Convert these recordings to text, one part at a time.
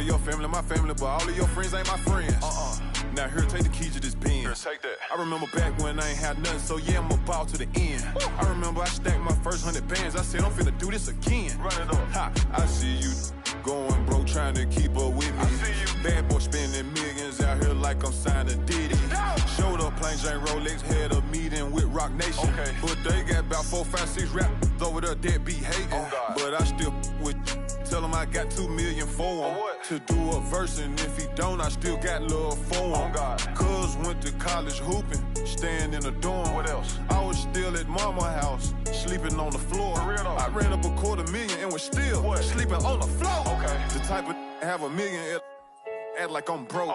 your family, my family, but all of your friends ain't my friends. Now here, take the keys to this Benz. Take that. I remember back when I ain't had nothing, so yeah, I'm about to the end. I remember I stacked my first 100 bands. I said, I'm finna do this again. Run it up. Ha, I see you going broke, trying to keep up with me. I see you. Bad boy spending millions out here like I'm signed to Diddy. Showed up, plain Jane Rolex, had a meeting with Rock Nation. Okay. But they got about 4, 5, 6 rap over there that be hating. Oh, but I still with tell him I got 2 million for him to do a verse, and if he don't, I still got love for him. Cuz went to college hooping, staying in a dorm. What else? I was still at mama house, sleeping on the floor. I ran up $250,000 and was still sleeping on the floor. The type of have $1 million, act like I'm broke.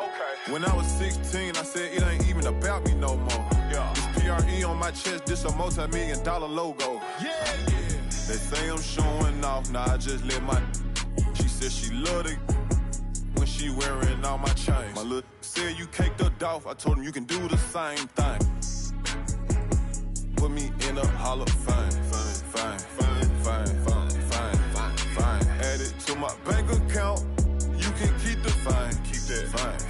When I was 16, I said it ain't even about me no more. This PRE on my chest, this a multi-million-dollar logo. They say I'm showing off, nah, I just let my. She said she loved it when she wearing all my chains. My little said you caked her off, I told him you can do the same thing. Put me in a Hall of Fame. Fine. Add it to my bank account, you can keep the fine. Keep that fine.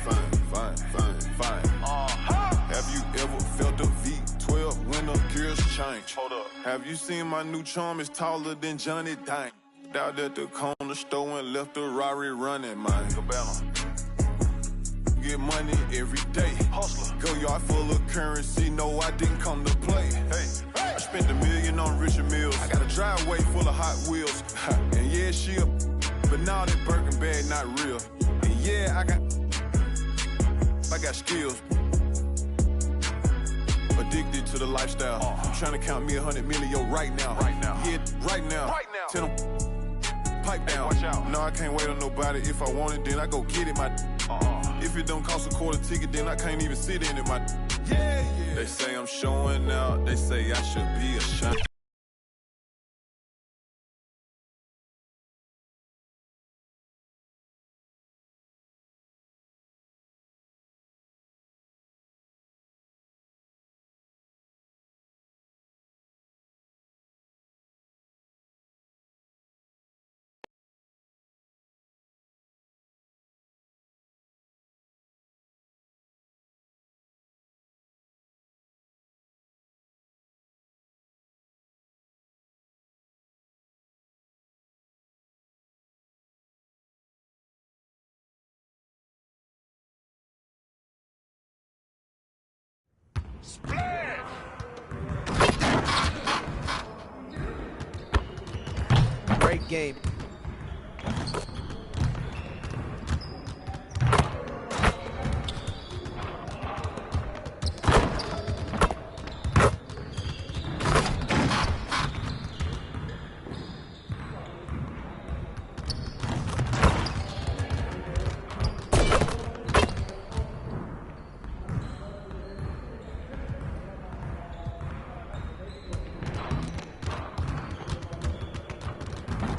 Have you ever felt a V12 when the gears change? Hold up. Have you seen my new charm is taller than Johnny Dang? Out at the corner store and left the Rari running, man. Get money every day. Hustler. Go yard full of currency, no, I didn't come to play. I spent $1 million on Richard Mills. I got a driveway full of Hot Wheels. And yeah, she up, but now that Birkin bag not real. And yeah, I got skills. Addicted to the lifestyle. I'm trying to count me 100 million right now. Yeah, right now. Tell them pipe down. Watch out. No, I can't wait on nobody. If I want it, then I go get it. If it don't cost a quarter ticket, then I can't even sit in it. They say I'm showing out. They say I should be ashamed. Great game.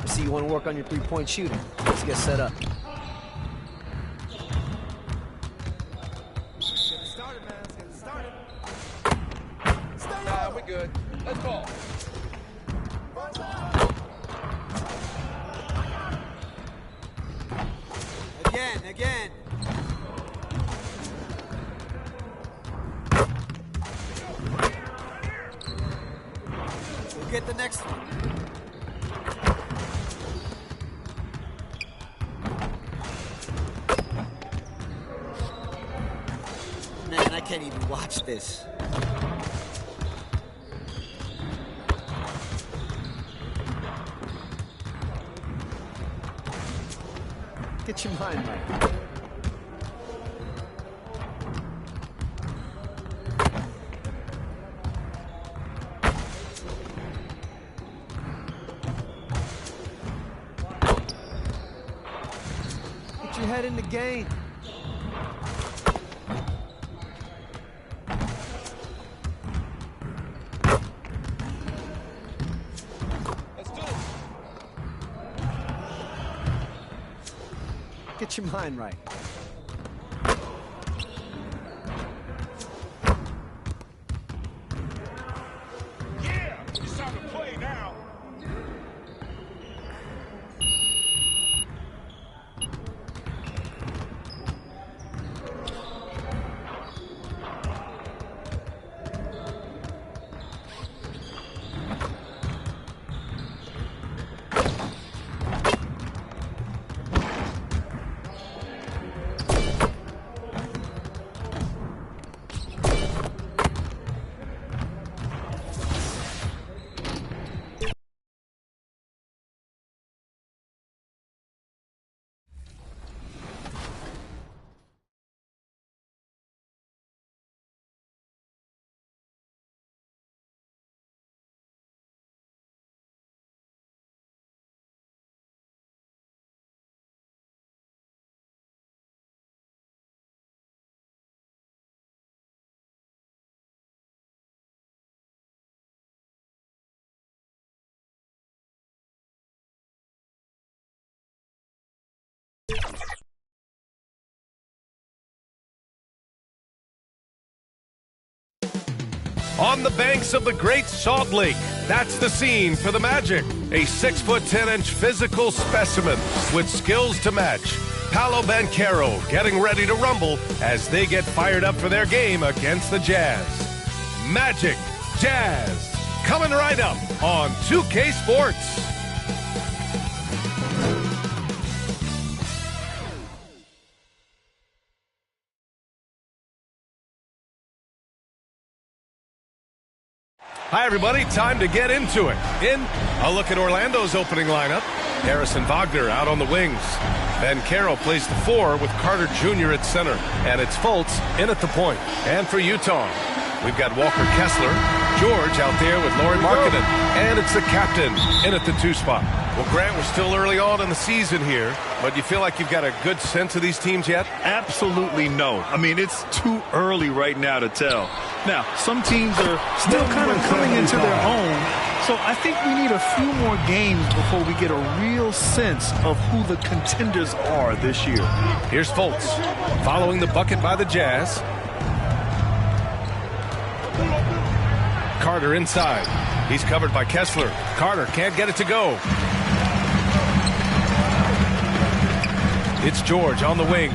See, you want to work on your three-point shooting. Let's get set up. Get it started, man. Let's get it started. Stay on. We're good. Let's go. Again. We'll get the next one. Man, I can't even watch this. Get your mind right. Get your head in the game. Get your mind right. Yeah, it's time to play now. On the banks of the Great Salt Lake, that's the scene for the Magic. A 6'10" physical specimen with skills to match. Paolo Banchero getting ready to rumble as they get fired up for their game against the Jazz. Magic, Jazz, coming right up on 2K Sports. Hi, everybody. Time to get into it. In a look at Orlando's opening lineup. Harrison Wagner out on the wings. Banchero plays the 4 with Carter Jr. at center. And it's Fultz in at the point. And for Utah, we've got Walker Kessler, George out there with Lauri Markkanen. And it's the captain in at the 2 spot. Well, Grant, we're still early on in the season here, but you feel like you've got a good sense of these teams yet? Absolutely no. I mean, it's too early right now to tell. Now, some teams are still kind of coming into their own, so I think we need a few more games before we get a real sense of who the contenders are this year. Here's Fultz, following the bucket by the Jazz. Carter inside. He's covered by Kessler. Carter can't get it to go. It's George on the wing.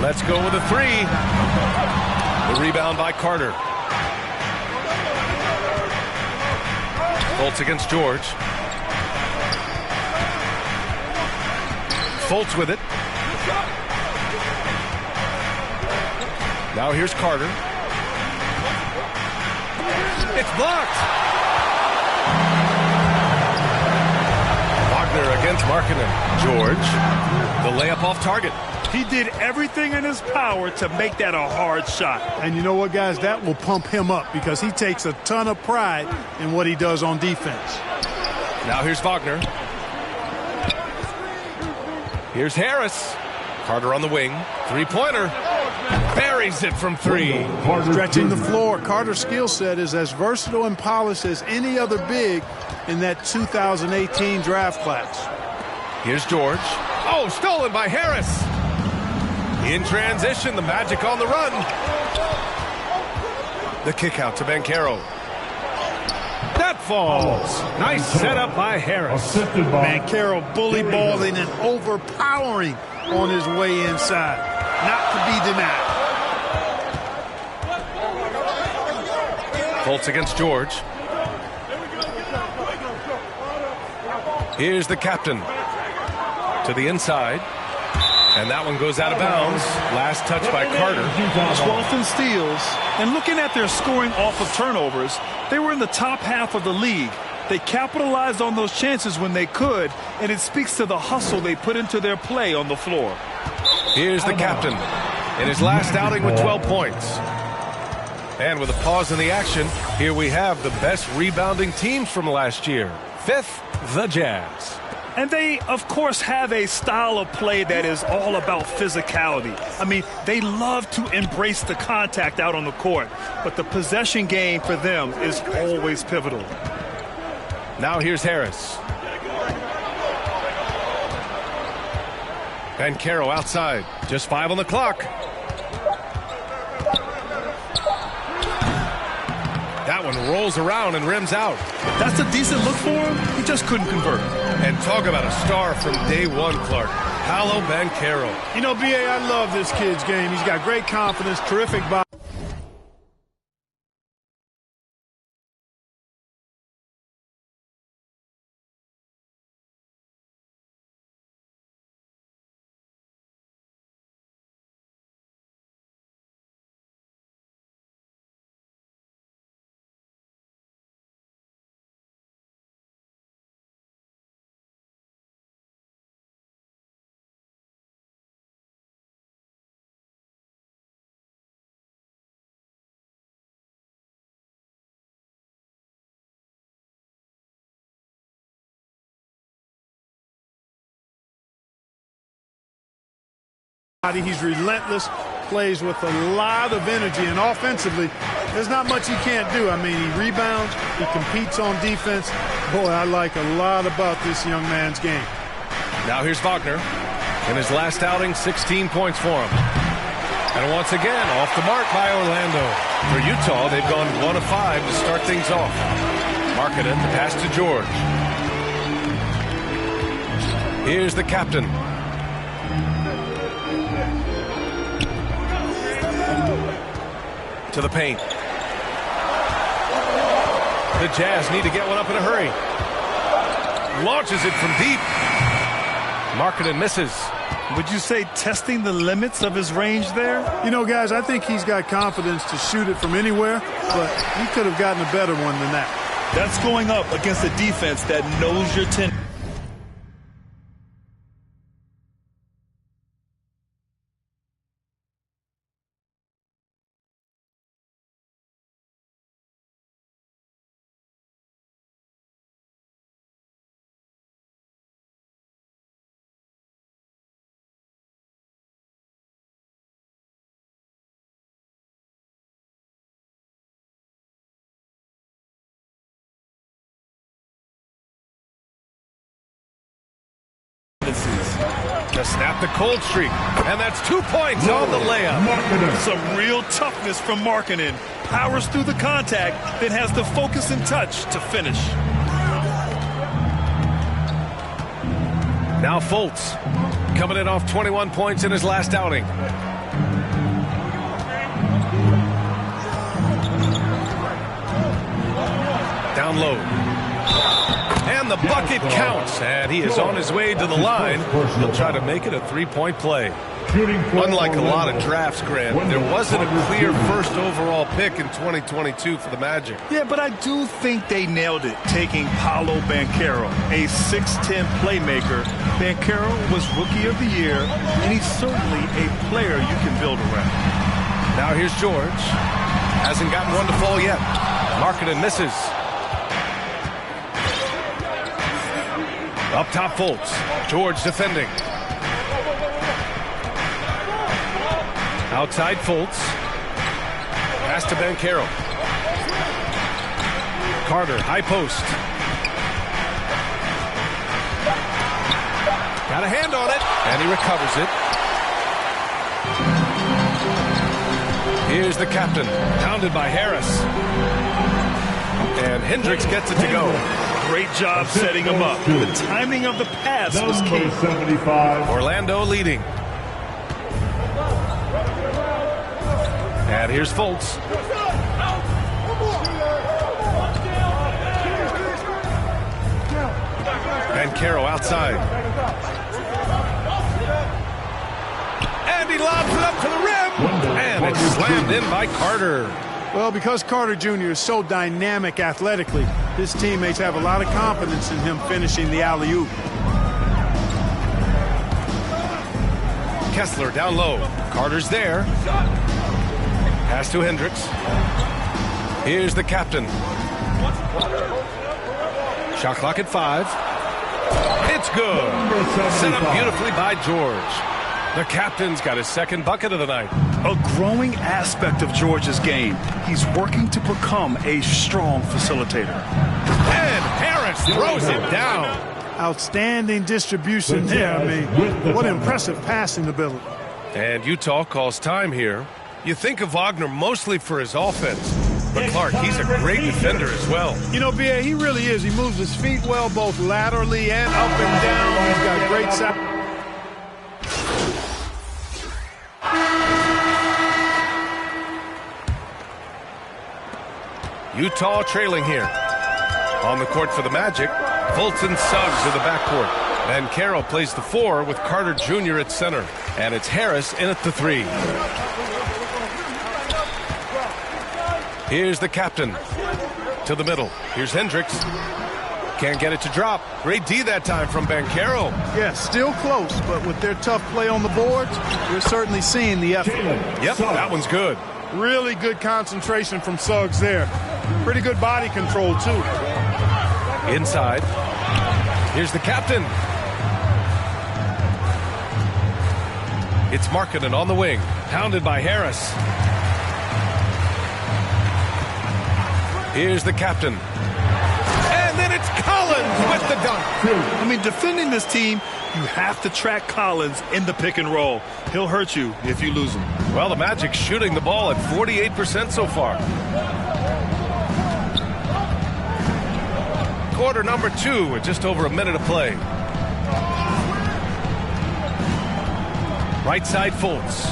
Let's go with a 3. The rebound by Carter. Fultz against George. Fultz with it. Now here's Carter. It's blocked. Wagner against Markkanen. George, the layup off target. He did everything in his power to make that a hard shot. And you know what, guys? That will pump him up because he takes a ton of pride in what he does on defense. Now here's Wagner. Here's Harris. Carter on the wing. 3-pointer. Buries it from 3. Stretching the floor. Carter's skill set is as versatile and polished as any other big in that 2018 draft class. Here's George. Oh, stolen by Harris. In transition, the Magic on the run. The kick out to Banchero. That falls. Nice setup by Harris. Banchero bully balling and overpowering on his way inside. Not to be denied. Fultz against George. Here's the captain to the inside. And that one goes out of bounds. Last touch by Carter. 12th in steals. And looking at their scoring off of turnovers, they were in the top half of the league. They capitalized on those chances when they could, and it speaks to the hustle they put into their play on the floor. Here's the captain in his last outing with 12 points. And with a pause in the action, here we have the best rebounding teams from last year. 5th, the Jazz. And they, of course, have a style of play that is all about physicality. I mean, they love to embrace the contact out on the court, but the possession game for them is always pivotal. Now here's Harris. Banchero outside. Just 5 on the clock. That one rolls around and rims out. That's a decent look for him. He just couldn't convert. And talk about a star from day one, Clark. Paolo Banchero. You know, B.A., I love this kid's game. He's got great confidence, terrific body. He's relentless, plays with a lot of energy, and offensively, there's not much he can't do. I mean, he rebounds, he competes on defense. Boy, I like a lot about this young man's game. Now here's Wagner. In his last outing, 16 points for him. And once again, off the mark by Orlando. For Utah, they've gone 1 of 5 to start things off. Markkanen, the pass to George. Here's the captain. To the paint. The Jazz need to get one up in a hurry. Launches it from deep. Markkanen misses. Would you say testing the limits of his range there? You know, guys, I think he's got confidence to shoot it from anywhere, but he could have gotten a better one than that. That's going up against a defense that knows your tendency. To snap the cold streak. And that's 2 points on the layup. Some real toughness from Markkanen. Powers through the contact, then has the focus and touch to finish. Now Fultz, coming in off 21 points in his last outing. Down low. And the bucket counts, and he is on his way to the line. He'll try to make it a three-point play. Unlike a lot of drafts, Grant, there wasn't a clear first overall pick in 2022 for the Magic. Yeah, but I do think they nailed it, taking Paolo Banchero, a 6'10 playmaker. Banchero was Rookie of the Year, and he's certainly a player you can build around. Now here's George. Hasn't gotten one to fall yet. Markkanen misses. Up top, Fultz. George defending. Outside, Fultz. Pass to Banchero. Carter, high post. Got a hand on it, and he recovers it. Here's the captain, pounded by Harris. And Hendricks gets it to go. Great job setting him up. The timing of the pass was key. 75. Orlando leading. And here's Fultz. Banchero outside. And he lobs it up to the rim. And it's slammed in by Carter. Well, because Carter Jr. is so dynamic athletically, his teammates have a lot of confidence in him finishing the alley-oop. Kessler down low. Carter's there. Pass to Hendricks. Here's the captain. Shot clock at 5. It's good. Set up beautifully by George. The captain's got his second bucket of the night. A growing aspect of George's game. He's working to become a strong facilitator. And Harris throws it down. Outstanding distribution there. I mean, what impressive passing ability. And Utah calls time here. You think of Wagner mostly for his offense, but Clark, he's a great defender as well. You know, B.A., he really is. He moves his feet well, both laterally and up and down. He's got great size. Utah trailing here. On the court for the Magic, Fultz and Suggs in the backcourt. Banchero plays the 4 with Carter Jr. at center. And it's Harris in at the 3. Here's the captain. To the middle. Here's Hendricks. Can't get it to drop. Great D that time from Banchero. Yeah, still close, but with their tough play on the boards, you're certainly seeing the effort. Yep, that one's good. Really good concentration from Suggs there. Pretty good body control, too. Inside. Here's the captain. It's Markkanen on the wing. Pounded by Harris. Here's the captain. And then it's Collins. with the dunk. I mean, defending this team, you have to track Collins in the pick and roll. He'll hurt you if you lose him. Well, the Magic shooting the ball at 48% so far. Quarter number 2 with just over a minute of play. Right side Fultz.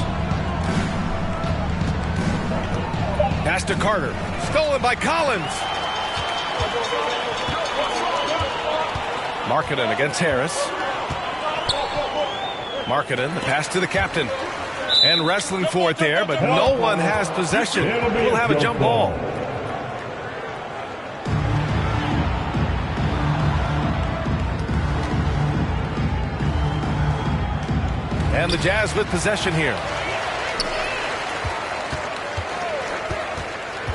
Pass to Carter. Stolen by Collins. Markkanen against Harris. Markkanen, the pass to the captain. And wrestling for it there, but no one has possession. We'll have a jump ball. And the Jazz with possession here.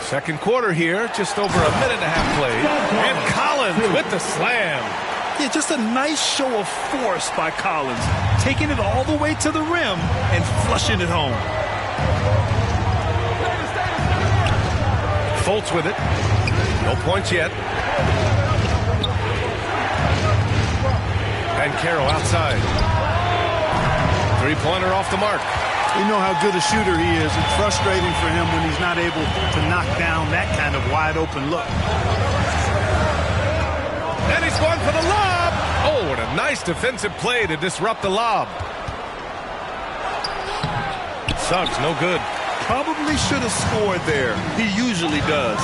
Second quarter here, just over a minute and a half played. And Collins with the slam. Yeah, just a nice show of force by Collins, taking it all the way to the rim and flushing it home. Fultz with it. No points yet. And Carroll outside. Three-pointer off the mark. You know how good a shooter he is. It's frustrating for him when he's not able to knock down that kind of wide-open look. And he's going for the lob. Oh, what a nice defensive play to disrupt the lob. Suggs, no good. Probably should have scored there. He usually does.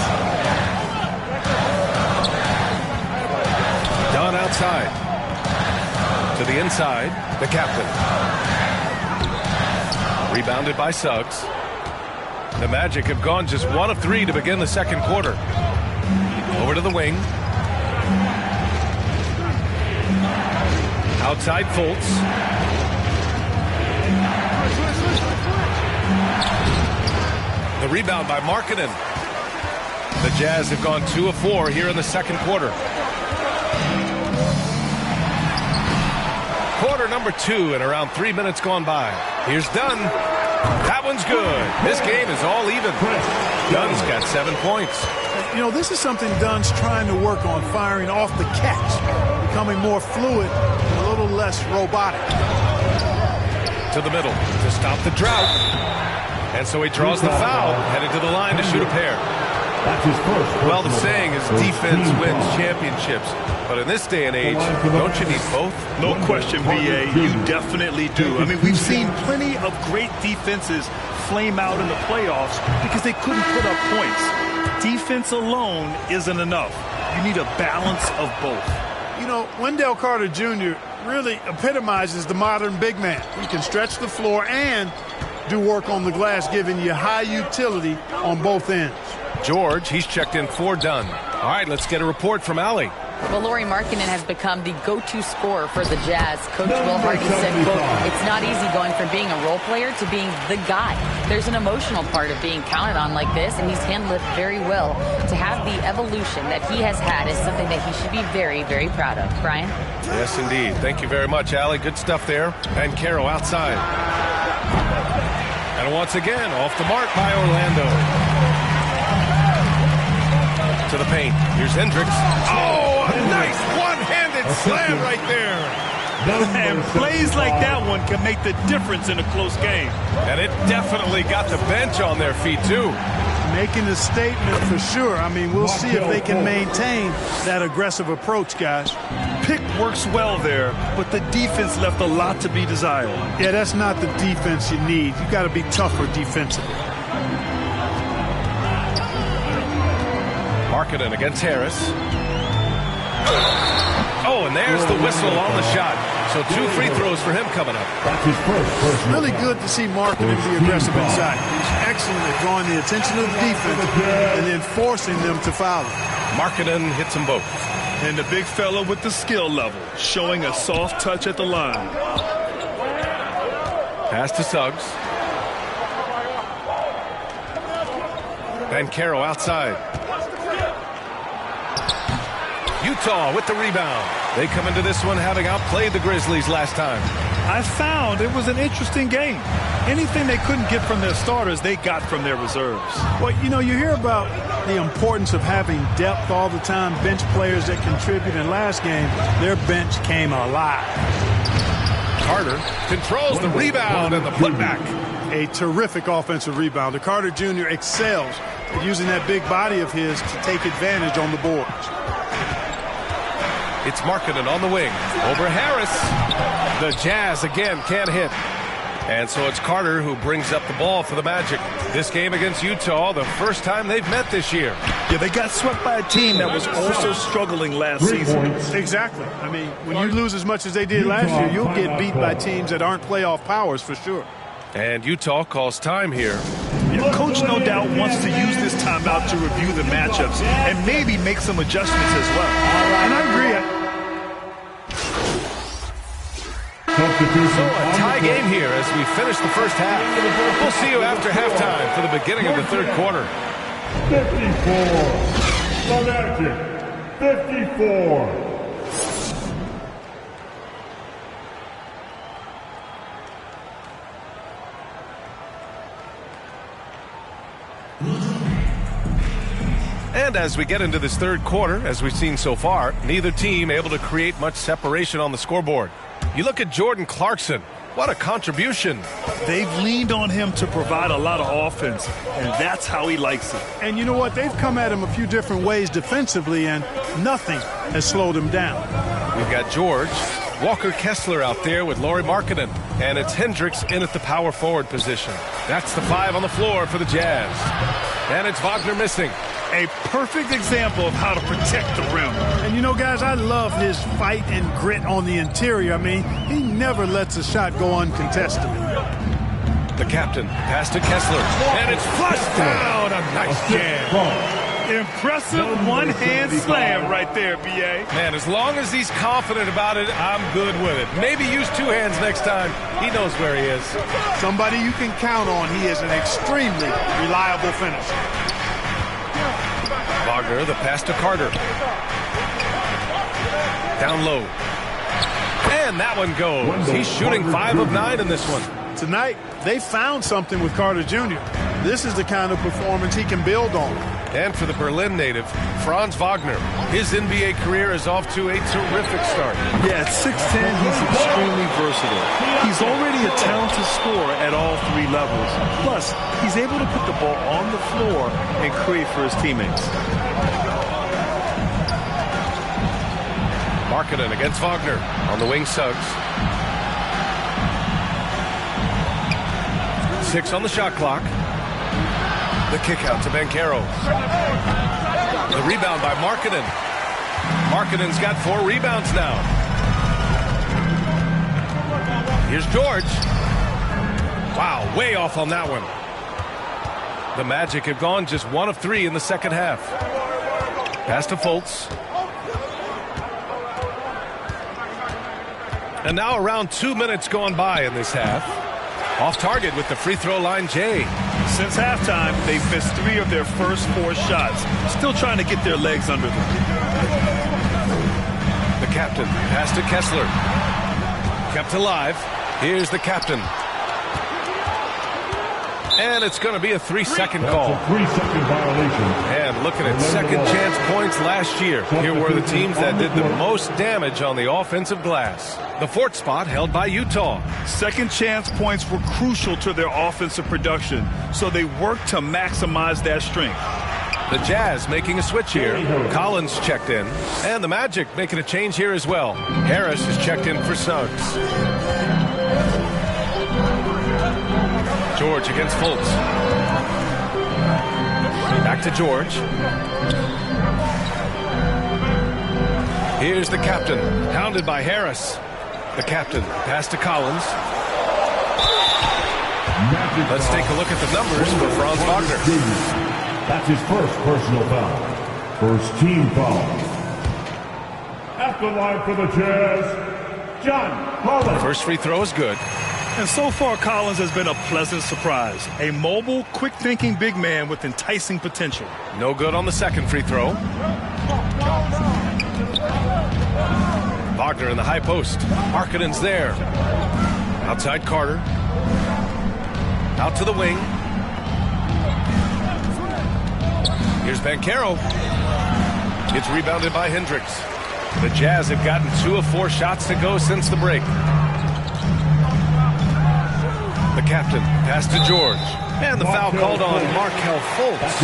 Dunn outside. To the inside, the captain. Rebounded by Suggs. The Magic have gone just 1 of 3 to begin the second quarter. Over to the wing. Outside Fultz. The rebound by Markkanen. The Jazz have gone 2 of 4 here in the second quarter. Quarter number 2 and around 3 minutes gone by. Here's Dunn. That one's good. This game is all even. Dunn's got 7 points. You know, this is something Dunn's trying to work on, firing off the catch, becoming more fluid and a little less robotic. To the middle to stop the drought. And so he draws the foul, headed to the line to shoot a pair. Well, the saying is defense wins championships. But in this day and age, don't you need both? No question, B.A. You definitely do. I mean, we've seen plenty of great defenses flame out in the playoffs because they couldn't put up points. Defense alone isn't enough. You need a balance of both. You know, Wendell Carter Jr. really epitomizes the modern big man. He can stretch the floor and do work on the glass, giving you high utility on both ends. George, he's checked in for Dunn. All right, let's get a report from Allie. Well, Lauri Markkanen has become the go-to scorer for the Jazz. Coach Will Hardy said, quote, "It's not easy going from being a role player to being the guy. There's an emotional part of being counted on like this, and he's handled it very well. To have the evolution that he has had is something that he should be very, very proud of." Brian? Yes, indeed. Thank you very much, Allie. Good stuff there. And Carroll outside. And once again, off the mark by Orlando. To the paint. Here's Hendricks. Oh, a nice one-handed slam right there. And plays like that one can make the difference in a close game. And it definitely got the bench on their feet, too. Making a statement for sure. I mean, we'll see if they can maintain that aggressive approach, guys. Pick works well there, but the defense left a lot to be desired. Yeah, that's not the defense you need. You got to be tougher defensively. Markkanen against Harris. Oh, and there's the whistle on the shot. So 2 free throws for him coming up. It's really good to see Markkanen be aggressive inside. He's excellent at drawing the attention of the defense and then forcing them to foul him. Markkanen hits them both. And the big fella with the skill level, showing a soft touch at the line. Pass to Suggs. And Carroll outside. Utah with the rebound. They come into this one having outplayed the Grizzlies last time. I found it was an interesting game. anything they couldn't get from their starters, they got from their reserves. Well, you know, you hear about the importance of having depth all the time, bench players that contribute. In last game, their bench came alive. Carter controls the rebound and the putback. A terrific offensive rebounder. Carter Jr. excels at using that big body of his to take advantage on the boards. It's Markkanen on the wing. Over Harris. The Jazz again can't hit. And so it's Carter who brings up the ball for the Magic. This game against Utah, the first time they've met this year. Yeah, they got swept by a team that was also struggling last season. Exactly. I mean, when you lose as much as they did last year, you'll get beat by teams that aren't playoff powers for sure. And Utah calls time here. Yeah, Coach no doubt wants to use this timeout to review the matchups and maybe make some adjustments as well. And I agree. So a tie game here as we finish the first half. We'll see you after halftime for the beginning of the third quarter. 54. The Magic. 54. And as we get into this third quarter, as we've seen so far, neither team able to create much separation on the scoreboard. You look at Jordan Clarkson. What a contribution. They've leaned on him to provide a lot of offense, and that's how he likes it. And you know what? They've come at him a few different ways defensively, and nothing has slowed him down. We've got George, Walker Kessler out there with Lauri Markkanen, and it's Hendricks in at the power forward position. That's the 5 on the floor for the Jazz. And it's Wagner missing. A perfect example of how to protect the rim. And you know, guys, I love his fight and grit on the interior. I mean, he never lets a shot go uncontested. The captain pass to Kessler, and it's flushed down. A nice jam. Impressive one-hand slam right there, B.A. Man, as long as he's confident about it, I'm good with it. Maybe use 2 hands next time. He knows where he is. Somebody you can count on. He is an extremely reliable finisher. Wagner, the pass to Carter. Down low. And that one goes. He's shooting 5 of 9 in this one. Tonight, they found something with Carter Jr. This is the kind of performance he can build on. And for the Berlin native, Franz Wagner. His NBA career is off to a terrific start. Yeah, at 6'10", he's extremely versatile. He's already a talented scorer at all 3 levels. Plus, he's able to put the ball on the floor and create for his teammates. Markkanen against Wagner. On the wing, Suggs. 6 on the shot clock. The kick out to Banchero. The rebound by Markkanen. Markkanen's got 4 rebounds now. Here's George. Wow, way off on that one. The Magic have gone just 1 of 3 in the second half. Pass to Fultz. And now around 2 minutes gone by in this half. Off target with the free throw line, Jay. Since halftime, they've missed 3 of their first 4 shots. Still trying to get their legs under them. The captain, pass to Kessler. Kept alive. Here's the captain. And it's going to be a 3-second call. That's a 3-second violation. And looking at second chance points last year, here were the teams that did the most damage on the offensive glass. The 4th spot held by Utah. Second chance points were crucial to their offensive production, so they worked to maximize that strength. The Jazz making a switch here. Collins checked in. And the Magic making a change here as well. Harris is checked in for Suggs. George against Fultz. Back to George. Here's the captain, hounded by Harris. The captain, pass to Collins. Let's take a look at the numbers for Franz Wagner. That's his first personal foul. First team foul. At the line for the Jazz, John Collins. First free throw is good. And so far, Collins has been a pleasant surprise. A mobile, quick-thinking big man with enticing potential. No good on the second free throw. Wagner in the high post. Markkanen's there. Outside Carter. Out to the wing. Here's Banchero. It's rebounded by Hendricks. The Jazz have gotten 2 of 4 shots to go since the break. The captain pass to George. And the foul called on Markelle Fultz.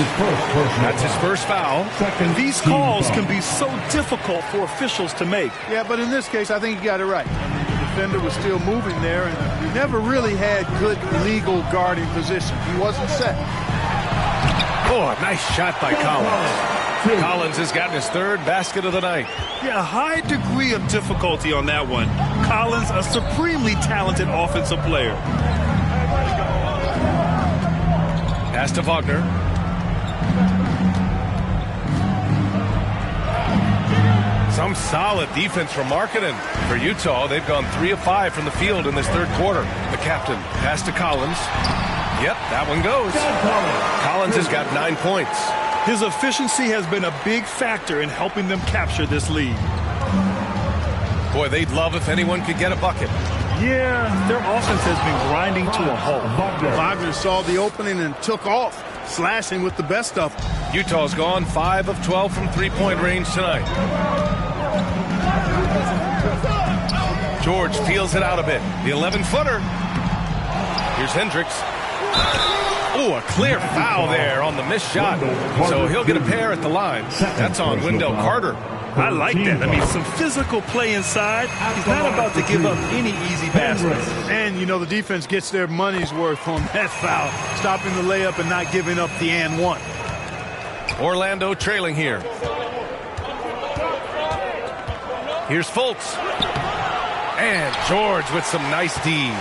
That's his first foul. And these calls can be so difficult for officials to make. Yeah, but in this case, I think you got it right. I mean, the defender was still moving there, and he never really had good legal guarding position. He wasn't set. Oh, a nice shot by Collins. Collins has gotten his 3rd basket of the night. Yeah, a high degree of difficulty on that one. Collins, a supremely talented offensive player. Pass to Wagner. Some solid defense from Markkanen. For Utah, they've gone 3 of 5 from the field in this 3rd quarter. The captain pass to Collins. Yep, that one goes. Collins has got 9 points. His efficiency has been a big factor in helping them capture this lead. Boy, they'd love if anyone could get a bucket. Yeah, their offense has been grinding to a halt. Wagner saw the opening and took off, slashing with the best of them. Utah's gone 5 of 12 from 3-point range tonight. George feels it out a bit. The 11-footer. Here's Hendricks. Oh, a clear foul there on the missed shot. So he'll get a pair at the line. That's on Wendell Carter. I like that. I mean, some physical play inside. He's not about to give up any easy baskets. And, you know, the defense gets their money's worth on that foul, stopping the layup and not giving up the and one. Orlando trailing here. Here's Fultz. And George with some nice D.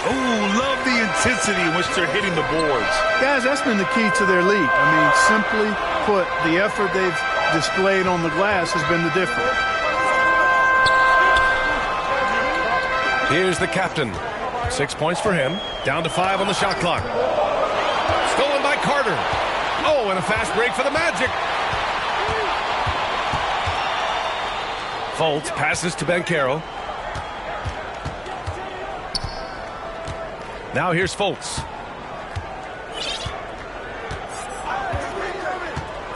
Oh, love the intensity in which they're hitting the boards. Guys, that's been the key to their lead. I mean, simply put, the effort they've displayed on the glass has been the difference. Here's the captain. 6 points for him. Down to 5 on the shot clock. Stolen by Carter. Oh, and a fast break for the Magic. Fultz passes to Banchero. Now here's Fultz.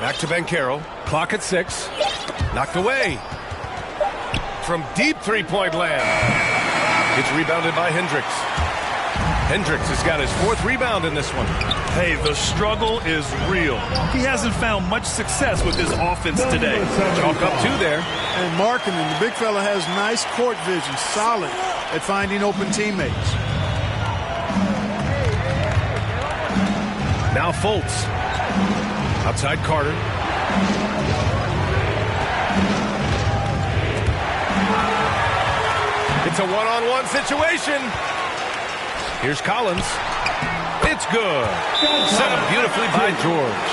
Back to Banchero. Clock at 6. Knocked away. From deep 3-point land. It's rebounded by Hendricks. Hendricks has got his 4th rebound in this one. Hey, the struggle is real. He hasn't found much success with his offense today. Chalk up 2 there. And Markkanen, the big fella, has nice court vision, solid at finding open teammates. Now Fultz. Outside Carter. It's a one-on-one situation. Here's Collins. It's good. Set up beautifully by George.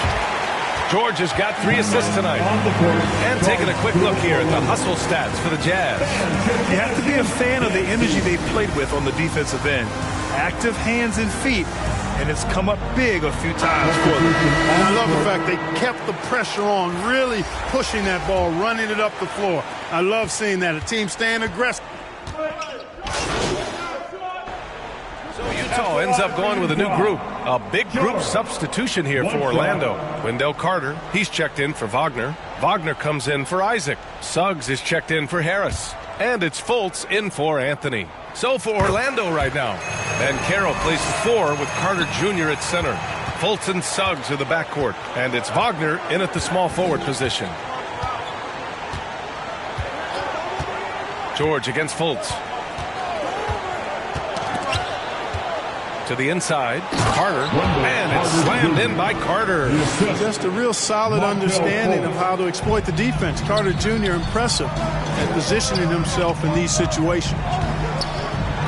George has got 3 assists tonight. And taking a quick look here at the hustle stats for the Jazz. You have to be a fan of the energy they've played with on the defensive end. Active hands and feet. And it's come up big a few times for them. And I love the fact they kept the pressure on, really pushing that ball, running it up the floor. I love seeing that. A team staying aggressive. So Utah ends up going with a new group. A big group substitution here for Orlando. Wendell Carter, he's checked in for Wagner. Wagner comes in for Isaac. Suggs is checked in for Harris. And it's Fultz in for Anthony. So for Orlando right now, Banchero plays 4 with Carter Jr. at center. Fultz and Suggs are the backcourt. And it's Wagner in at the small forward position. George against Fultz. To the inside, Carter, and it's slammed in by Carter. Just a real solid understanding of how to exploit the defense. Carter Jr. impressive at positioning himself in these situations.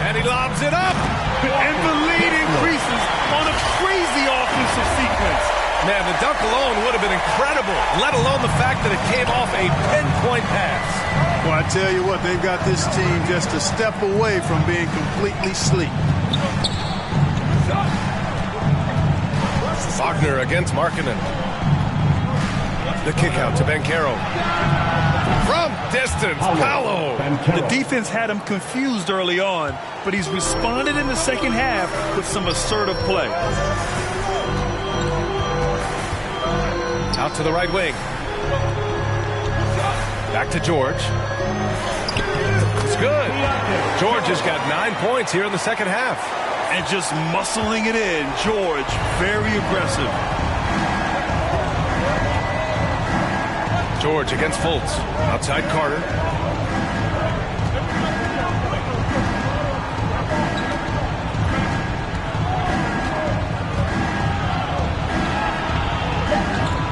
And he lobs it up. And the lead increases on a crazy offensive sequence. Man, the dunk alone would have been incredible, let alone the fact that it came off a pinpoint pass. Well, I tell you what, they've got this team just a step away from being completely asleep. Wagner against Markkanen. The kick out to Banchero. from distance. Paolo. The defense had him confused early on, but he's responded in the second half with some assertive play. Out to the right wing. Back to George. It's good. George has got 9 points here in the second half. And just muscling it in, George, very aggressive. George against Fultz. Outside Carter.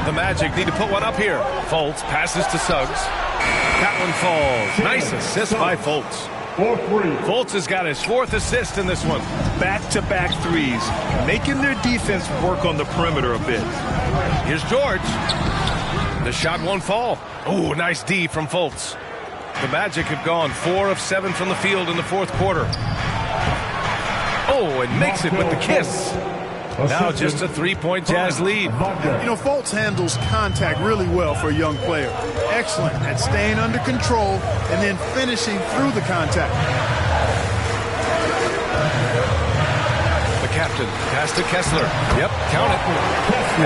The Magic need to put one up here. Fultz passes to Suggs. That one falls. Nice assist by Fultz. Fultz has got his 4th assist in this one. Back-to-back threes, making their defense work on the perimeter a bit. Here's George. The shot won't fall. Oh, nice D from Fultz. The Magic have gone 4 of 7 from the field in the 4th quarter. Oh, and makes it with the kiss. Now just a 3-point Jazz lead. You know, Fultz handles contact really well for a young player. Excellent at staying under control and then finishing through the contact. The captain pass to Kessler. Yep, count it.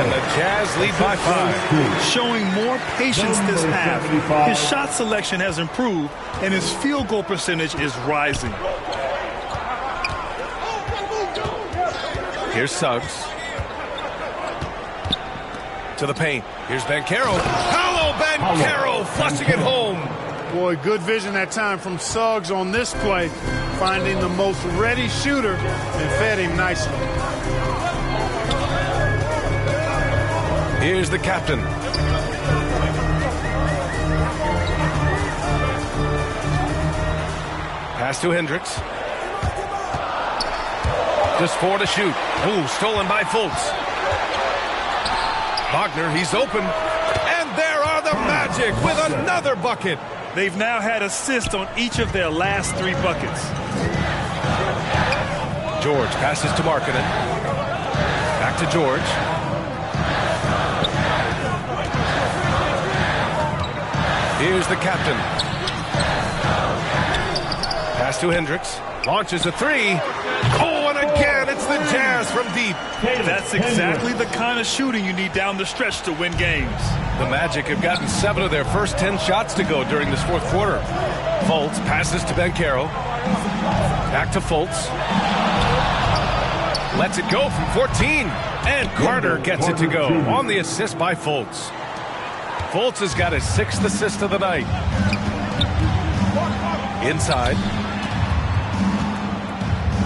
And the Jazz lead by 5. Showing more patience this half. His shot selection has improved, and his field goal percentage is rising. Here's Suggs. To the paint. Here's Banchero. Paolo Banchero flushing it home. Boy, good vision that time from Suggs on this play, finding the most ready shooter and fed him nicely. Here's the captain. Pass to Hendricks. Just 4 to shoot. Ooh, stolen by Fultz. Wagner, he's open. And there are the Magic with another bucket. They've now had assists on each of their last 3 buckets. George passes to Markkanen. Back to George. Here's the captain. Pass to Hendricks. Launches a 3. Oh, and again, it's the Jazz from deep. That's exactly the kind of shooting you need down the stretch to win games. The Magic have gotten 7 of their first 10 shots to go during this 4th quarter. Fultz passes to Banchero. Back to Fultz. Lets it go from 14. And Carter gets it to go on the assist by Fultz. Fultz has got his 6th assist of the night. Inside.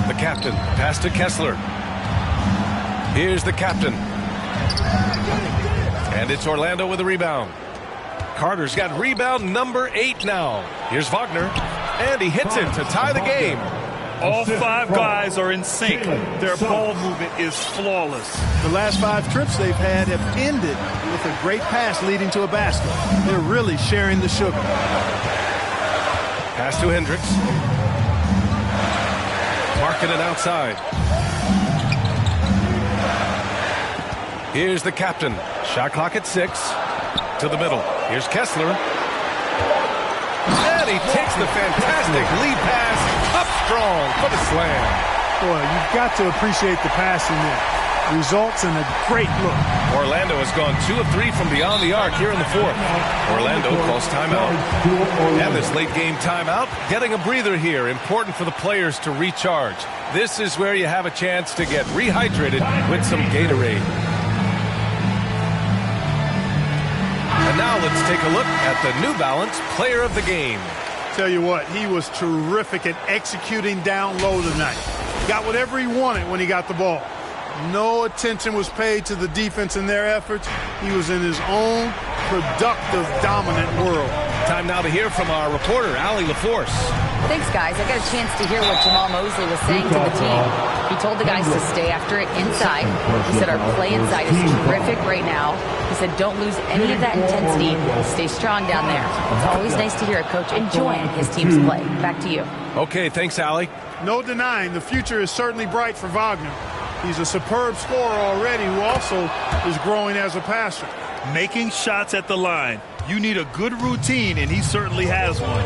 The captain, pass to Kessler. Here's the captain. And it's Orlando with a rebound. Carter's got rebound number 8 now. Here's Wagner. And he hits it to tie the game. All 5 guys are in sync. Their ball movement is flawless. The last 5 trips they've had have ended with a great pass leading to a basket. They're really sharing the sugar. Pass to Hendricks. Markkanen outside. Here's the captain. Shot clock at 6. To the middle. Here's Kessler. And he takes the fantastic lead pass up strong for the slam. Boy, you've got to appreciate the passing there. Results in a great look. Orlando has gone 2 of 3 from beyond the arc here in the 4th. Orlando calls timeout. And this late game timeout, getting a breather here. Important for the players to recharge. This is where you have a chance to get rehydrated with some Gatorade. And now let's take a look at the New Balance Player of the Game. Tell you what, he was terrific at executing down low tonight. Got whatever he wanted when he got the ball. No attention was paid to the defense in their efforts. He was in his own productive, dominant world. Time now to hear from our reporter, Allie LaForce. Thanks, guys. I got a chance to hear what Jamal Mosley was saying to the team. He told the guys to stay after it inside. He said our play inside is terrific right now. He said don't lose any of that intensity. Stay strong down there. It's always nice to hear a coach enjoying his team's play. Back to you. Okay, thanks, Allie. No denying the future is certainly bright for Wagner. He's a superb scorer already who also is growing as a passer. Making shots at the line. You need a good routine, and he certainly has one.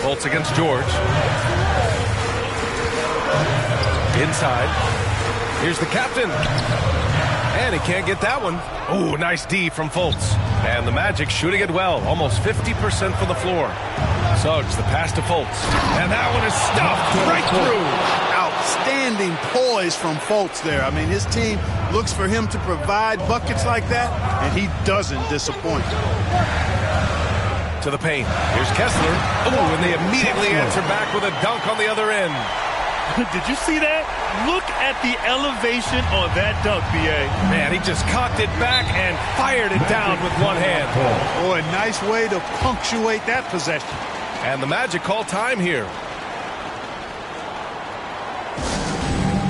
Fultz against George. Inside. Here's the captain. And he can't get that one. Oh, nice D from Fultz. And the Magic shooting it well. Almost 50% from the floor. Suggs, the pass to Fultz. And that one is stuffed right through. Outstanding poise from Fultz there. I mean, his team looks for him to provide buckets like that, and he doesn't disappoint. To the paint. Here's Kessler. Oh, and they immediately answer back with a dunk on the other end. Did you see that? Look at the elevation on that dunk, B.A. Man, he just cocked it back and fired it down with one hand. Oh, a nice way to punctuate that possession. And the Magic call time here.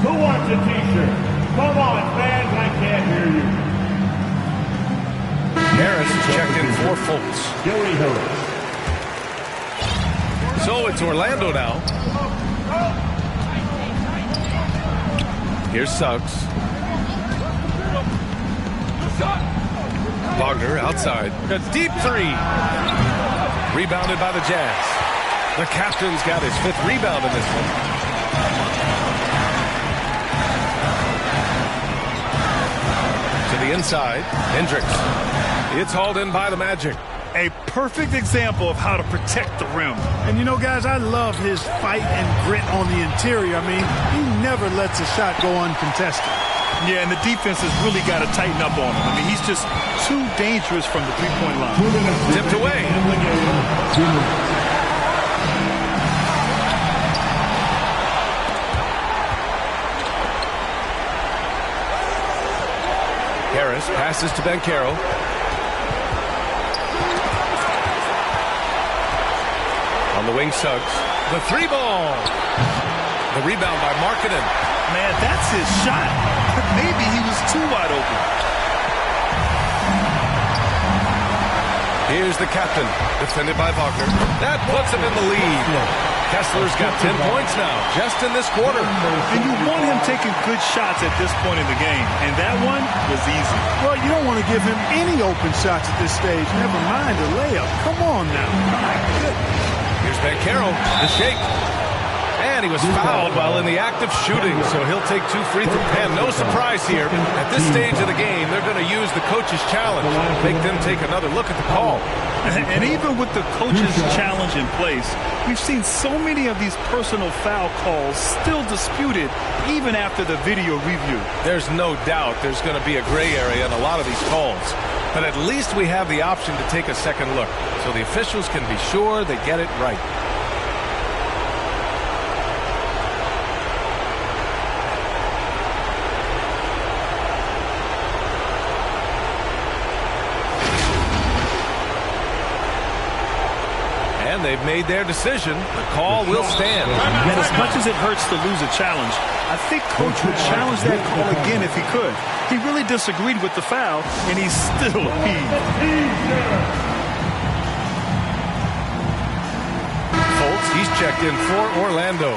Who wants a t-shirt? Come on, fans, I can't hear you. Harris is checked in for Fultz. Gary Harris. So it's Orlando now. Here's Suggs. Wagner outside. A deep three. Rebounded by the Jazz. The captain's got his 5th rebound in this one. To the inside. Hendricks. It's hauled in by the Magic. A perfect example of how to protect the rim. And you know, guys, I love his fight and grit on the interior. I mean, he never lets a shot go uncontested. Yeah, and the defense has really got to tighten up on him. I mean, he's just too dangerous from the three-point line. Tipped away. Harris passes to Banchero. On the wing, Suggs. The 3-ball. The rebound by Markkanen. Man, that's his shot. Maybe he was too wide open. Here's the captain, defended by Wagner. That puts him in the lead. Kessler's got 10 points now, just in this quarter. And you want him taking good shots at this point in the game, and that one was easy. Well, you don't want to give him any open shots at this stage, never mind a layup. Come on now. My goodness. Here's Banchero, the shake. And he was fouled while in the act of shooting, so he'll take 2 free throws. And no surprise here. At this stage of the game, they're going to use the coach's challenge, make them take another look at the call. And even with the coach's challenge in place, we've seen so many of these personal foul calls still disputed even after the video review. There's no doubt there's going to be a gray area in a lot of these calls. But at least we have the option to take a second look, so the officials can be sure they get it right. And they've made their decision. The call will stand. And as much as it hurts to lose a challenge, I think Coach would challenge that call again if he could. He really disagreed with the foul, and he's still appeased. Fultz, he's checked in for Orlando.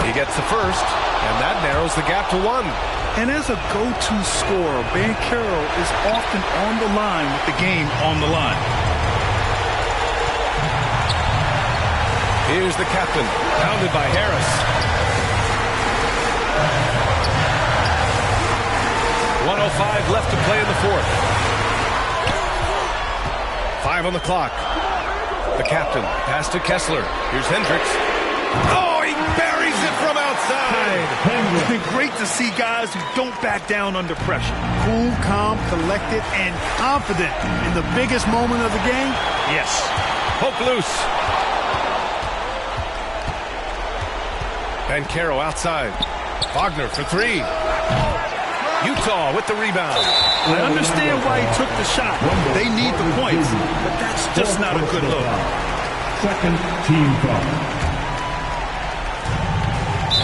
He gets the first, and that narrows the gap to 1. And as a go-to scorer, Banchero is often on the line with the game on the line. Here's the captain, pounded by Harris. 1:05 left to play in the 4th. 5 on the clock. The captain, pass to Kessler. Here's Hendricks. Oh, he buries it from outside. It's been great to see guys who don't back down under pressure. Cool, calm, collected, and confident in the biggest moment of the game. Yes. Poke loose. Banchero outside. Wagner for 3. Utah with the rebound. I understand why he took the shot. They need the points, but that's just not a good look. Second team foul.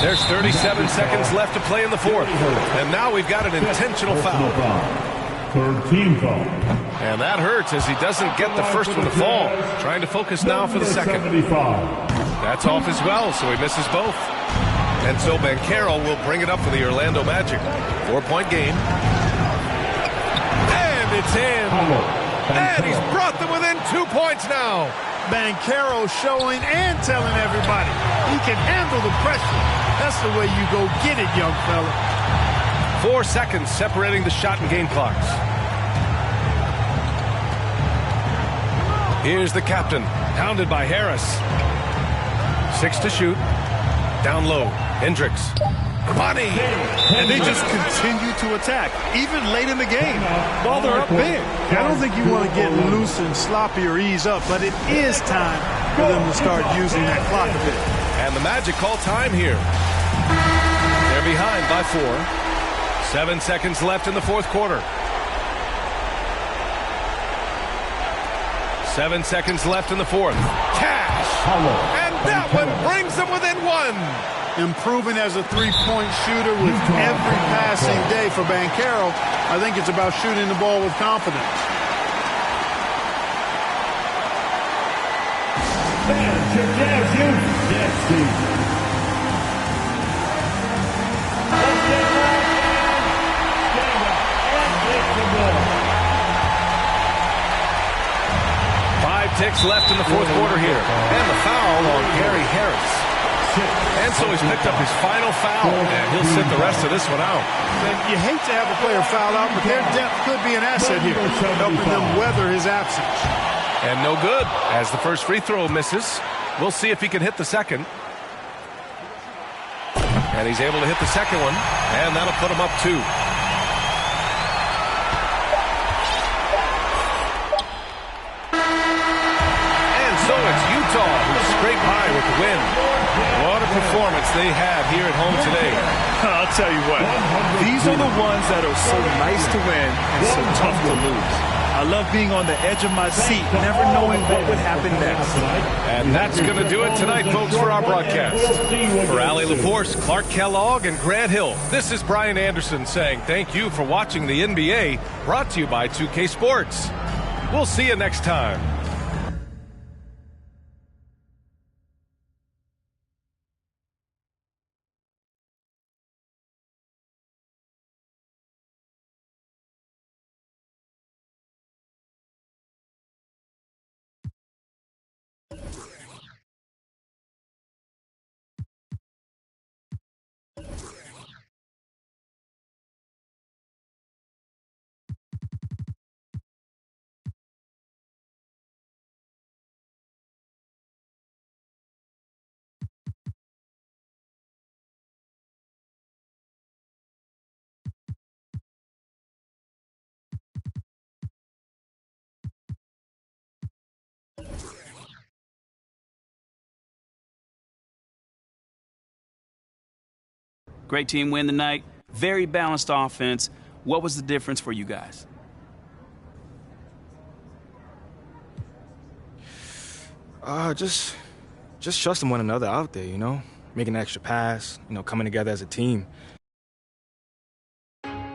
There's 37 seconds left to play in the 4th. And now we've got an intentional foul. Third team foul. And that hurts as he doesn't get the first one to fall. Trying to focus now for the second. 75. That's off as well, so he misses both. And so Banchero will bring it up for the Orlando Magic. 4-point game. And it's in. And he's brought them within 2 points now. Banchero showing and telling everybody he can handle the pressure. That's the way you go get it, young fella. 4 seconds separating the shot and game clocks. Here's the captain, hounded by Harris. 6 to shoot. Down low, Hendricks. Money! And they just continue to attack, even late in the game, while they're up big. I don't think you want to get loose and sloppy or ease up, but it is time for them to start using that clock a bit. And the Magic call time here. They're behind by 4. 7 seconds left in the fourth quarter. 7 seconds left in the fourth. Cash! And that one brings them within 1. Improving as a three-point shooter with every passing day for Banchero. I think it's about shooting the ball with confidence. Jazz Youth next season. 5 ticks left in the fourth quarter here. And the foul on Gary Harris. And so he's picked up his final foul, and he'll sit the rest of this one out. And you hate to have a player foul out, but their depth could be an asset here, helping them weather his absence. And no good, as the first free throw misses. We'll see if he can hit the second. And he's able to hit the second one, and that'll put him up 2. And so it's Utah who scraped by with the win. What a performance they had here at home today. I'll tell you what, these are the ones that are so nice to win and so tough to lose. I love being on the edge of my seat, never knowing what would happen next. And that's going to do it tonight, folks, for our broadcast. For Allie Laforce, Clark Kellogg, and Grant Hill, this is Brian Anderson saying thank you for watching the NBA, brought to you by 2K Sports. We'll see you next time. Great team win tonight. Very balanced offense. What was the difference for you guys? Just trusting one another out there, you know? Making an extra pass, you know, coming together as a team. Gotta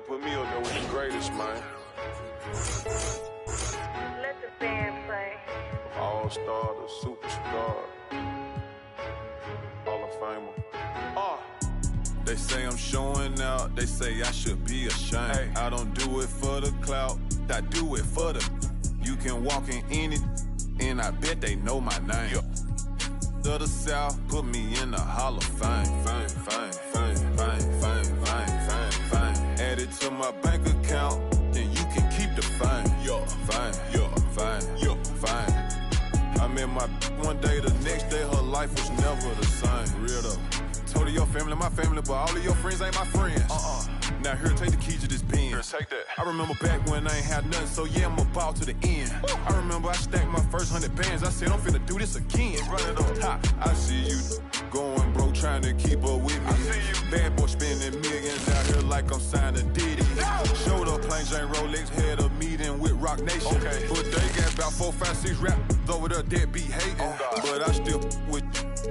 put me up there with the greatest, man. Let the band play. All-star, the superstar. Hall of Famer. They say I'm showing out, they say I should be ashamed. Hey. I don't do it for the clout, I do it for the. You can walk in any, and I bet they know my name. To the South, put me in the Hall of Fame. Fame, fame, fame, fame, fame, fame, fame, fame. Add it to my bank account, then you can keep the fame. Fame, fame, fame. I met my one day, the next day her life was never the same. Real though. Told her your family, my family, but all of your friends ain't my friends. Now here, take the keys to this Benz. Here, take that. I remember back when I ain't had nothing, so yeah, I'm about to the end. I remember I stacked my first 100 bands. I said, I'm finna do this again. Run it on top. I see you going broke, trying to keep up with me. Bad boy spending millions out here like I'm signing Diddy. Showed up plain Jane Rolex, had a meeting with Rock Nation. Okay. But they got about 4, 5, 6 rappers over there that be hating. But I still with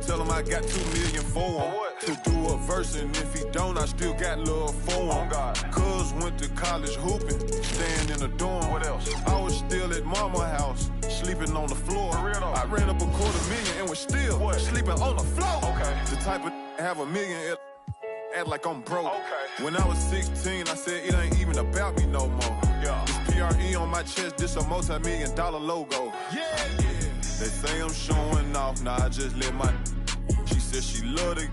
tell them I got 2 million for him. To do a verse, and if he don't, I still got love for him. Cuz went to college hooping, staying in the dorm. What else? I was still at mama house, sleeping on the floor. I I ran up $250,000 and was still sleeping on the floor. The type of have $1 million, act like I'm broke. When I was 16, I said it ain't even about me no more. This PRE on my chest, this a multi-million-dollar logo. They say I'm showing off, nah, I just let my. She said she loved it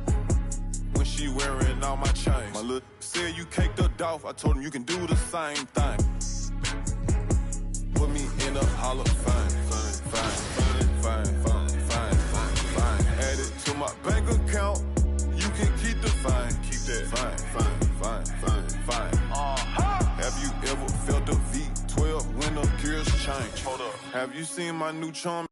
when she wearing all my chains. My little said you caked her off, I told him you can do the same thing. Put me in the Hall of Fame. Fine. Add it to my bank account, you can keep the fine. Keep that fine. Have you ever felt a V12 when the gears change? Hold up. Have you seen my new charm?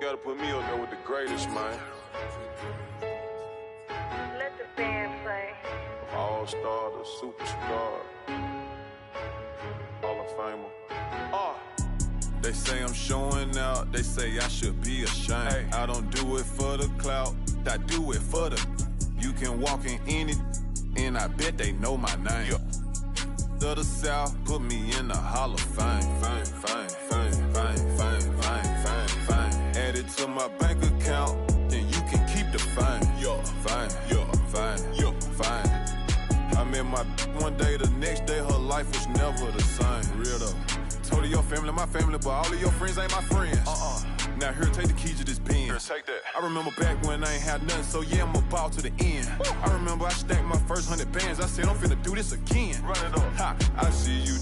Gotta put me up there with the greatest, man. Let the band play. All-star, the superstar, Hall of Famer. They say I'm showing out, they say I should be ashamed. I don't do it for the clout, I do it for the. You can walk in any, and I bet they know my name. To the South, put me in the Hall of Fame. Add it to my bank account, then you can keep the fine. Fine. I met my one day, the next day her life was never the same. Real though. Told her your family, my family, but all of your friends ain't my friends. Now here, take the keys to this Benz. Take that. I remember back when I ain't had nothing, so yeah, I'm a ball to the end. I remember I stacked my first 100 bands. I said I'm finna do this again. Run it up. Ha, I see you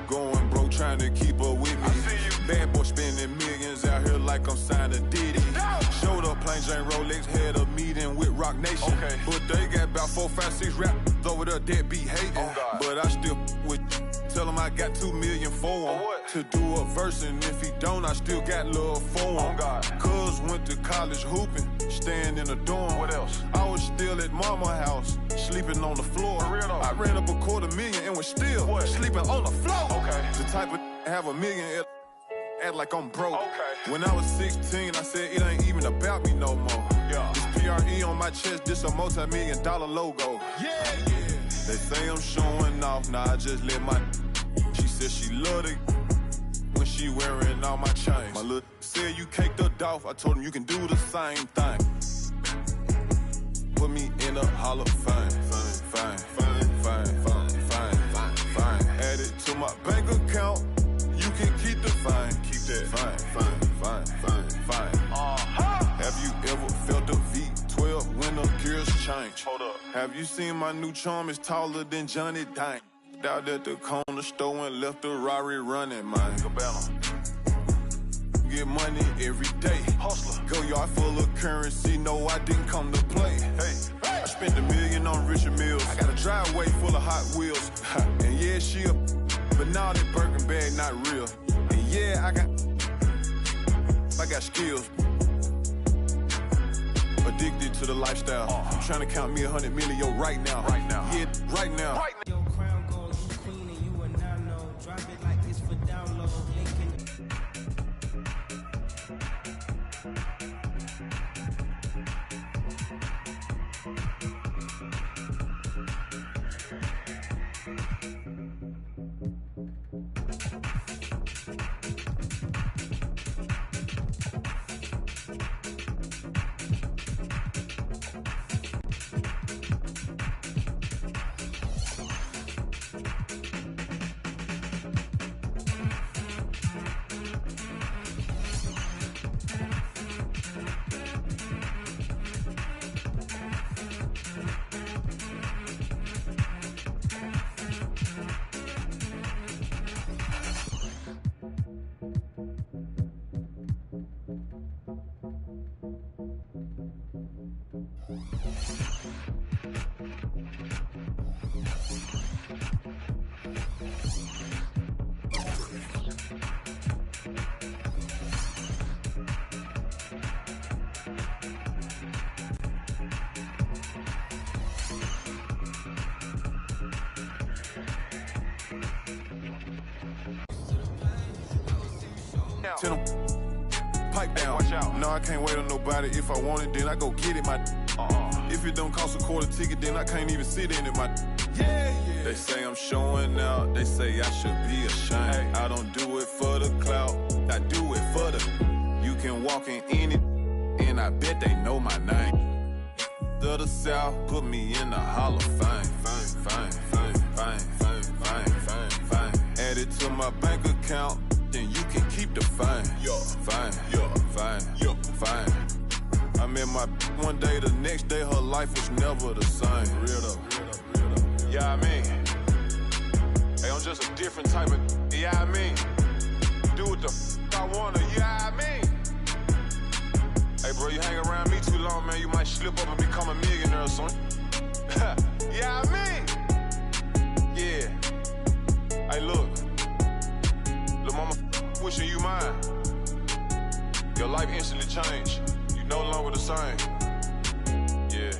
going broke, trying to keep up with me. I see you. Bad boy spending millions out here like I'm signed to Diddy. Showed up, plain Jane Rolex, had a meeting with Rock Nation. But they got about 4, 5, 6 rappers over there that be hating. But I still with. Tell him I got $2 million for him to do a verse, and if he don't, I still got love for him. Cuz went to college hooping, staying in a dorm. What else? I was still at mama house, sleeping on the floor. I ran up $250,000 and was still sleeping on the floor. The type of have $1 million, act like I'm broke. When I was 16, I said it ain't even about me no more. This PRE on my chest, this a multi-million-dollar logo. They say I'm showing off, nah, I just let my. She said she loved it when she wearing all my chains. My little said you caked her off, I told him you can do the same thing. Put me in the Hall of Fame. Fine. Add it to my bank account, you can keep the fine. Keep that fine. Have you ever felt a V12 when the gears change? Hold up. Have you seen my new charm is taller than Johnny Dang? Out at the corner store and left the Rari running, man. Get money every day. Hustler. Go yard full of currency, no, I didn't come to play. I spent $1 million on Richard Mills. I got a driveway full of Hot Wheels. And yeah, she a, but now that Birkin bag not real. And yeah, I got skills. Addicted to the lifestyle. I'm trying to count me 100 million right now. Yeah, right now. Your crown gold, you queen and you a nano. Drop it like it's for download. Tell them pipe down. Watch out. No, I can't wait on nobody. If I want it, then I go get it. If it don't cost a quarter ticket, then I can't even sit in it. They say I'm showing out. They say I should be ashamed. I don't do it for the clout. I do it for the. You can walk in any, and I bet they know my name. The South put me in the Hall of Fame. Add it to my bank account, then you can keep the fine. Fine. I met my one day, the next day her life was never the same. Real though. Yeah, I mean, hey, I'm just a different type of. Yeah, I mean, do what the I wanna. Yeah, I mean. Hey, bro, you hang around me too long, man, you might slip up and become a millionaire or something. Yeah, I mean. Yeah. Hey, look. Lil' mama wishing you mine. Your life instantly changed. You no longer the same. Yeah.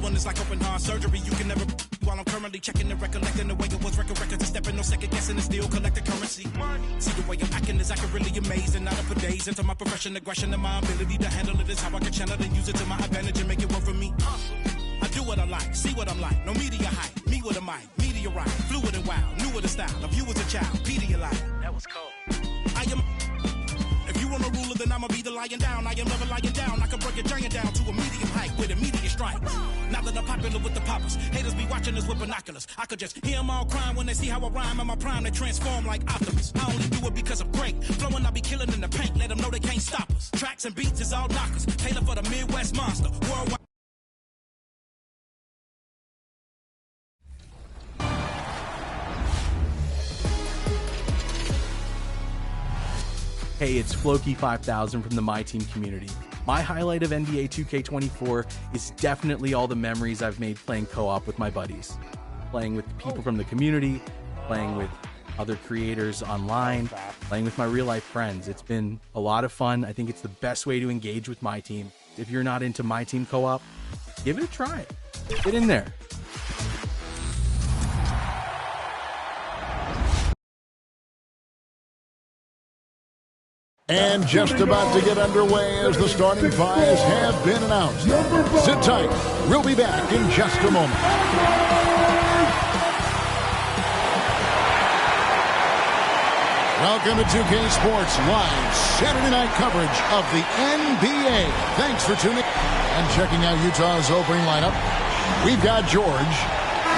It's like open heart surgery. You can never. While I'm currently checking and recollecting the way it was record records and stepping, no second guessing and still collect the currency. See the way I'm acting is accurately amazing. Not up for days into my profession, aggression, and my ability to handle it is how I can channel and use it to my advantage and make it work for me. I do what I like, see what I'm like. No media hype, me with a mic, meteorite, fluid and wild, new with a style. Of you as a child, Pedialyte. That was cold. I am. If you want a ruler, then I'ma be the lying down. I am never lying down. I can break a giant down to a medium height with immediate strikes. Now that I'm popular with the poppers. Haters be watching us with binoculars. I could just hear them all crying when they see how I rhyme. In my prime, they transform like Optimus. I only do it because I'm great. Flowing, I be killing in the paint. Let them know they can't stop us. Tracks and beats is all knockers. Taylor for the Midwest monster. Worldwide. Hey, it's Floki5000 from the My Team community. My highlight of NBA 2K24 is definitely all the memories I've made playing co-op with my buddies. Playing with people from the community, playing with other creators online, playing with my real-life friends. It's been a lot of fun. I think it's the best way to engage with My Team. If you're not into My Team co-op, give it a try. Get in there. And just about to get underway as the starting fives have been announced. Sit tight. We'll be back in just a moment. Welcome to 2K Sports Live Saturday night coverage of the NBA. Thanks for tuning in and checking out Utah's opening lineup. We've got George.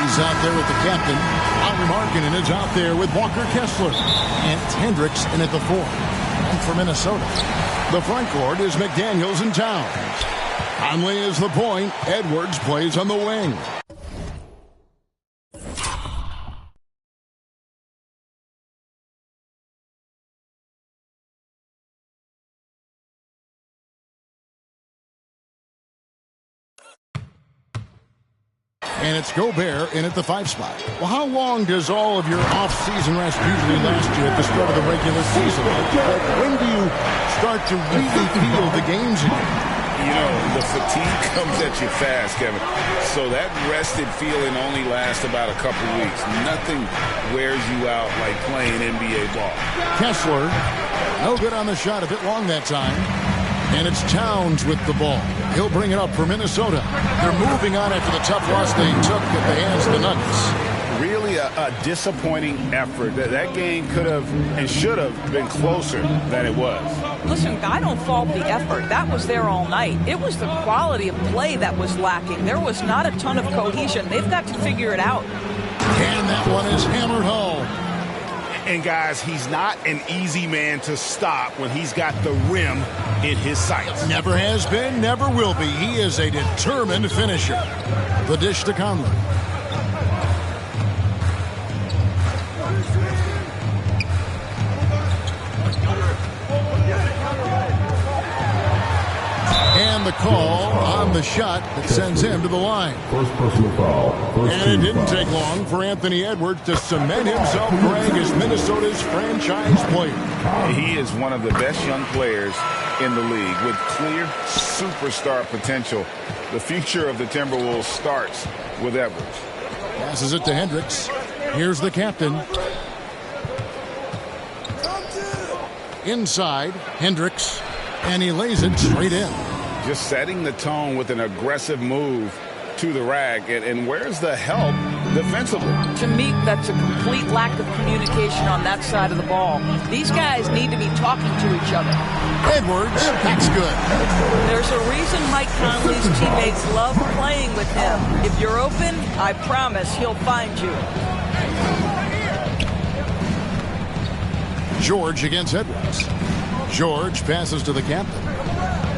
He's out there with the captain. Lauri Markkanen is out there with Walker Kessler. And Hendricks in at the 4. And for Minnesota, the front court is McDaniels and Towns. Conley is the point. Edwards plays on the wing. And it's Gobert in at the 5 spot. Well, how long does all of your off-season rest usually last you at the start of the regular season? When do you start to really feel the games again? You know, the fatigue comes at you fast, Kevin. So that rested feeling only lasts about a couple weeks. Nothing wears you out like playing NBA ball. Kessler, no good on the shot, a bit long that time. And it's Towns with the ball. He'll bring it up for Minnesota. They're moving on after the tough loss they took at the hands of the Nuggets. Really a disappointing effort. That game could have and should have been closer than it was. Listen, I don't fault the effort. That was there all night. It was the quality of play that was lacking. There was not a ton of cohesion. They've got to figure it out. And that one is hammered home. And, guys, he's not an easy man to stop when he's got the rim in his sights. Never has been, never will be. He is a determined finisher. The dish to Conley. And the call on the shot that sends him to the line. First personal foul. And it didn't take long for Anthony Edwards to cement himself, Greg, as Minnesota's franchise player. He is one of the best young players in the league with clear superstar potential. The future of the Timberwolves starts with Edwards. Passes it to Hendricks. Here's the captain. Inside, Hendricks. And he lays it straight in. Just setting the tone with an aggressive move to the rack. And where's the help defensively? To me, that's a complete lack of communication on that side of the ball. These guys need to be talking to each other. Edwards, that's good. There's a reason Mike Conley's teammates love playing with him. If you're open, I promise he'll find you. George against Edwards. George passes to the captain.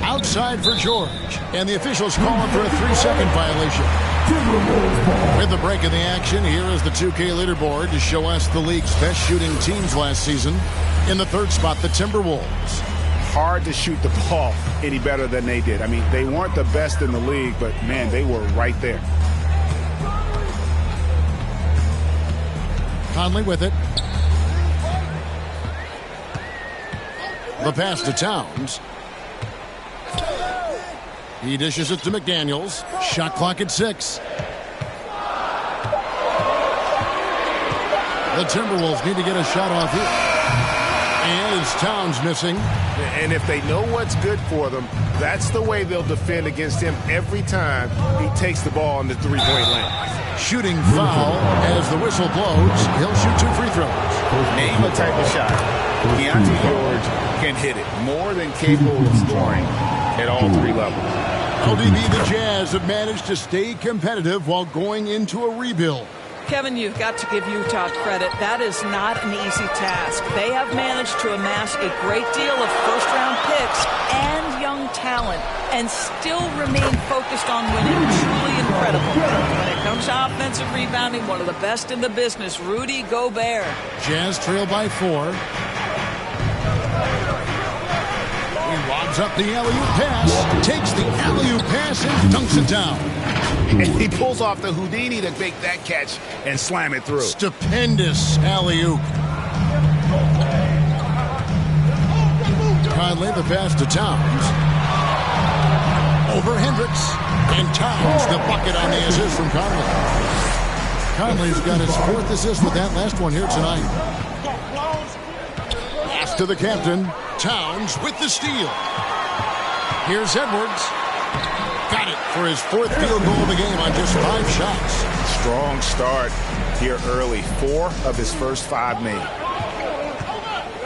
Outside for George. And the officials calling for a 3-second violation. With the break of the action, here is the 2K leaderboard to show us the league's best shooting teams last season. In the 3rd spot, the Timberwolves. Hard to shoot the ball any better than they did. I mean, they weren't the best in the league, but, man, they were right there. Conley with it. The pass to Towns. He dishes it to McDaniels. Shot clock at 6. The Timberwolves need to get a shot off here. And it's Towns missing. And if they know what's good for them, that's the way they'll defend against him every time he takes the ball in the three-point lane. Shooting foul as the whistle blows. He'll shoot 2 free throws. Name a type of shot. Keontae George can hit it. More than capable of scoring at all 3 levels. LDB, the Jazz have managed to stay competitive while going into a rebuild. Kevin, you've got to give Utah credit. That is not an easy task. They have managed to amass a great deal of first-round picks and young talent and still remain focused on winning. Truly incredible. When it comes to offensive rebounding, one of the best in the business, Rudy Gobert. Jazz trail by 4. He lobs up the alley-oop pass, takes the alley-oop pass and dunks it down. And he pulls off the Houdini to make that catch and slam it through. Stupendous alley-oop. Conley, the pass to Towns. Over Hendricks. And Towns, the bucket on the assist from Conley. Conley's got his 4th assist with that last one here tonight. Pass to the captain. Towns with the steal. Here's Edwards. Got it for his 4th field goal of the game on just 5 shots. Strong start here early. 4 of his first 5 made.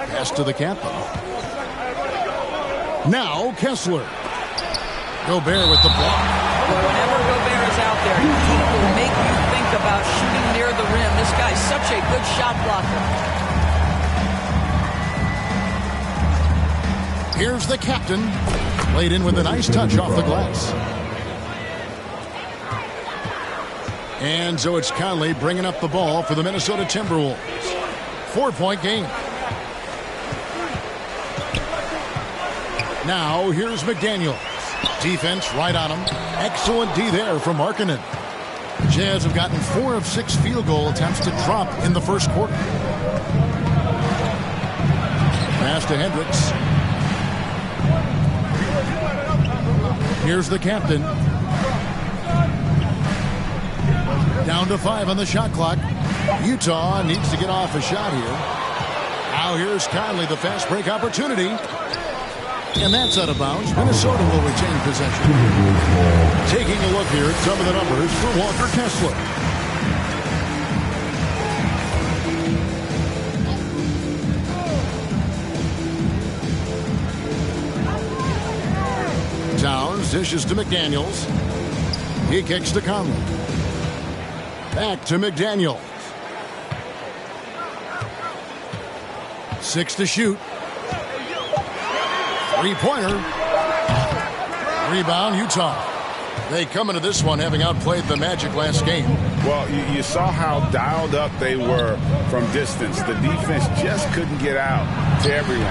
Pass to the captain. Now Kessler. Gobert with the block. Whenever Gobert is out there, he will make you think about shooting near the rim. This guy's such a good shot blocker. Here's the captain. Played in with a nice touch off the glass. And so it's Conley bringing up the ball for the Minnesota Timberwolves. 4-point game. Now here's McDaniels. Defense right on him. Excellent D there from Markkanen. The Jazz have gotten 4 of 6 field goal attempts to drop in the first quarter. Pass to Hendricks. Here's the captain. Down to 5 on the shot clock. Utah needs to get off a shot here. Now here's Conley, the fast break opportunity. And that's out of bounds. Minnesota will retain possession. Taking a look here at some of the numbers for Walker Kessler. Towns dishes to McDaniels. He kicks to Conley. Back to McDaniels. 6 to shoot. 3-pointer. Rebound, Utah. They come into this one having outplayed the Magic last game. Well, you saw how dialed up they were from distance. The defense just couldn't get out to everyone.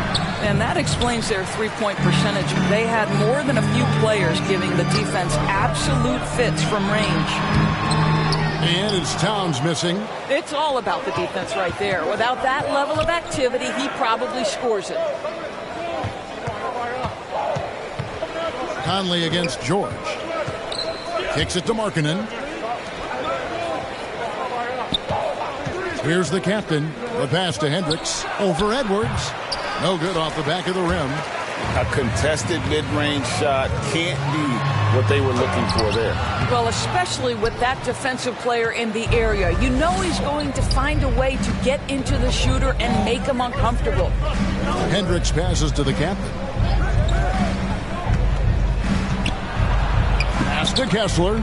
And that explains their three-point percentage. They had more than a few players giving the defense absolute fits from range. And it's Towns missing. It's all about the defense right there. Without that level of activity, he probably scores it. Conley against George. Kicks it to Markkanen. Here's the captain. The pass to Hendricks. Over Edwards. No good off the back of the rim. A contested mid-range shot can't be what they were looking for there. Well, especially with that defensive player in the area. You know he's going to find a way to get into the shooter and make him uncomfortable. Hendricks passes to the captain. Pass to Kessler.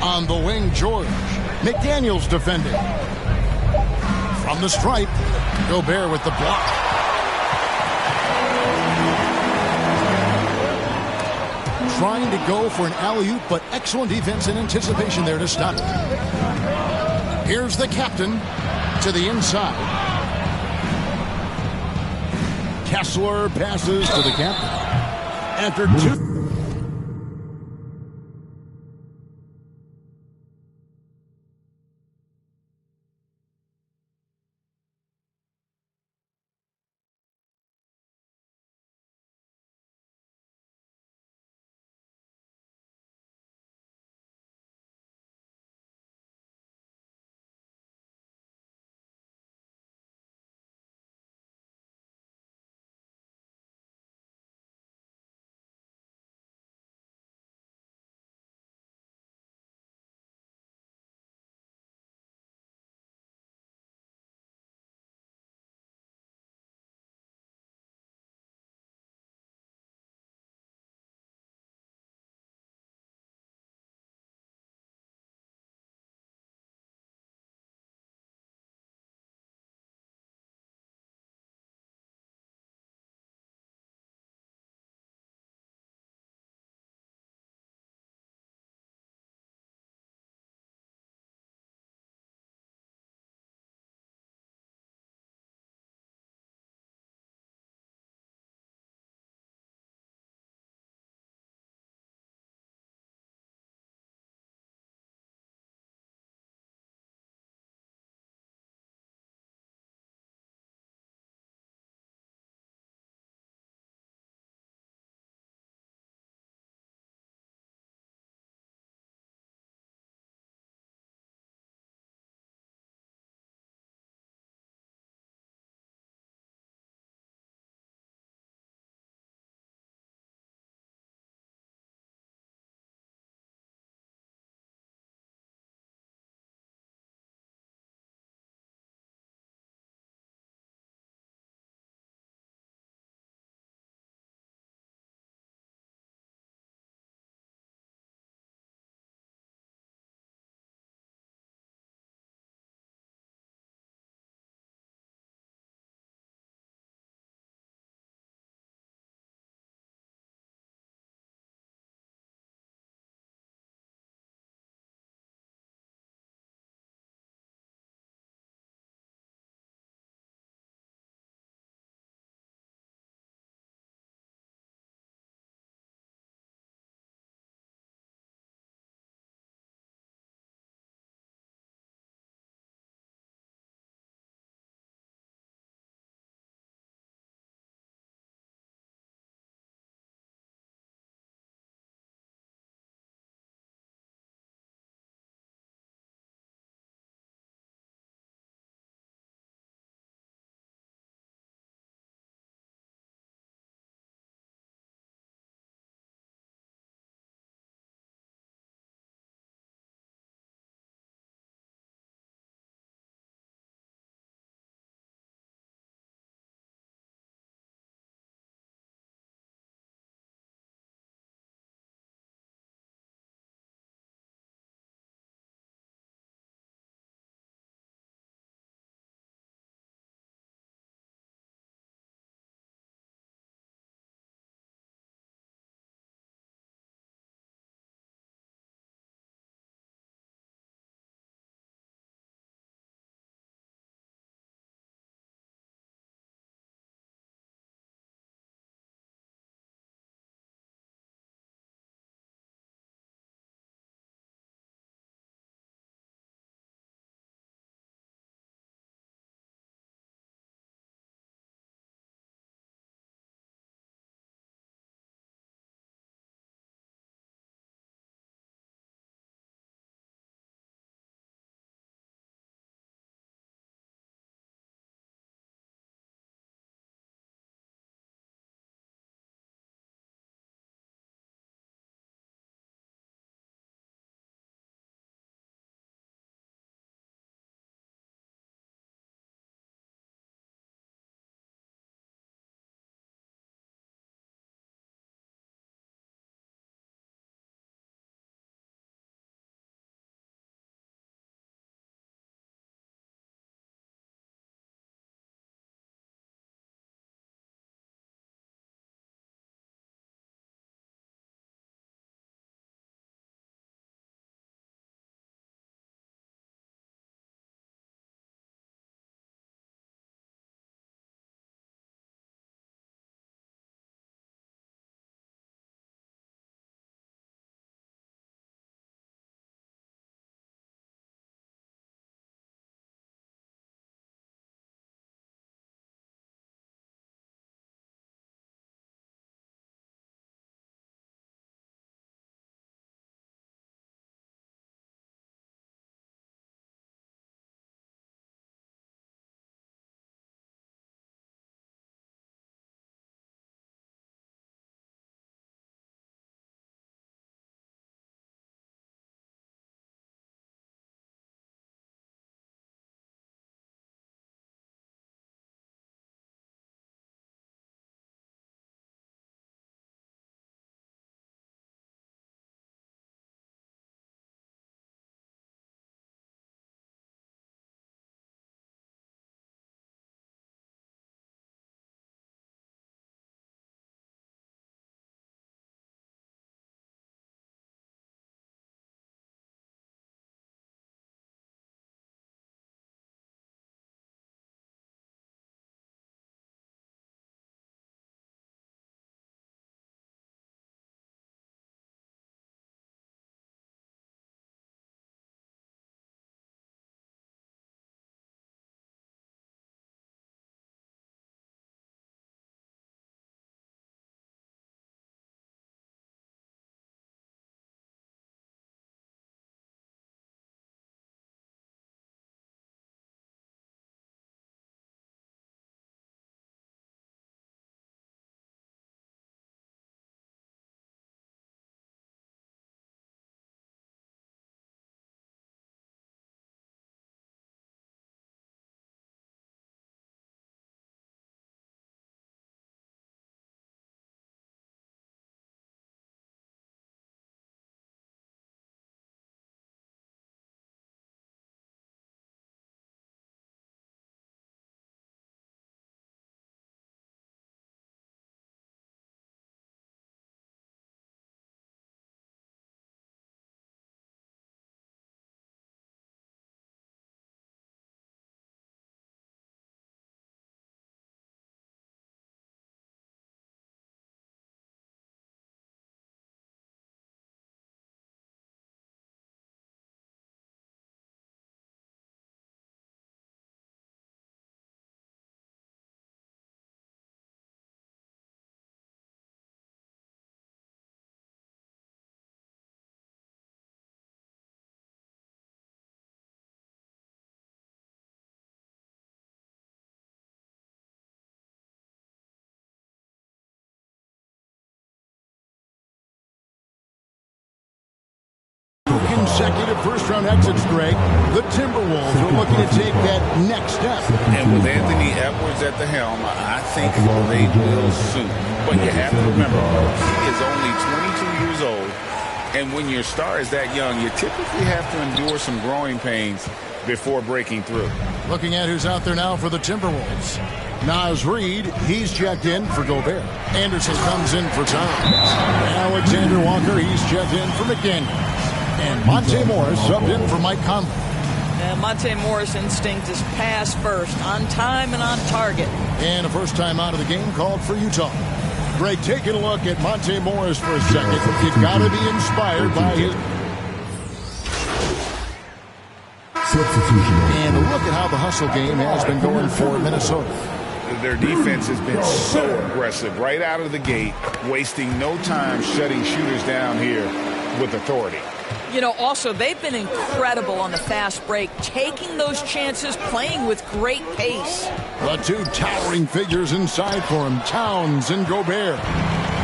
On the wing, George. McDaniels defending. From the stripe, Gobert with the block. Trying to go for an alley-oop, but excellent defense and anticipation there to stop it. Here's the captain to the inside. Kessler passes to the captain. After 2. consecutive first-round exits, Greg, the Timberwolves are looking to take that next step. And with Anthony Edwards at the helm, I think they will soon. But you have to remember, he is only 22 years old. And when your star is that young, you typically have to endure some growing pains before breaking through. Looking at who's out there now for the Timberwolves. Naz Reid, he's checked in for Gobert. Anderson comes in for Towns. Alexander Walker, he's checked in for McDaniels. And Monte Morris subbed in for Mike Conley. Monte Morris' instinct is pass first, on time and on target. And a first time out of the game called for Utah. Greg, taking a look at Monte Morris for a second. You've got to be inspired by his... Substitution. And look at how the hustle game has been going for Minnesota. Their defense has been so aggressive right out of the gate, wasting no time shutting shooters down here with authority. You know, also, they've been incredible on the fast break, taking those chances, playing with great pace. The two towering figures inside for him, Towns and Gobert.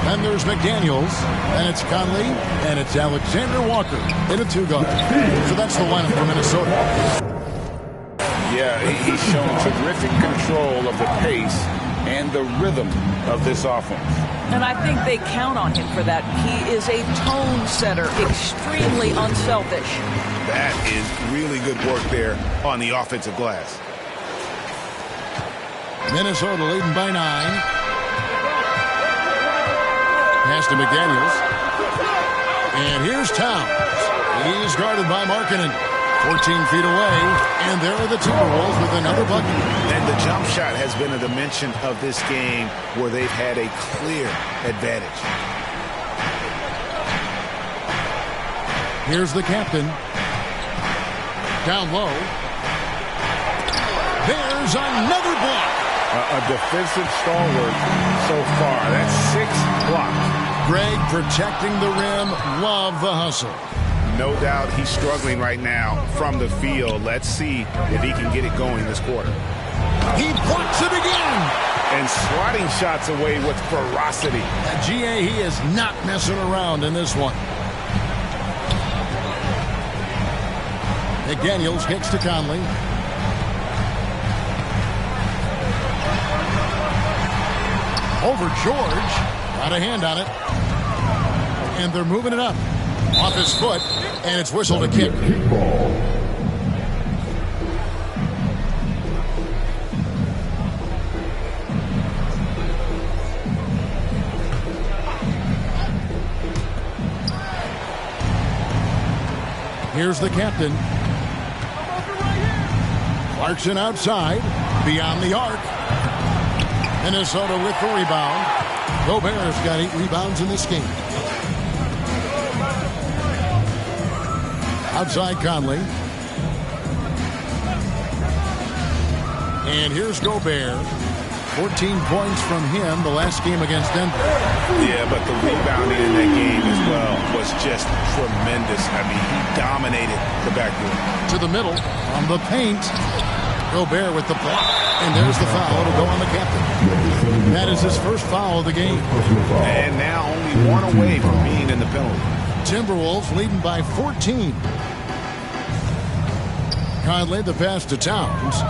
Then there's McDaniels, and it's Conley, and it's Alexander Walker in a two-guard. So that's the lineup for Minnesota. Yeah, he's shown terrific control of the pace and the rhythm of this offense. And I think they count on him for that. He is a tone setter, extremely unselfish. That is really good work there on the offensive glass. Minnesota leading by 9. Pass to McDaniels. And here's Towns. He's guarded by Markkanen. 14 feet away, and there are the Timberwolves with another bucket. And the jump shot has been a dimension of this game where they've had a clear advantage. Here's the captain. Down low. There's another block. A defensive stalwart so far. That's 6 blocks. Greg protecting the rim. Love the hustle. No doubt he's struggling right now from the field. Let's see if he can get it going this quarter. He blocks it again. And swatting shots away with ferocity. GA, he is not messing around in this one. McDaniels kicks to Conley. Over George. Got a hand on it. And they're moving it up. Off his foot, and it's whistled a kick. Here's the captain. Clarkson outside, beyond the arc. Minnesota with the rebound. Gobert's got 8 rebounds in this game. Outside Conley. And here's Gobert. 14 points from him the last game against Denver. Yeah, but the rebounding in that game as well was just tremendous. I mean, he dominated the backcourt. To the middle, on the paint. Gobert with the block. And there's the foul. It'll go on the captain. That is his first foul of the game. And now only 1 away from being in the penalty. Timberwolves leading by 14. Conley the pass to Towns.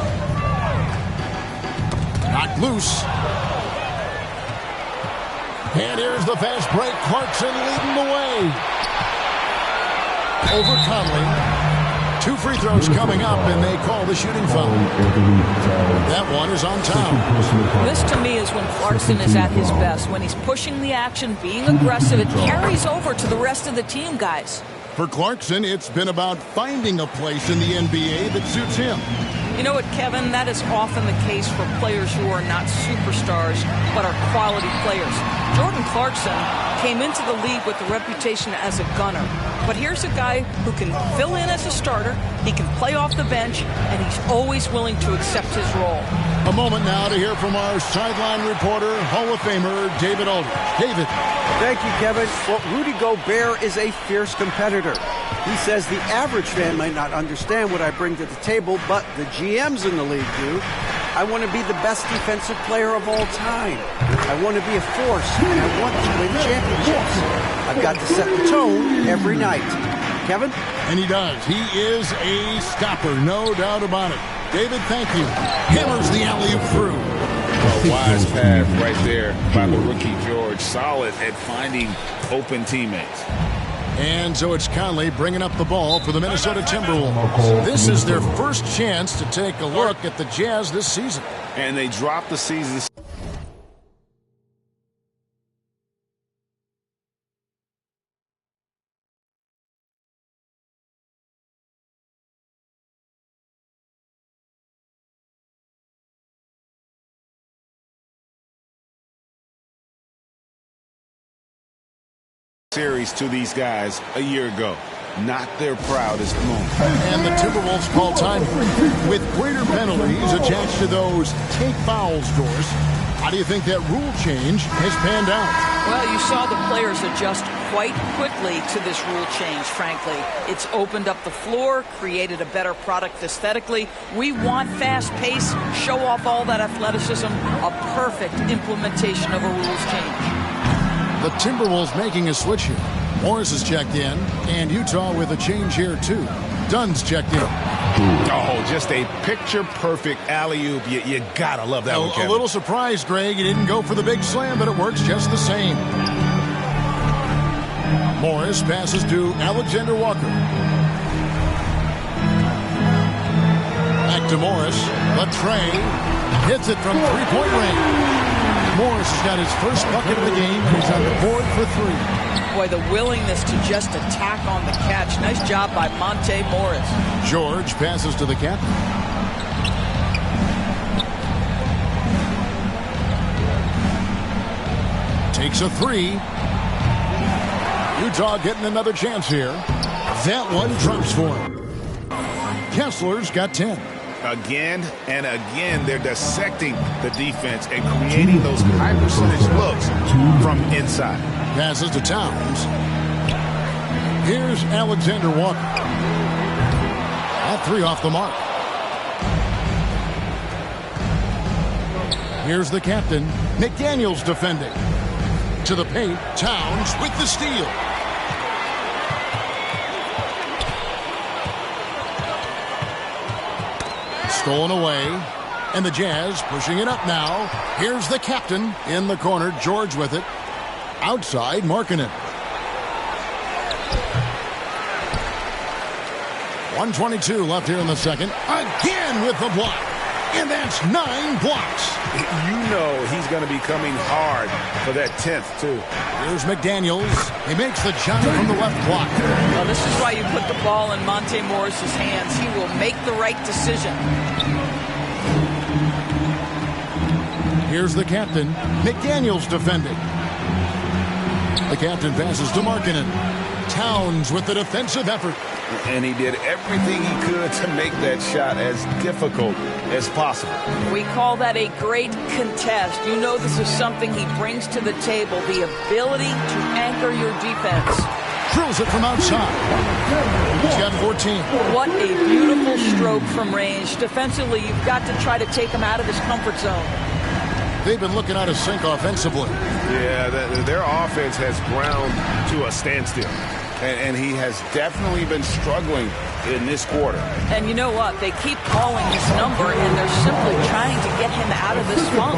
Knocked loose. And here's the fast break. Clarkson leading the way. Over Conley. 2 free throws coming up, and they call the shooting foul. That one is on Towns. This, to me, is when Clarkson is at his best. When he's pushing the action, being aggressive, it carries over to the rest of the team, guys. For Clarkson, it's been about finding a place in the NBA that suits him. You know what, Kevin? That is often the case for players who are not superstars, but are quality players. Jordan Clarkson came into the league with a reputation as a gunner. But here's a guy who can fill in as a starter, he can play off the bench, and he's always willing to accept his role. A moment now to hear from our sideline reporter, Hall of Famer David Aldridge. David. Thank you, Kevin. Well, Rudy Gobert is a fierce competitor. He says the average fan might not understand what I bring to the table, but the GMs in the league do. I want to be the best defensive player of all time. I want to be a force, and I want to win championships. I've got to set the tone every night. Kevin? And he does. He is a stopper, no doubt about it. David, thank you. Hammers the alley-oop through. A wise pass right there by the rookie George. Solid at finding open teammates. And so it's Conley bringing up the ball for the Minnesota Timberwolves. This is their first chance to take a look at the Jazz this season. And they dropped the season. Series to these guys a year ago. Not their proudest moment. And the Timberwolves call time with greater penalties attached to those take fouls doors. How do you think that rule change has panned out? Well, you saw the players adjust quite quickly to this rule change, frankly. It's opened up the floor, created a better product aesthetically. We want fast pace, show off all that athleticism, a perfect implementation of a rules change. The Timberwolves making a switch here. Morris is checked in, and Utah with a change here, too. Dunn's checked in. Oh, just a picture-perfect alley-oop. You gotta love that one, Kevin. A little surprised, Greg. He didn't go for the big slam, but it works just the same. Morris passes to Alexander Walker. Back to Morris. Latrey hits it from three-point range. Morris has got his first bucket of the game, and he's on the board for three. Boy, the willingness to just attack on the catch. Nice job by Monte Morris. George passes to the captain. Takes a three. Utah getting another chance here. That one drops for him. Kessler's got 10. Again and again, they're dissecting the defense and creating those high percentage looks from inside. Passes to Towns. Here's Alexander Walker. That three off the mark. Here's the captain. McDaniels defending. To the paint. Towns with the steal. Stolen away. And the Jazz pushing it up now. Here's the captain in the corner. George with it. Outside, Markkanen. 1:22 left here in the second. Again with the block. And that's 9 blocks. You know he's going to be coming hard for that 10th, too. Here's McDaniels. He makes the jump from the left block. Well, this is why you put the ball in Monte Morris's hands. He will make the right decision. Here's the captain. McDaniels defending. The captain passes to Markkanen. Towns with the defensive effort. And he did everything he could to make that shot as difficult as possible. We call that a great contest. You know this is something he brings to the table, the ability to anchor your defense. Drills it from outside. He's got 14. What a beautiful stroke from range. Defensively, you've got to try to take him out of his comfort zone. They've been looking out of sync offensively. Yeah, their offense has ground to a standstill. And he has definitely been struggling in this quarter. And you know what? They keep calling his number, and they're simply trying to get him out of this funk.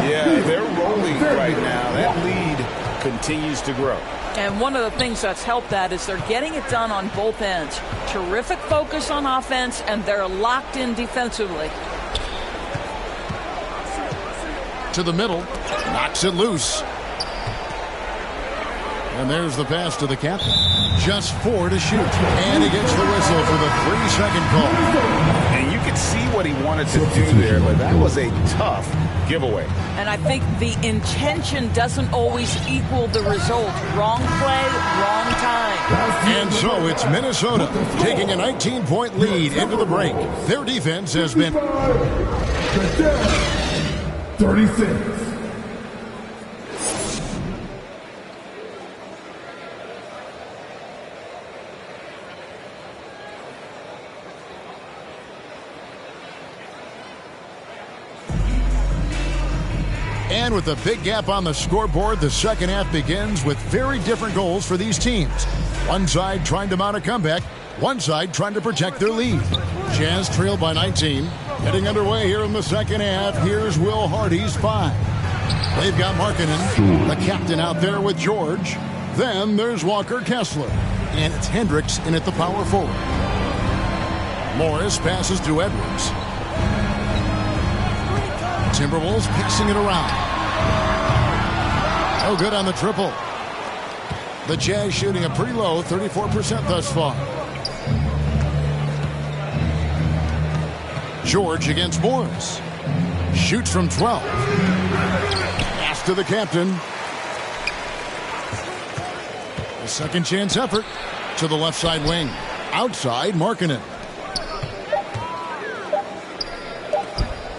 Yeah, they're rolling right now. That lead continues to grow. And one of the things that's helped that is they're getting it done on both ends. Terrific focus on offense, and they're locked in defensively. To the middle. Knocks it loose. And there's the pass to the captain. Just 4 to shoot. And he gets the whistle for the 3-second call. And you could see what he wanted to do there, but that was a tough giveaway. And I think the intention doesn't always equal the result. Wrong play, wrong time. And so it's Minnesota taking a 19-point lead into the break. Their defense has been 36. And And with a big gap on the scoreboard, the second half begins with very different goals for these teams. One side trying to mount a comeback, one side trying to protect their lead. Jazz trail by 19. Getting underway here in the second half. Here's Will Hardy's 5. They've got Markkanen, the captain, out there with George. Then there's Walker Kessler. And it's Hendricks in at the power forward. Morris passes to Edwards. Timberwolves picking it around. Oh, good on the triple. The Jazz shooting a pretty low 34% thus far. George against Morris. Shoots from 12. Pass to the captain. A second chance effort to the left side wing. Outside, Markkanen.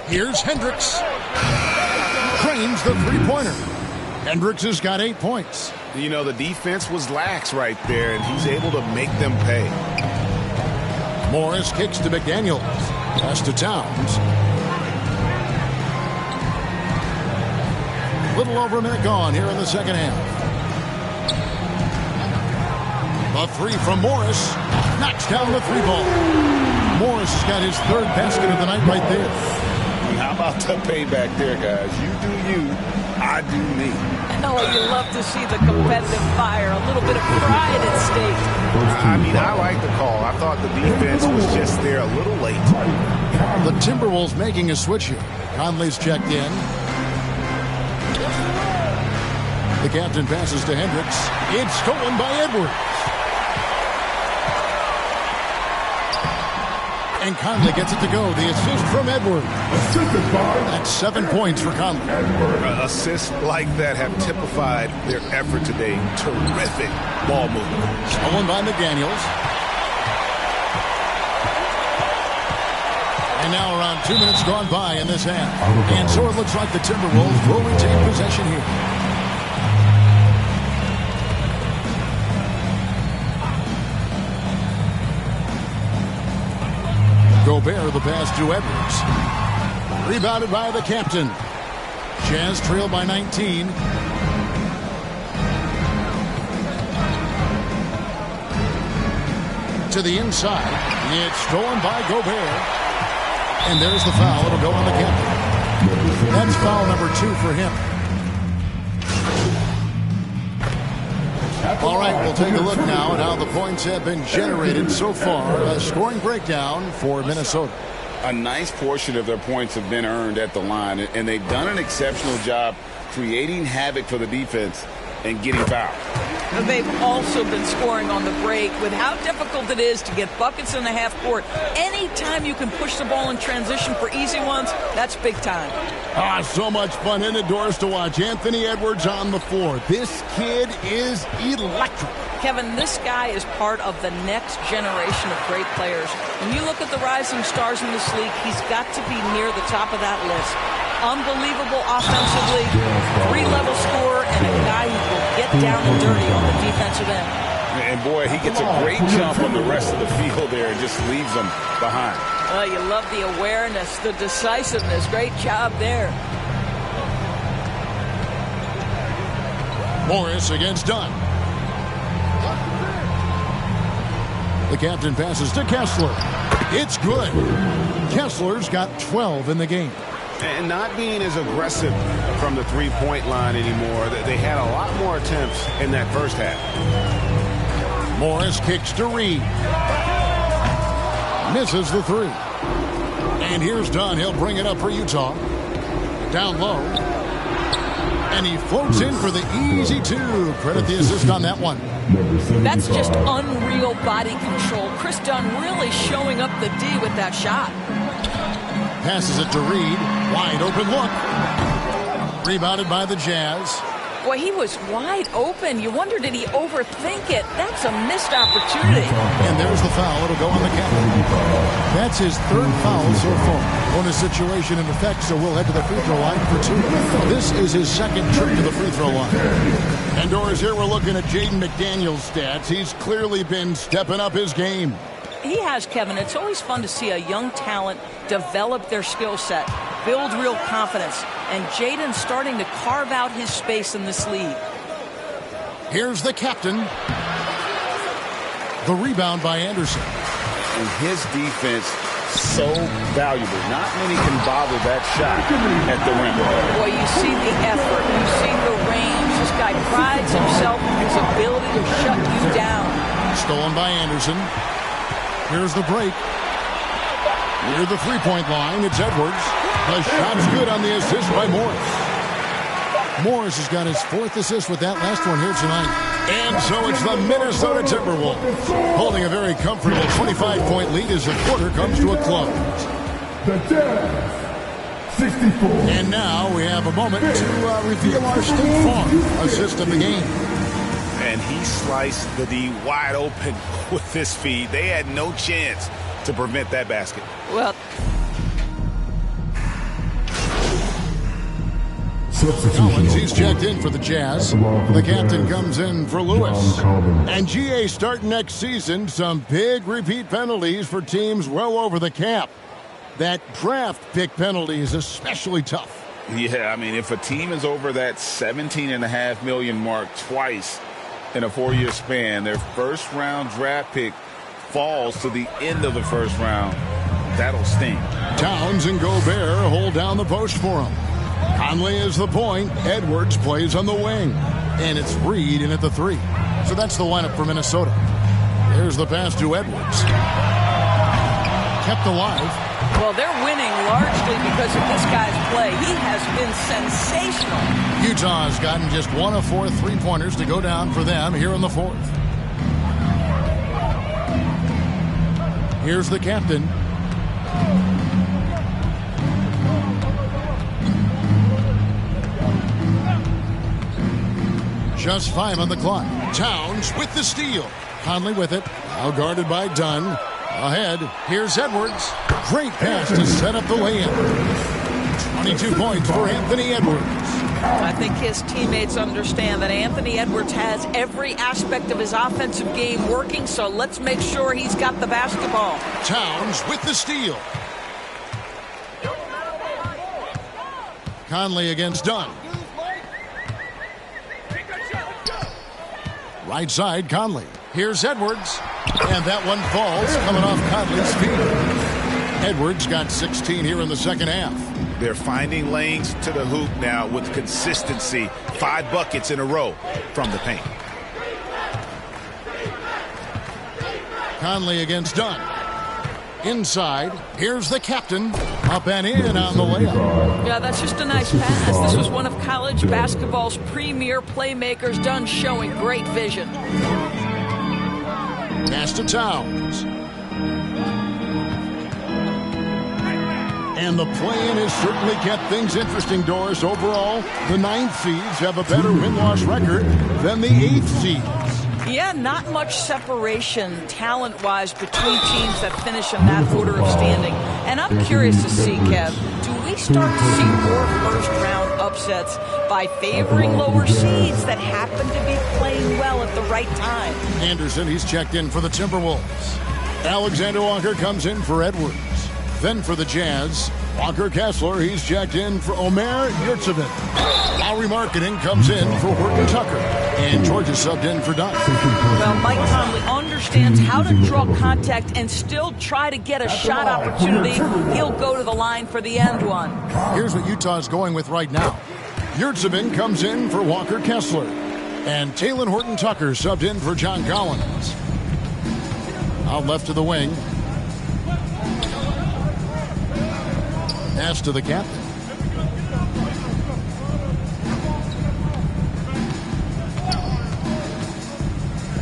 Here's Hendricks. Cranes the three-pointer. Hendricks has got 8 points. You know, the defense was lax right there, and he's able to make them pay. Morris kicks to McDaniels. Pass to Towns. Little over a minute gone here in the second half. A three from Morris. Knocks down the three ball. Morris has got his third basket of the night right there. How about the payback there, guys? You do you, I do me. Oh, you love to see the competitive fire. A little bit of pride at stake. I mean, I like the call. I thought the defense was just there a little late. The Timberwolves making a switch here. Conley's checked in. The captain passes to Hendricks. It's stolen by Edwards. And Conley gets it to go. The assist from Edwards. That's 7 points for Conley. Assists like that have typified their effort today. Terrific ball movement. Stolen by McDaniels. And now around 2 minutes gone by in this half. And so it looks like the Timberwolves will retain possession here. Gobert, the pass to Edwards. Rebounded by the captain. Jazz trail by 19. To the inside. It's stolen by Gobert. And there's the foul. It'll go on the captain. That's foul number 2 for him. All right, we'll take a look now at how the points have been generated so far. A scoring breakdown for Minnesota. A nice portion of their points have been earned at the line, and they've done an exceptional job creating havoc for the defense and getting fouled. They've also been scoring on the break. With how difficult it is to get buckets in the half court, anytime you can push the ball in transition for easy ones, that's big time. So much fun in the doors to watch. Anthony Edwards on the floor. This kid is electric. Kevin, this guy is part of the next generation of great players. When you look at the rising stars in this league, he's got to be near the top of that list. Unbelievable offensively, 3-level scorer, and a guy who will get down and dirty on the defensive end. And boy, he gets a great jump on the rest of the field there and just leaves them behind. You love the awareness, the decisiveness. Great job there. Morris against Dunn. The captain passes to Kessler. It's good. Kessler's got 12 in the game. And not being as aggressive from the three-point line anymore. They had a lot more attempts in that first half. Morris kicks to Reed. Misses the three. And here's Dunn. He'll bring it up for Utah. Down low. And he floats in for the easy 2. Credit the assist on that one. That's just unreal body control. Chris Dunn really showing up the D with that shot. Passes it to Reed. Wide open look. Rebounded by the Jazz. Boy, he was wide open. You wonder, did he overthink it? That's a missed opportunity. And there's the foul. It'll go on the captain. That's his third foul so far. Bonus situation in effect, so we'll head to the free throw line for 2. This is his second trip to the free throw line. And Doris, here we're looking at Jaden McDaniels' stats. He's clearly been stepping up his game. He has, Kevin. It's always fun to see a young talent develop their skill set. build real confidence. And Jaden's starting to carve out his space in this league. Here's the captain. The rebound by Anderson. And his defense so valuable. Not many can bother that shot at the rim. Boy, you see the effort. You see the range. This guy prides himself in his ability to shut you down. Stolen by Anderson. Here's the break. Near the three-point line, it's Edwards. The shot's good on the assist by Morris. Morris has got his 4th assist with that last one here tonight. And so it's the Minnesota Timberwolves holding a very comfortable 25-point lead as the quarter comes to a close. The Jazz, 64. And now we have a moment to reveal our State Farm assist of the game. And he sliced the D wide open with this feed. They had no chance to prevent that basket. Well, Collins, he's checked in for the Jazz. The captain comes in for Lewis. And GA starting next season, some big repeat penalties for teams well over the cap. That draft pick penalty is especially tough. Yeah, I mean, if a team is over that $17.5 million mark twice in a 4-year span, their first-round draft pick falls to the end of the first round. That'll sting. Towns and Gobert hold down the post for him. Conley is the point. Edwards plays on the wing. And it's Reed in at the 3. So that's the lineup for Minnesota. There's the pass to Edwards. Kept alive. Well, they're winning largely because of this guy's play. He has been sensational. Utah's gotten just 1 of 4 3-pointers to go down for them here in the 4th. Here's the captain. Just 5 on the clock. Towns with the steal. Conley with it. Now guarded by Dunn. Ahead. Here's Edwards. Great pass to set up the lay-in. 22 points for Anthony Edwards. I think his teammates understand that Anthony Edwards has every aspect of his offensive game working, so let's make sure he's got the basketball. Towns with the steal. Conley against Dunn. Right side, Conley. Here's Edwards. And that one falls, coming off Conley's feet. Edwards got 16 here in the second half. They're finding lanes to the hoop now with consistency. 5 buckets in a row from the paint. Conley against Dunn. Inside, here's the captain. Up and in on the layup. Yeah, that's just a nice pass. This was one of college basketball's premier playmakers. Dunn showing great vision. Pass to Towns. And the play-in has certainly kept things interesting, Doris. Overall, the 9th seeds have a better win-loss record than the 8th seeds. Yeah, not much separation talent-wise between teams that finish in that order of standing. And I'm curious to see, Kev, do we start to see more first-round upsets by favoring lower seeds that happen to be playing well at the right time? Anderson, he's checked in for the Timberwolves. Alexander Walker comes in for Edwards. Then for the Jazz, Walker Kessler, he's checked in for Omer Yurtseven. Lowry Marketing comes in for Horton Tucker. And Georgia subbed in for Dunn. Well, Mike Conley understands how to draw contact and still try to get a shot opportunity. He'll go to the line for the end one. Here's what Utah's going with right now. Yurtseven comes in for Walker Kessler. And Talen Horton Tucker subbed in for John Collins. Out left to the wing. Pass to the captain.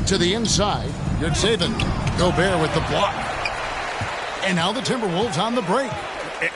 To the inside, Yurtseven. Gobert with the block. And now the Timberwolves on the break.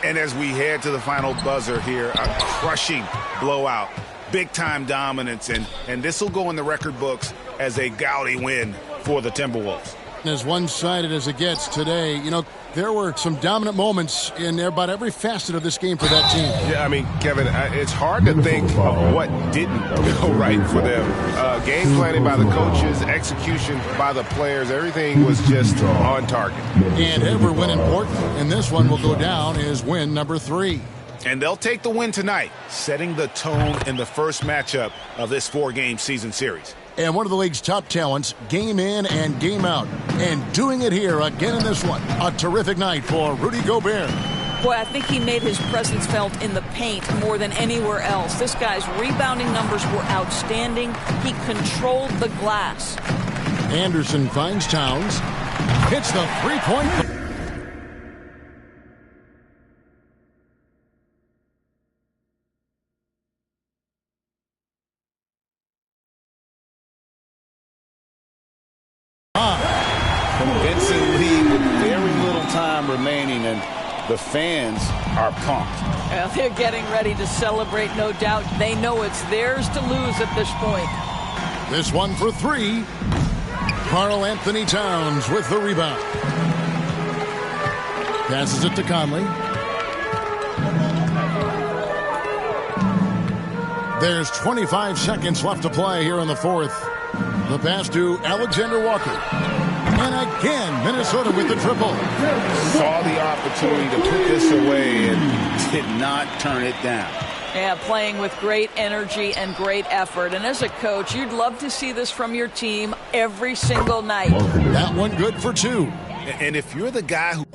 And as we head to the final buzzer here, a crushing blowout, big-time dominance, and this will go in the record books as a gaudy win for the Timberwolves. As one-sided as it gets today, you know, there were some dominant moments in about every facet of this game for that team. Yeah, I mean, Kevin, it's hard to think of what didn't go right for them. Game planning by the coaches, execution by the players, everything was just on target. And every win important, and this one will go down as win number 3. And they'll take the win tonight, setting the tone in the first matchup of this 4-game season series. And one of the league's top talents, game in and game out. And doing it here again in this one. A terrific night for Rudy Gobert. Boy, I think he made his presence felt in the paint more than anywhere else. This guy's rebounding numbers were outstanding. He controlled the glass. Anderson finds Towns. Hits the three-point. Convincing lead with very little time remaining, and the fans are pumped. Well, they're getting ready to celebrate, no doubt. They know it's theirs to lose at this point. This one for three. Karl Anthony Towns with the rebound. Passes it to Conley. There's 25 seconds left to play here in the fourth. The pass to Alexander Walker. And again, Minnesota with the triple. Saw the opportunity to put this away and did not turn it down. Yeah, playing with great energy and great effort. And as a coach, you'd love to see this from your team every single night. That one good for two. And if you're the guy who...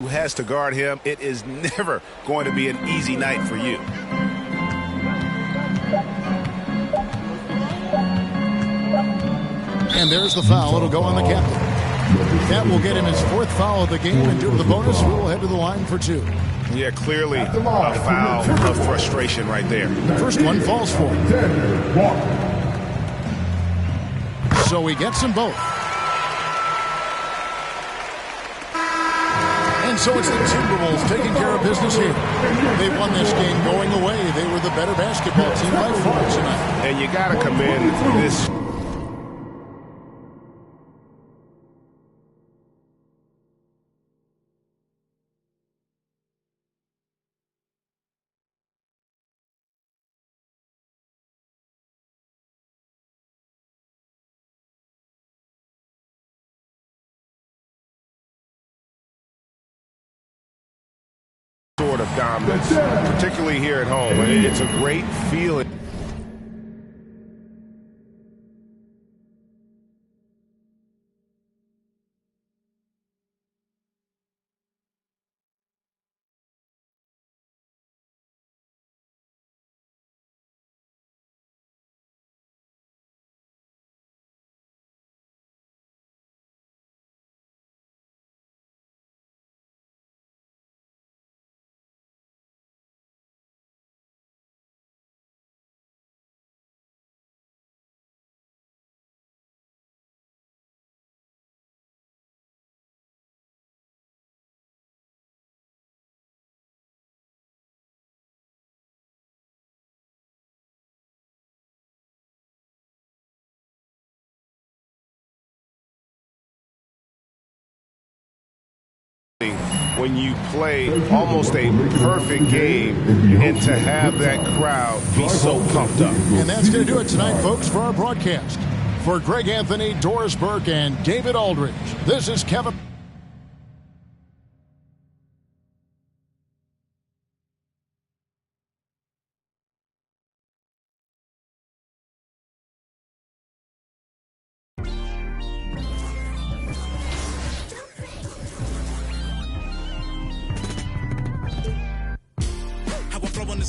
who has to guard him, it is never going to be an easy night for you. And there's the foul. It'll go on the captain. That will get him his fourth foul of the game, and due to the bonus, we'll head to the line for two. Yeah, clearly a foul of frustration right there. First one falls for him. So he gets them both. And so it's the Timberwolves taking care of business here. They won this game going away. They were the better basketball team by far tonight. And you got to commend this sort of dominance, particularly here at home. It's a great feeling. when you play almost a perfect game and to have that crowd be so pumped up. And that's going to do it tonight, folks, for our broadcast. For Greg Anthony, Doris Burke, and David Aldridge, this is Kevin.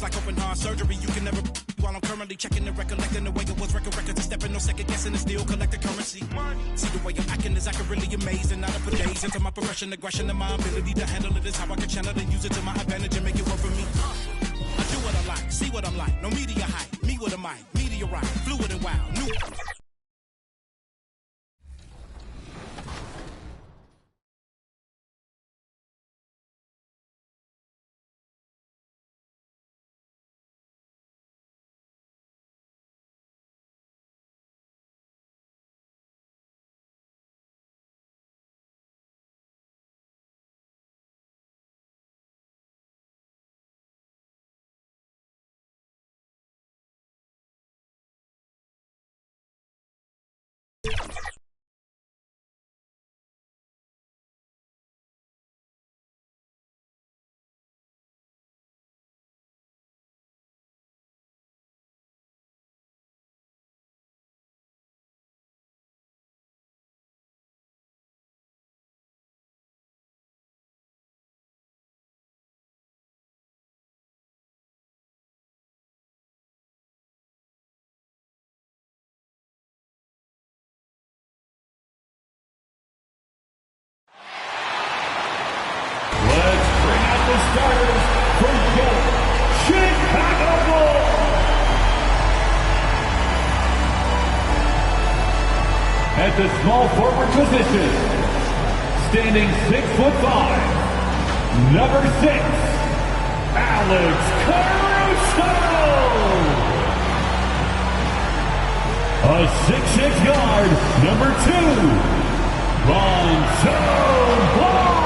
Like open heart surgery, you can never while I'm currently checking the recollecting the way it was records and stepping no second guessing and still collecting currency. See the way I'm acting is really amazed and not up for days into my profession, aggression, and my ability to handle it is how I can channel and use it to my advantage and make it work for me. I do what I like, see what I'm like, no media hype, me with a mic, meteorite, fluid and wild, new. Starters for your Chicago Bulls. At the small forward position, standing 6'5", number 6, Alex Caruso. A 6'6" guard, number 2, Lonzo Ball.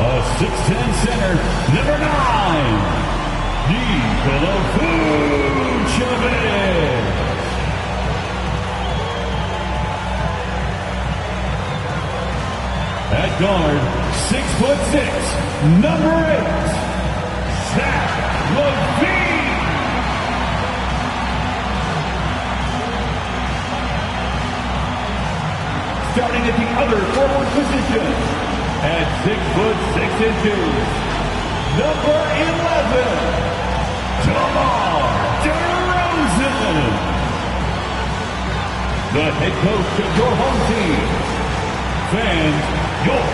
A 6'10" center, number 9, Nikola Vucevic. At guard, 6'6", number 8, Zach LaVine. Starting at the other forward position, at 6'6", number 11, DeMar DeRozan. The head coach of your home team. Fans, your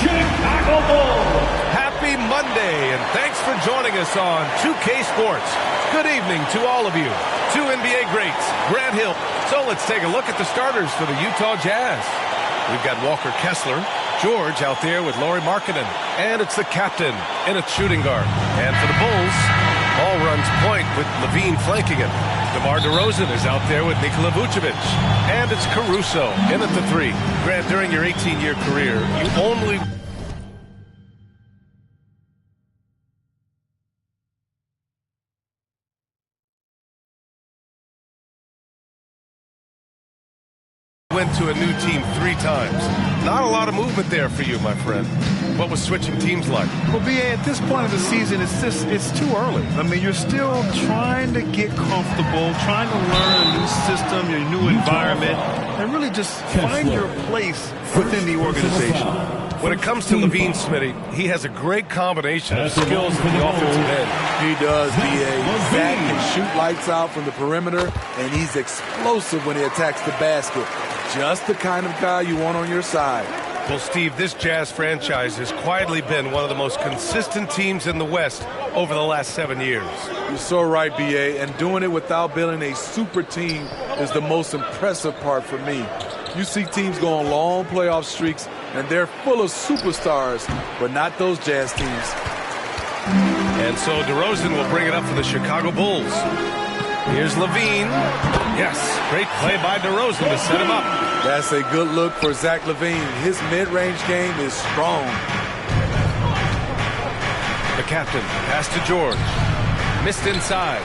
Chicago Bulls. Happy Monday, and thanks for joining us on 2K Sports. Good evening to all of you. Two NBA greats, Grant Hill. So let's take a look at the starters for the Utah Jazz. We've got Walker Kessler, George out there with Lauri Markkanen, and it's the captain in a shooting guard. And for the Bulls, all runs point with LaVine flanking him. DeMar DeRozan is out there with Nikola Vucevic. And it's Caruso in at the 3. Grant, during your 18-year career, you only went to a new team 3 times. Not a lot of movement there for you, my friend. What was switching teams like? Well, B.A., at this point of the season, it's too early. I mean, you're still trying to get comfortable, trying to learn a new system, your new environment, and really just find your place within the organization. When it comes to LaVine, Smitty, he has a great combination of skills at the offensive end. He does, B.A. Zach can shoot lights out from the perimeter, and he's explosive when he attacks the basket. Just the kind of guy you want on your side. Well, Steve, this Jazz franchise has quietly been one of the most consistent teams in the West over the last 7 years. You're so right, B.A., and doing it without building a super team is the most impressive part for me. You see teams go on long playoff streaks, and they're full of superstars, but not those Jazz teams. And so DeRozan will bring it up for the Chicago Bulls. Here's Levine. Yes, great play by DeRozan to set him up. That's a good look for Zach LaVine. His mid-range game is strong. The captain, pass to George. Missed inside.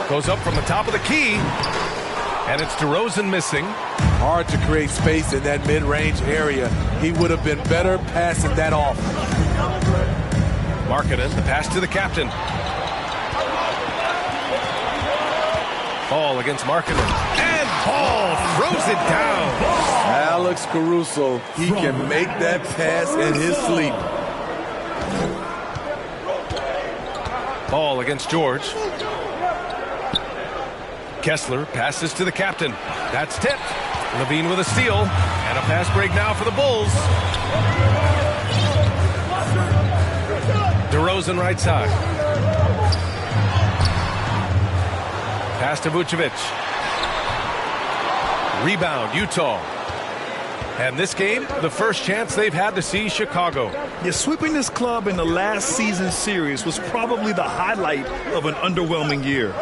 Goes up from the top of the key. And it's DeRozan missing. Hard to create space in that mid-range area. He would have been better passing that off. Markkanen, the pass to the captain. Ball against Markkanen. And Ball throws it down. Alex Caruso, he can make that pass in his sleep. Ball against George. Kessler passes to the captain. That's tipped. Levine with a steal. And a pass break now for the Bulls. DeRozan right side. Pass to Vucevic. Rebound, Utah. And this game, the first chance they've had to see Chicago. Yeah, sweeping this club in the last season series was probably the highlight of an underwhelming year.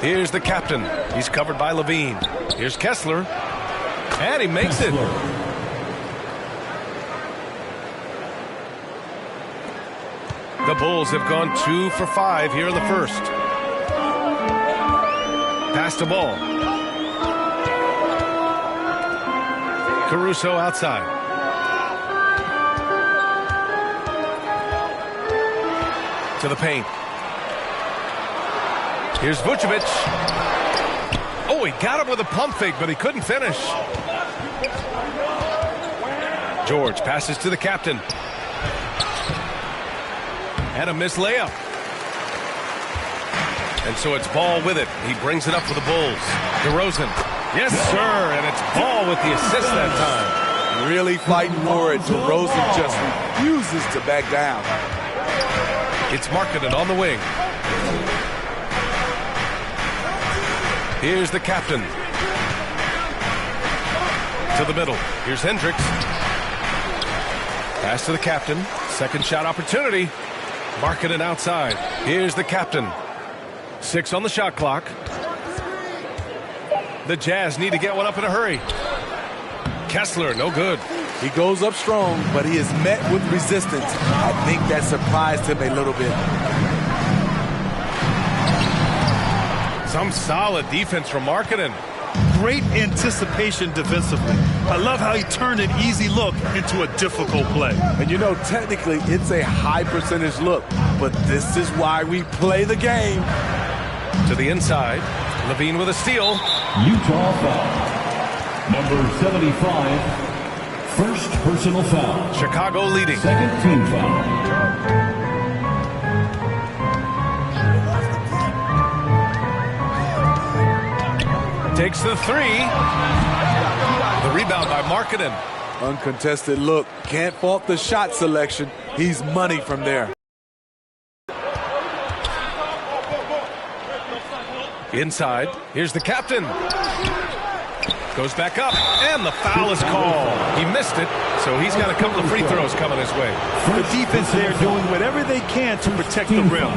Here's the captain. He's covered by Levine. Here's Kessler. And he makes it. The Bulls have gone 2 for 5 here in the first. Pass the ball. Caruso outside. To the paint. Here's Vucevic. Oh, he got him with a pump fake, but he couldn't finish. George passes to the captain. And a missed layup. And so it's Ball with it. He brings it up for the Bulls. DeRozan. Yes, sir. And it's Ball with the assist that time. Really fighting for it. DeRozan just refuses to back down. It's Markkanen on the wing. Here's the captain. To the middle. Here's Hendricks. Pass to the captain. Second shot opportunity. Markkanen outside. Here's the captain. 6 on the shot clock. The Jazz need to get one up in a hurry. Kessler, no good. He goes up strong, but he is met with resistance. I think that surprised him a little bit. Some solid defense from Markkanen. Great anticipation defensively. I love how he turned an easy look into a difficult play. And you know, technically, it's a high percentage look, but this is why we play the game. To the inside. Levine with a steal. Utah foul. Number 75. First personal foul. Chicago leading. Second team foul. Takes the 3. The rebound by Markkanen. Uncontested look. Can't fault the shot selection. He's money from there. Inside. Here's the captain. Goes back up. And the foul is called. He missed it, so he's got a couple of free throws coming his way. The defense there doing whatever they can to protect the rim.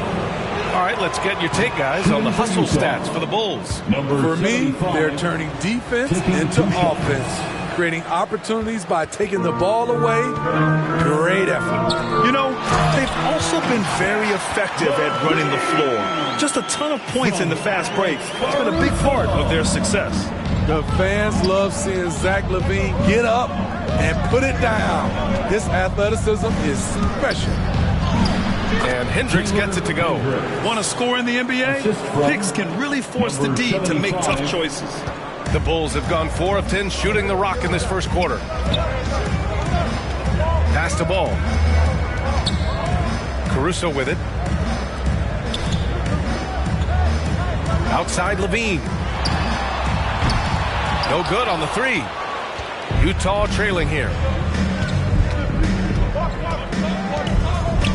All right, let's get your take, guys, on the hustle stats for the Bulls. For me, they're turning defense into offense, creating opportunities by taking the ball away. Great effort. You know, they've also been very effective at running the floor. Just a ton of points in the fast break. It's been a big part of their success. The fans love seeing Zach LaVine get up and put it down. His athleticism is special. And Hendricks gets it to go. Want to score in the NBA? Hicks can really force the D to make tough choices. The Bulls have gone 4 of 10 shooting the rock in this first quarter. Pass the ball. Caruso with it. Outside Levine. No good on the 3. Utah trailing here.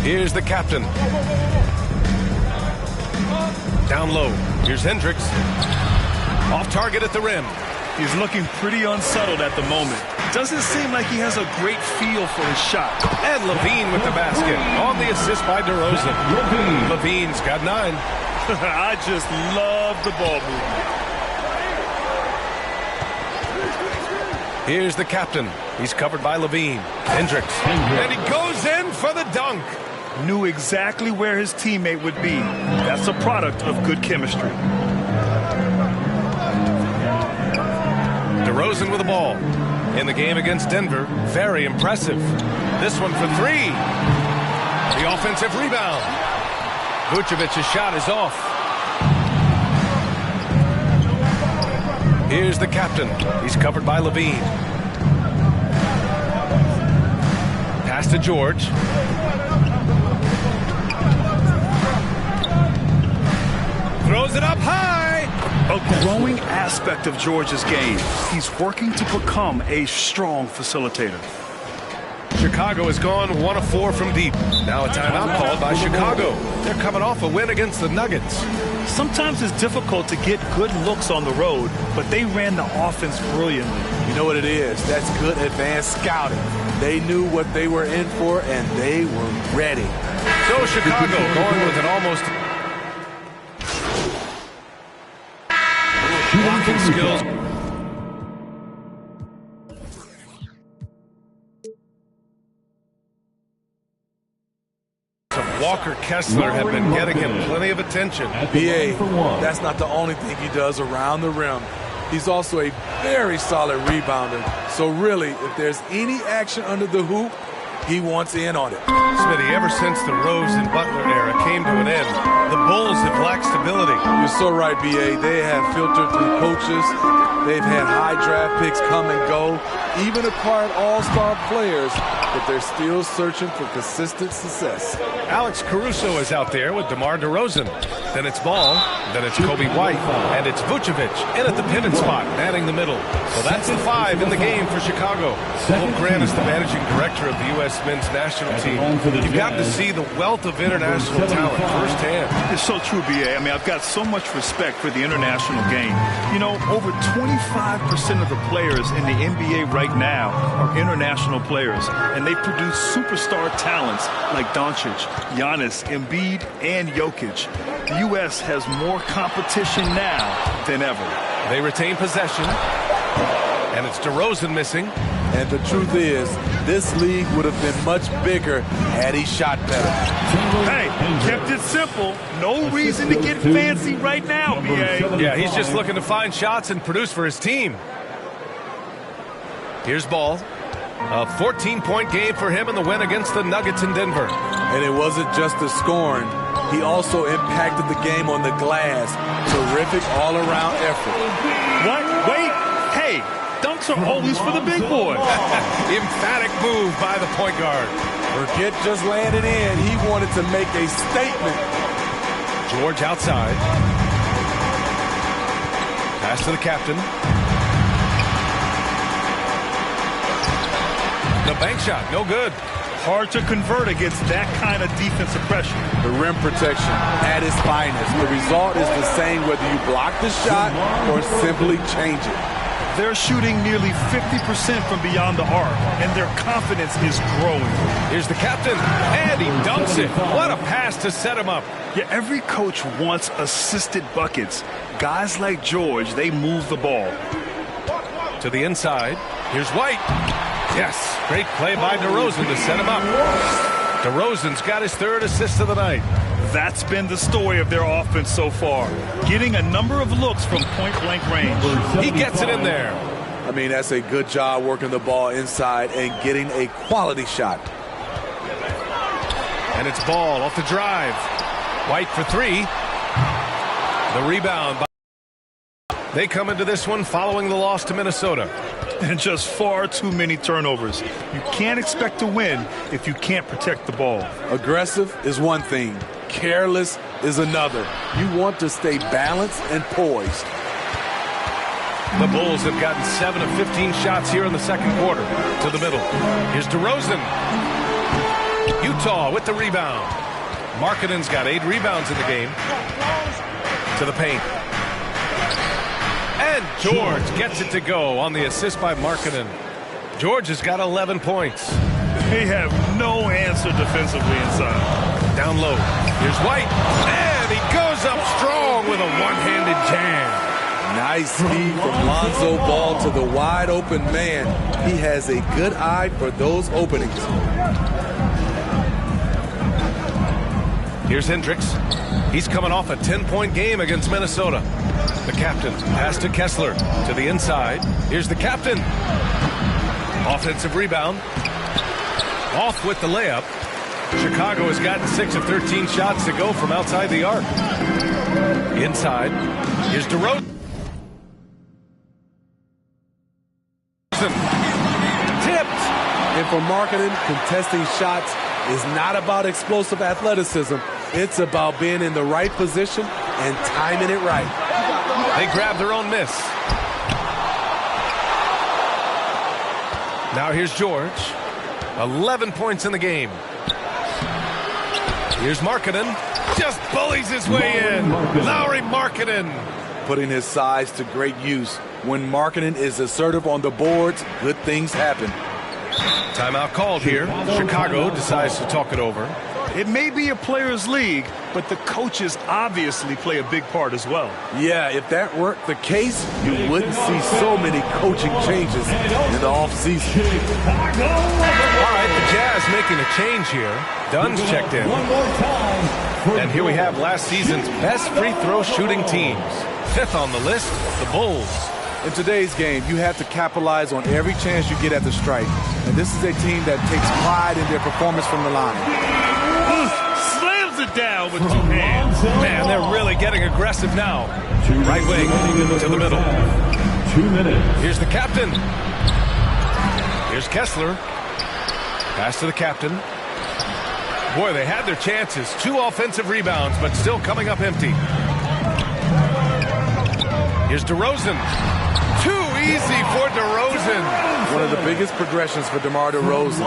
Here's the captain. Down low. Here's Hendricks. Off target at the rim. He's looking pretty unsettled at the moment. doesn't seem like he has a great feel for his shot. And Levine with the basket on the assist by DeRozan. Levine's got 9. I just love the ball movement. Here's the captain. He's covered by Levine. Hendricks. And he goes in for the dunk. Knew exactly where his teammate would be. That's a product of good chemistry. DeRozan with the ball. In the game against Denver, very impressive. This one for 3. The offensive rebound. Vucevic's shot is off. Here's the captain. He's covered by Levine. Pass to George. Throws it up high. A growing aspect of George's game. He's working to become a strong facilitator. Chicago has gone 1 of 4 from deep. Now a timeout called by Chicago. They're coming off a win against the Nuggets. Sometimes it's difficult to get good looks on the road, but they ran the offense brilliantly. You know what it is? That's good advanced scouting. They knew what they were in for, and they were ready. So Chicago going with an almost blocking skills. Walker Kessler have been getting him plenty of attention. B.A., that's not the only thing he does around the rim. He's also a very solid rebounder. So really, if there's any action under the hoop, he wants in on it. Smitty, ever since the Rose and Butler era came to an end, the Bulls have lacked stability. You're so right, B.A. They have filtered through coaches. They've had high draft picks come and go, even acquired all-star players, but they're still searching for consistent success. Alex Caruso is out there with DeMar DeRozan. Then it's Ball, then it's Kobe White, and it's Vucevic in at the pivot spot, manning the middle. So that's the 5 in the game for Chicago. Wolf Grant is the managing director of the U.S. men's national team. You've got to see the wealth of international talent firsthand. It's so true, B.A. I mean, I've got so much respect for the international game. You know, over 25% of the players in the NBA right now are international players, and they produce superstar talents like Doncic, Giannis, Embiid, and Jokic. The U.S. has more competition now than ever. They retain possession, and it's DeRozan missing. And the truth is, this league would have been much bigger had he shot better. Hey, kept it simple. No reason to get fancy right now, B.A. Yeah, he's just looking to find shots and produce for his team. Here's Ball. A 14-point game for him in the win against the Nuggets in Denver. And it wasn't just the scoring. He also impacted the game on the glass. Terrific all-around effort. What? Wait. Hey, dunks are always for the big boy. Emphatic move by the point guard. Forget just landing in. He wanted to make a statement. George outside. Pass to the captain. The bank shot, no good. Hard to convert against that kind of defensive pressure. The rim protection at its finest. The result is the same whether you block the shot or simply change it. They're shooting nearly 50% from beyond the arc, and their confidence is growing. Here's the captain, and he dunks it. What a pass to set him up. Yeah, every coach wants assisted buckets. Guys like George, they move the ball. To the inside, here's White. Yes, great play by DeRozan to set him up. DeRozan's got his 3rd assist of the night. That's been the story of their offense so far, getting a number of looks from point-blank range. He gets it in there. I mean, that's a good job working the ball inside and getting a quality shot. And it's Ball off the drive. White for 3. The rebound. They come into this one following the loss to Minnesota. And just far too many turnovers. You can't expect to win if you can't protect the ball. Aggressive is one thing. Careless is another. You want to stay balanced and poised. The Bulls have gotten 7 of 15 shots here in the second quarter. To the middle. Here's DeRozan. Utah with the rebound. Markkanen's got 8 rebounds in the game. To the paint. And George gets it to go on the assist by Markkanen. George has got 11 points. They have no answer defensively inside. Down low. Here's White. And he goes up strong with a one-handed jam. Nice speed from Lonzo Ball to the wide open man. He has a good eye for those openings. Here's Hendricks. He's coming off a 10-point game against Minnesota. The captain pass to Kessler to the inside. Here's the captain. Offensive rebound. Off with the layup. Chicago has gotten 6 of 13 shots to go from outside the arc. Inside. Here's DeRozan. Tipped. And for Markkanen, contesting shots is not about explosive athleticism. It's about being in the right position and timing it right. They grab their own miss. Now here's George. 11 points in the game. Here's Markkanen. Just bullies his way in. Lauri Markkanen. Putting his size to great use. When Markkanen is assertive on the boards, good things happen. Timeout called here. Chicago decides to talk it over. It may be a players' league, but the coaches obviously play a big part as well. Yeah, if that weren't the case, you wouldn't see so many coaching changes in the offseason. All right, the Jazz making a change here. Dunn's checked in. And here we have last season's best free throw shooting teams. 5th on the list, the Bulls. In today's game, you have to capitalize on every chance you get at the strike. And this is a team that takes pride in their performance from the line. Slams it down with 2 hands. Man, they're really getting aggressive now. Right wing to the middle. 2 minutes. Here's the captain. Here's Kessler. Pass to the captain. Boy, they had their chances. 2 offensive rebounds, but still coming up empty. Here's DeRozan. Too easy for DeRozan. One of the biggest progressions for DeMar DeRozan.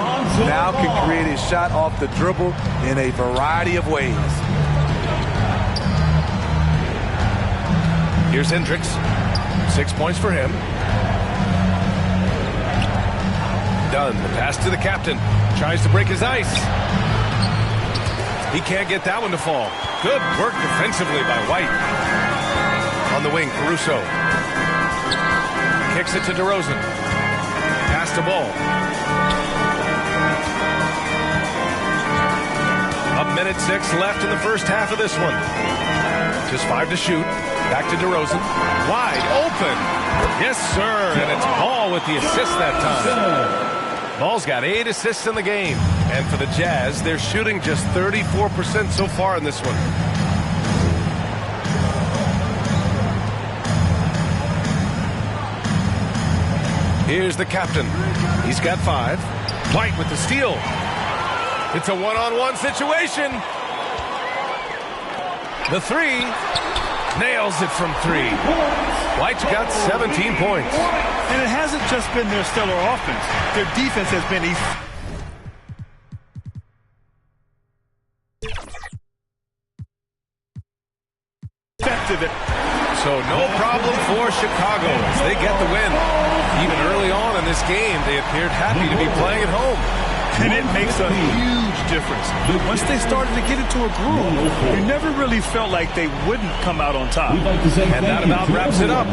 Now can create a shot off the dribble in a variety of ways. Here's Hendricks. 6 points for him. Dunn, the pass to the captain. Tries to break his ice. He can't get that one to fall. Good work defensively by White. On the wing, Caruso. Kicks it to DeRozan. Pass to Ball. A minute 6 left in the first half of this one. Just 5 to shoot. Back to DeRozan. Wide open. Yes, sir. And it's Ball with the assist that time. Ball's got 8 assists in the game. And for the Jazz, they're shooting just 34% so far in this one. Here's the captain. He's got 5. White with the steal. It's a one-on-one situation. The 3. Nails it from 3. White's got 17 points. And it hasn't just been their stellar offense. Their defense has been effective. So no problem for Chicago as they get the win. Even early on in this game, they appeared happy to be playing at home. And it makes a huge difference. Once they started to get into a groove, you never really felt like they wouldn't come out on top. And that about wraps it up.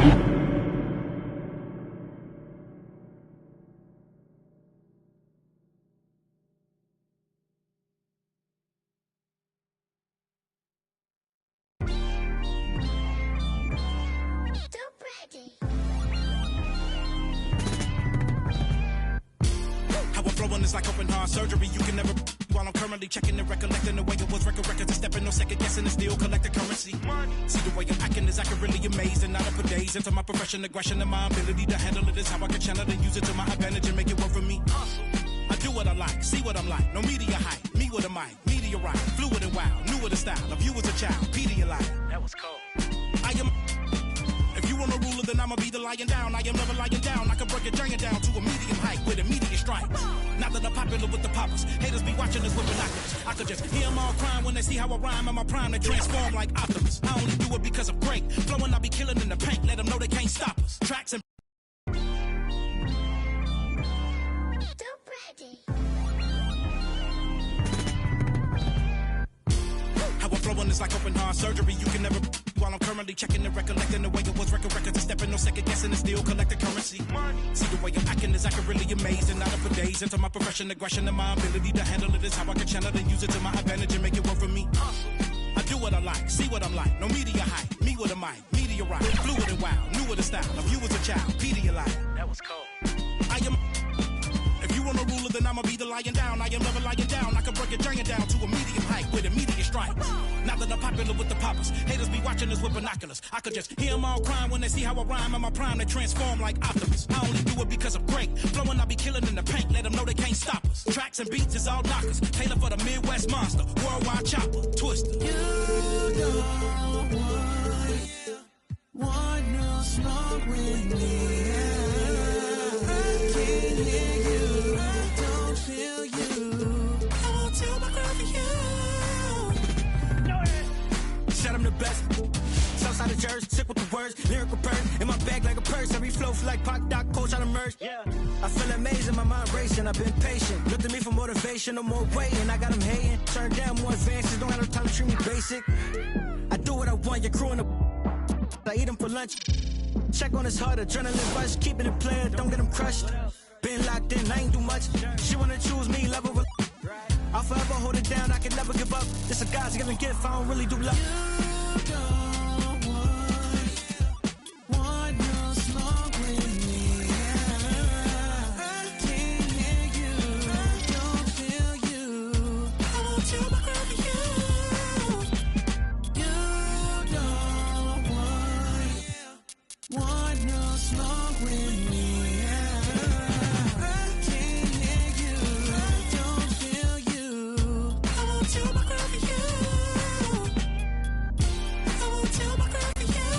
It's like open heart surgery. You can never while I'm currently checking and recollecting the way it was record records and stepping no second guessing and still collect the currency. See the way I'm acting is I can really amazed and not up for days into my profession, aggression, and my ability to handle it is how I can channel and use it to my advantage and make it work for me. I do what I like, see what I'm like. No media hype, me with a mic, meteorite, fluid and wild, new with a style. Of you as a child, Pedialyte. That was cold. I am. If you want a ruler, then I'ma be the lying down. I am never lying down. I can break a giant down to a medium height with immediate strike. Now that I'm popular with the poppers, haters be watching us with binoculars. I could just hear them all crying when they see how I rhyme. In my prime, they transform like Optimus. I only do it because I'm great. Flowing, I be killing in the paint. Let them know they can't stop us. Tracks and feeling is like open heart surgery. You can never while I'm currently checking and recollecting the way it was records and stepping, no second guessing and still collecting currency. See the way I'm acting is acting really amazing. Not up for days into my profession, aggression, and my ability to handle it is how I can channel and use it to my advantage and make it work for me. I do what I like, see what I'm like. No media hype, me with a mic, meteorite, fluid and wild, new with the style. Of you as a child, Pedialyte. That was cold. I am. If you want a ruler, then I'ma be the lying down. I am never lying down. I can break a giant down to a medium height with immediate strikes. Now that I'm popular with the poppers, haters be watching us with binoculars. I could just hear them all crying when they see how I rhyme. In my prime, they transform like Optimus. I only do it because I'm great. Flowing, I be killing in the paint. Let them know they can't stop us. Tracks and beats is all knockers. Taylor for the Midwest monster. Worldwide chopper. Twister. You don't want no smoke with me. I can't hear you. I don't feel you. I won't tell my girl for you. Said I'm the best. Southside of Jersey, sick with the words, lyrical bird. In my bag like a purse, every flow feel like Pac, Doc, Coach, I emerge. Yeah. I feel amazing, my mind racing, I've been patient. Look to me for motivation, no more waiting. I got them hating, turn down more advances, don't have no time to treat me basic. I do what I want, you're crewing the I eat them for lunch. Check on his heart, adrenaline rush, keeping it playing, don't get him crushed. Been locked in, I ain't do much. She wanna choose me, level with. I'll forever hold it down, I can never give up. This a God's given gift, I don't really do love. You don't want no smoke with me. I can't hear you. I don't feel you. I won't tell my girl for you. You don't want no smoke with me. I can't hear you. I don't feel you. I won't tell my girl for you. I won't tell my girl for you.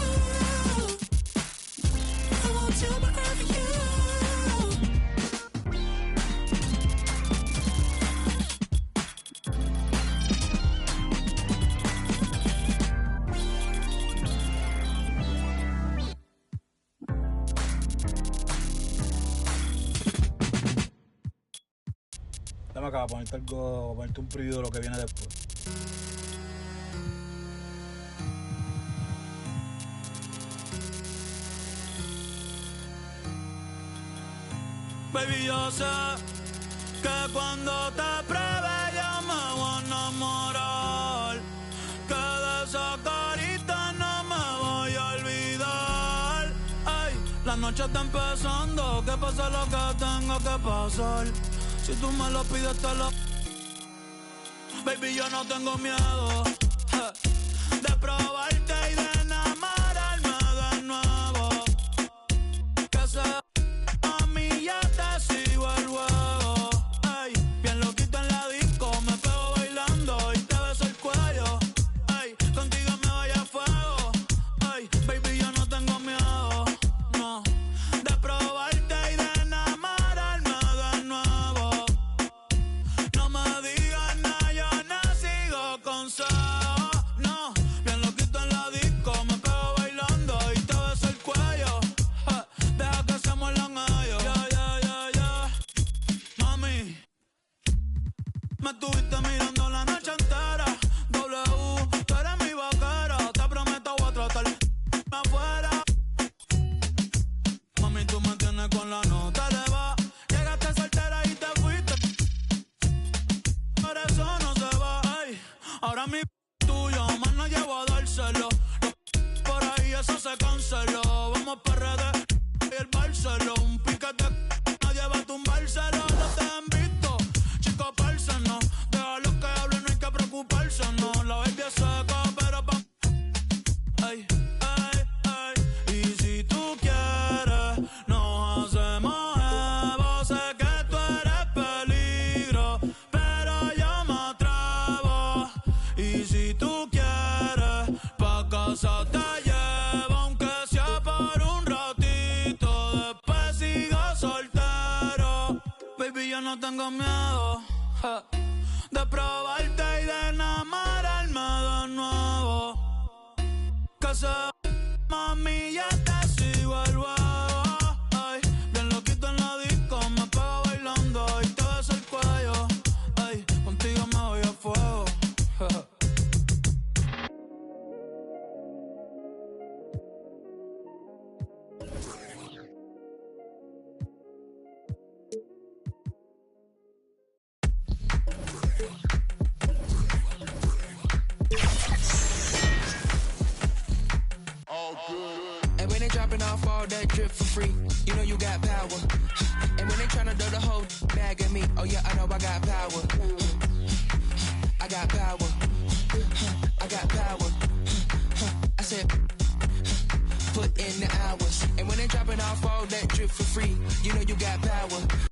I won't tell my girl for you. Dame acá, ponerte algo, ponerte un preview de lo que viene después. Baby, yo sé que cuando te pruebe yo me voy a enamorar. Que de esa carita no me voy a olvidar. Ay, la noche está empezando, que pase lo que tenga que pasar. Si tú me lo pides te lo... Baby, yo no tengo miedo de probarte y de enamorarme de nuevo. Que sea a mí ya te sigo el juego. Ay, bien loquito en la disco, me pego bailando y te beso el cuello. Ay, contigo me voy a fuego. Ay, baby, yo no tengo miedo, no, de probarte y de enamorarme de nuevo. No me digas nada, yo no sigo consejos, no. Bien loquito en la disco, me pego bailando y te beso el cuello. Deja que se muerdan ellos. Mami, me estuviste mirando la noche entera. W, tú eres mi vaquera. Te prometo voy a tratar afuera. Mami, tú me tienes con la nota elevada. Llegaste soltera y te fuiste. Por eso no se va. Ay, ahora mi tuyo, más no llevo a dárselo. Por ahí eso se canceló. Vamos para redes y el Barceló. Un piquete, nadie va a tumbárselo. No te han visto, chicos, no. Déjalo que hable, no hay que preocuparse, no. La baby es seca, pero pa... Ay, ay, ay. Y si tú quieres, nos hacemos evo. Sé que tú eres peligro, pero yo me atrevo. Y si tú quieres, pa' casa te llevo. Aunque sea por un ratito, después sigo soltero. Baby, yo no tengo miedo de probarte y de enamorarme de nuevo. Que sea, mami, ya te sigo el juego. Ay, bien loquito en la disco, me pego bailando y te beso el cuello. Ay, contigo me voy a fuego. fall, that drip for free. You know you got power. And when they tryna throw the whole bag at me, oh yeah, I know I got power. I got power. I got power. I said, put in the hours. And when they dropping off all that drip for free, you know you got power.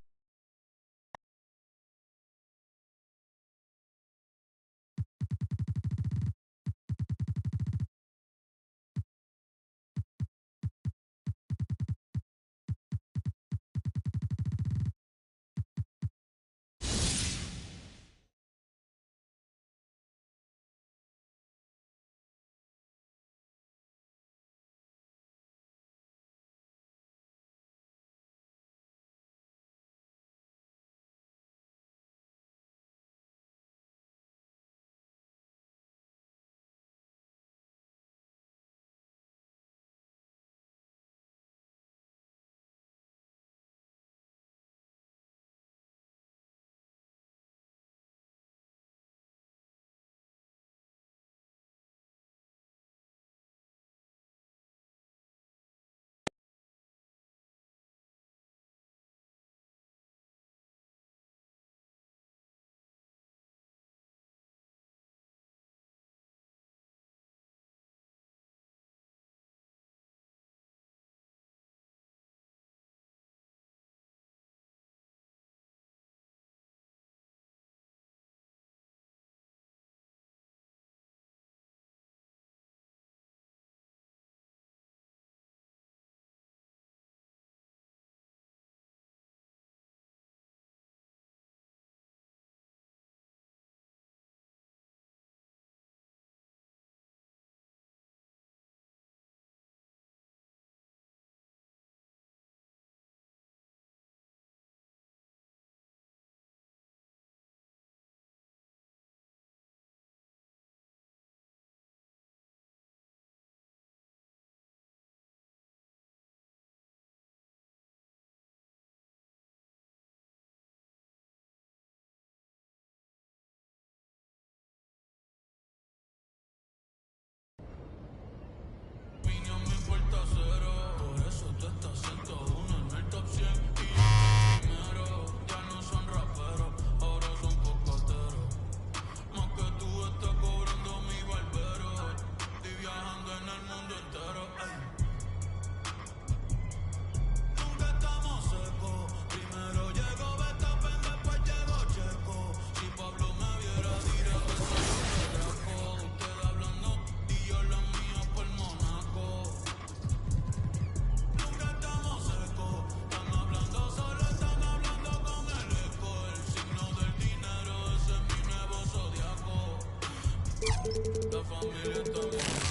La familia está bien.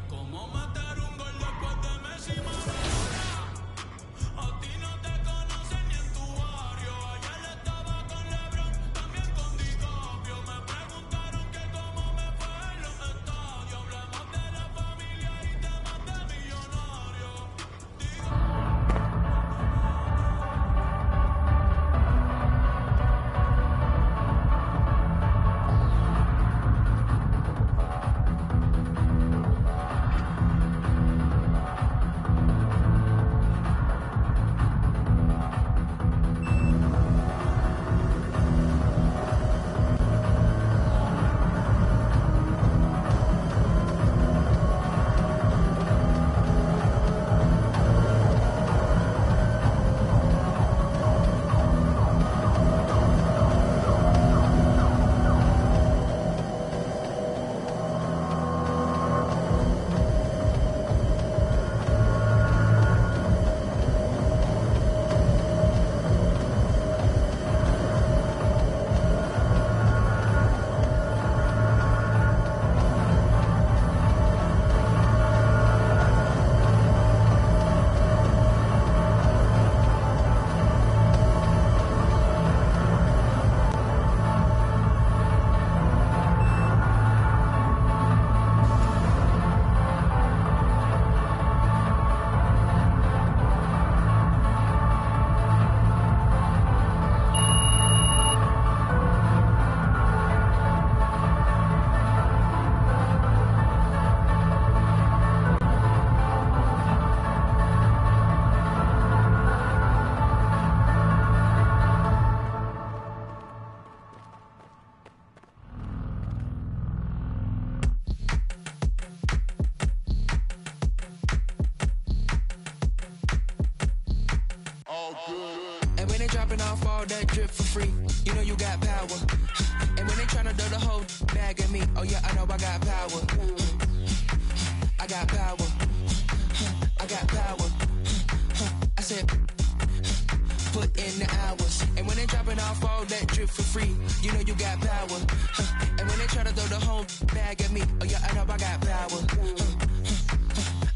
Como matar un gol de dropping off all that drip for free, you know you got power. And when they tryna throw the whole bag at me, oh yeah, I know I got power. I got power. I got power. I said, put in the hours. And when they dropping off all that drip for free, you know you got power. And when they try to throw the whole bag at me, oh yeah, I know I got power.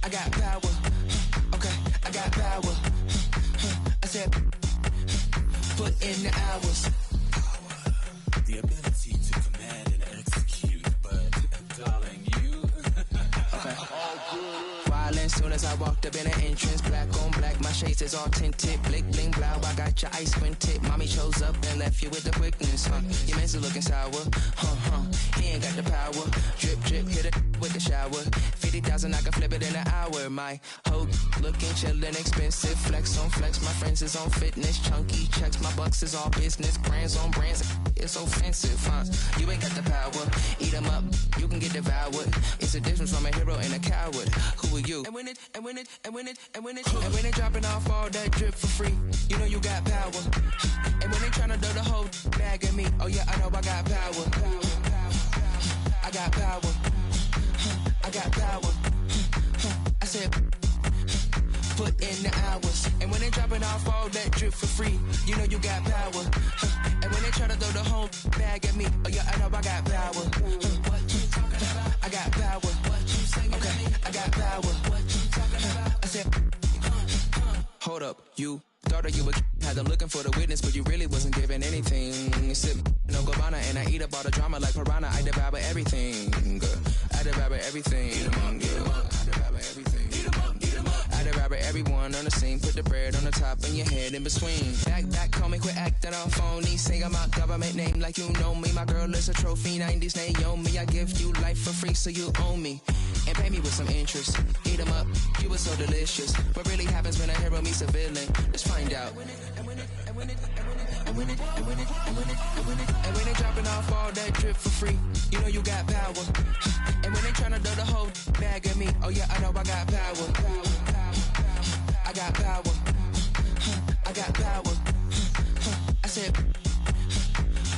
I got power. Okay, I got power. I said, put in the hours. The ability to command and execute, but darling, you. Okay. As soon as I walked up in the entrance, black on black, my shades is all tinted, blick bling blow, I got your ice squinted. Mommy chose up and left you with the quickness, huh? Your man's looking sour, he ain't got the power. Drip drip, hit it with the shower. 50,000, I can flip it in an hour. My hoe looking chillin', expensive, flex on flex. My friends is on fitness, chunky checks. My bucks is all business, brands on brands. It's offensive, huh? You ain't got the power. Eat 'em up, you can get devoured. It's a difference from a hero and a coward. Who are you? And when they dropping off all that drip for free, you know you got power. And when they tryna throw the whole bag at me, oh yeah, I know I got power. I got power. I got power. I said, put in the hours. And when they dropping off all that drip for free, you know you got power. And when they try to throw the whole bag at me, oh yeah, I know I got power. I got power. Okay, I got power. I said, hold up, you thought that you would had them looking for the witness, but you really wasn't giving anything. Sip no Gabbana and I eat up all the drama like piranha. I devour everything. I devour everything. I devour everything. I devour everyone on the scene. Put the bread on the top and your head in between. Back, call me, quit acting all phony. Say I'm out government name like you know me. My girl is a trophy, 90s Naomi. I give you life for free, so you own me. And pay me with some interest. Eat 'em up, you were so delicious. What really happens when a hero meets a villain? Let's find out. And when they dropping off all that drip for free, you know you got power. And when they tryna throw the whole bag at me, oh yeah, I know I got power. I got power. I got power. I said,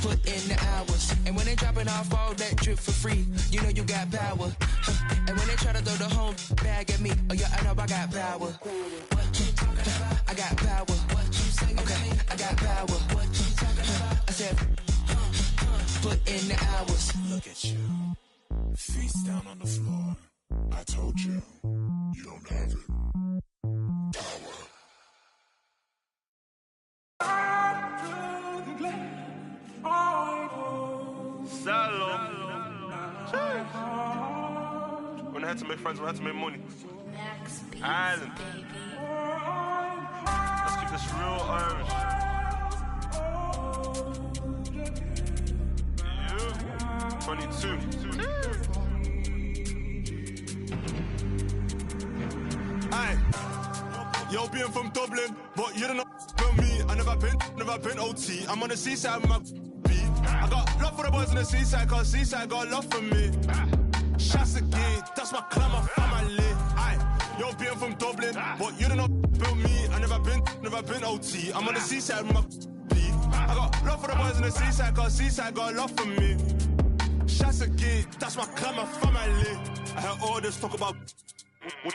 put in the hours. And when they dropping off all that drip for free, you know you got power. And when they try to throw the whole bag at me, oh yeah, I know I got power. I got power. Okay, I got power. I said, put in the hours. Look at you, face down on the floor. I told you, you don't have it. Power. When I had to make friends, when I had to make money. Island. Let's keep this real Irish. Yeah. 22. Aye. Yo, being from Dublin, but you don't know about me. I never been OT. I'm on the seaside with my beat. I got love for the boys on the seaside, cause seaside got love for me. Shots again, that's my clan, my family. Aye, yo, being from Dublin, but you don't know about me. I never been OT. I'm on the seaside with my beat. I got love for the boys on the seaside, cause seaside got love for me. Shots again, that's my clan, my family. I heard all this talk about.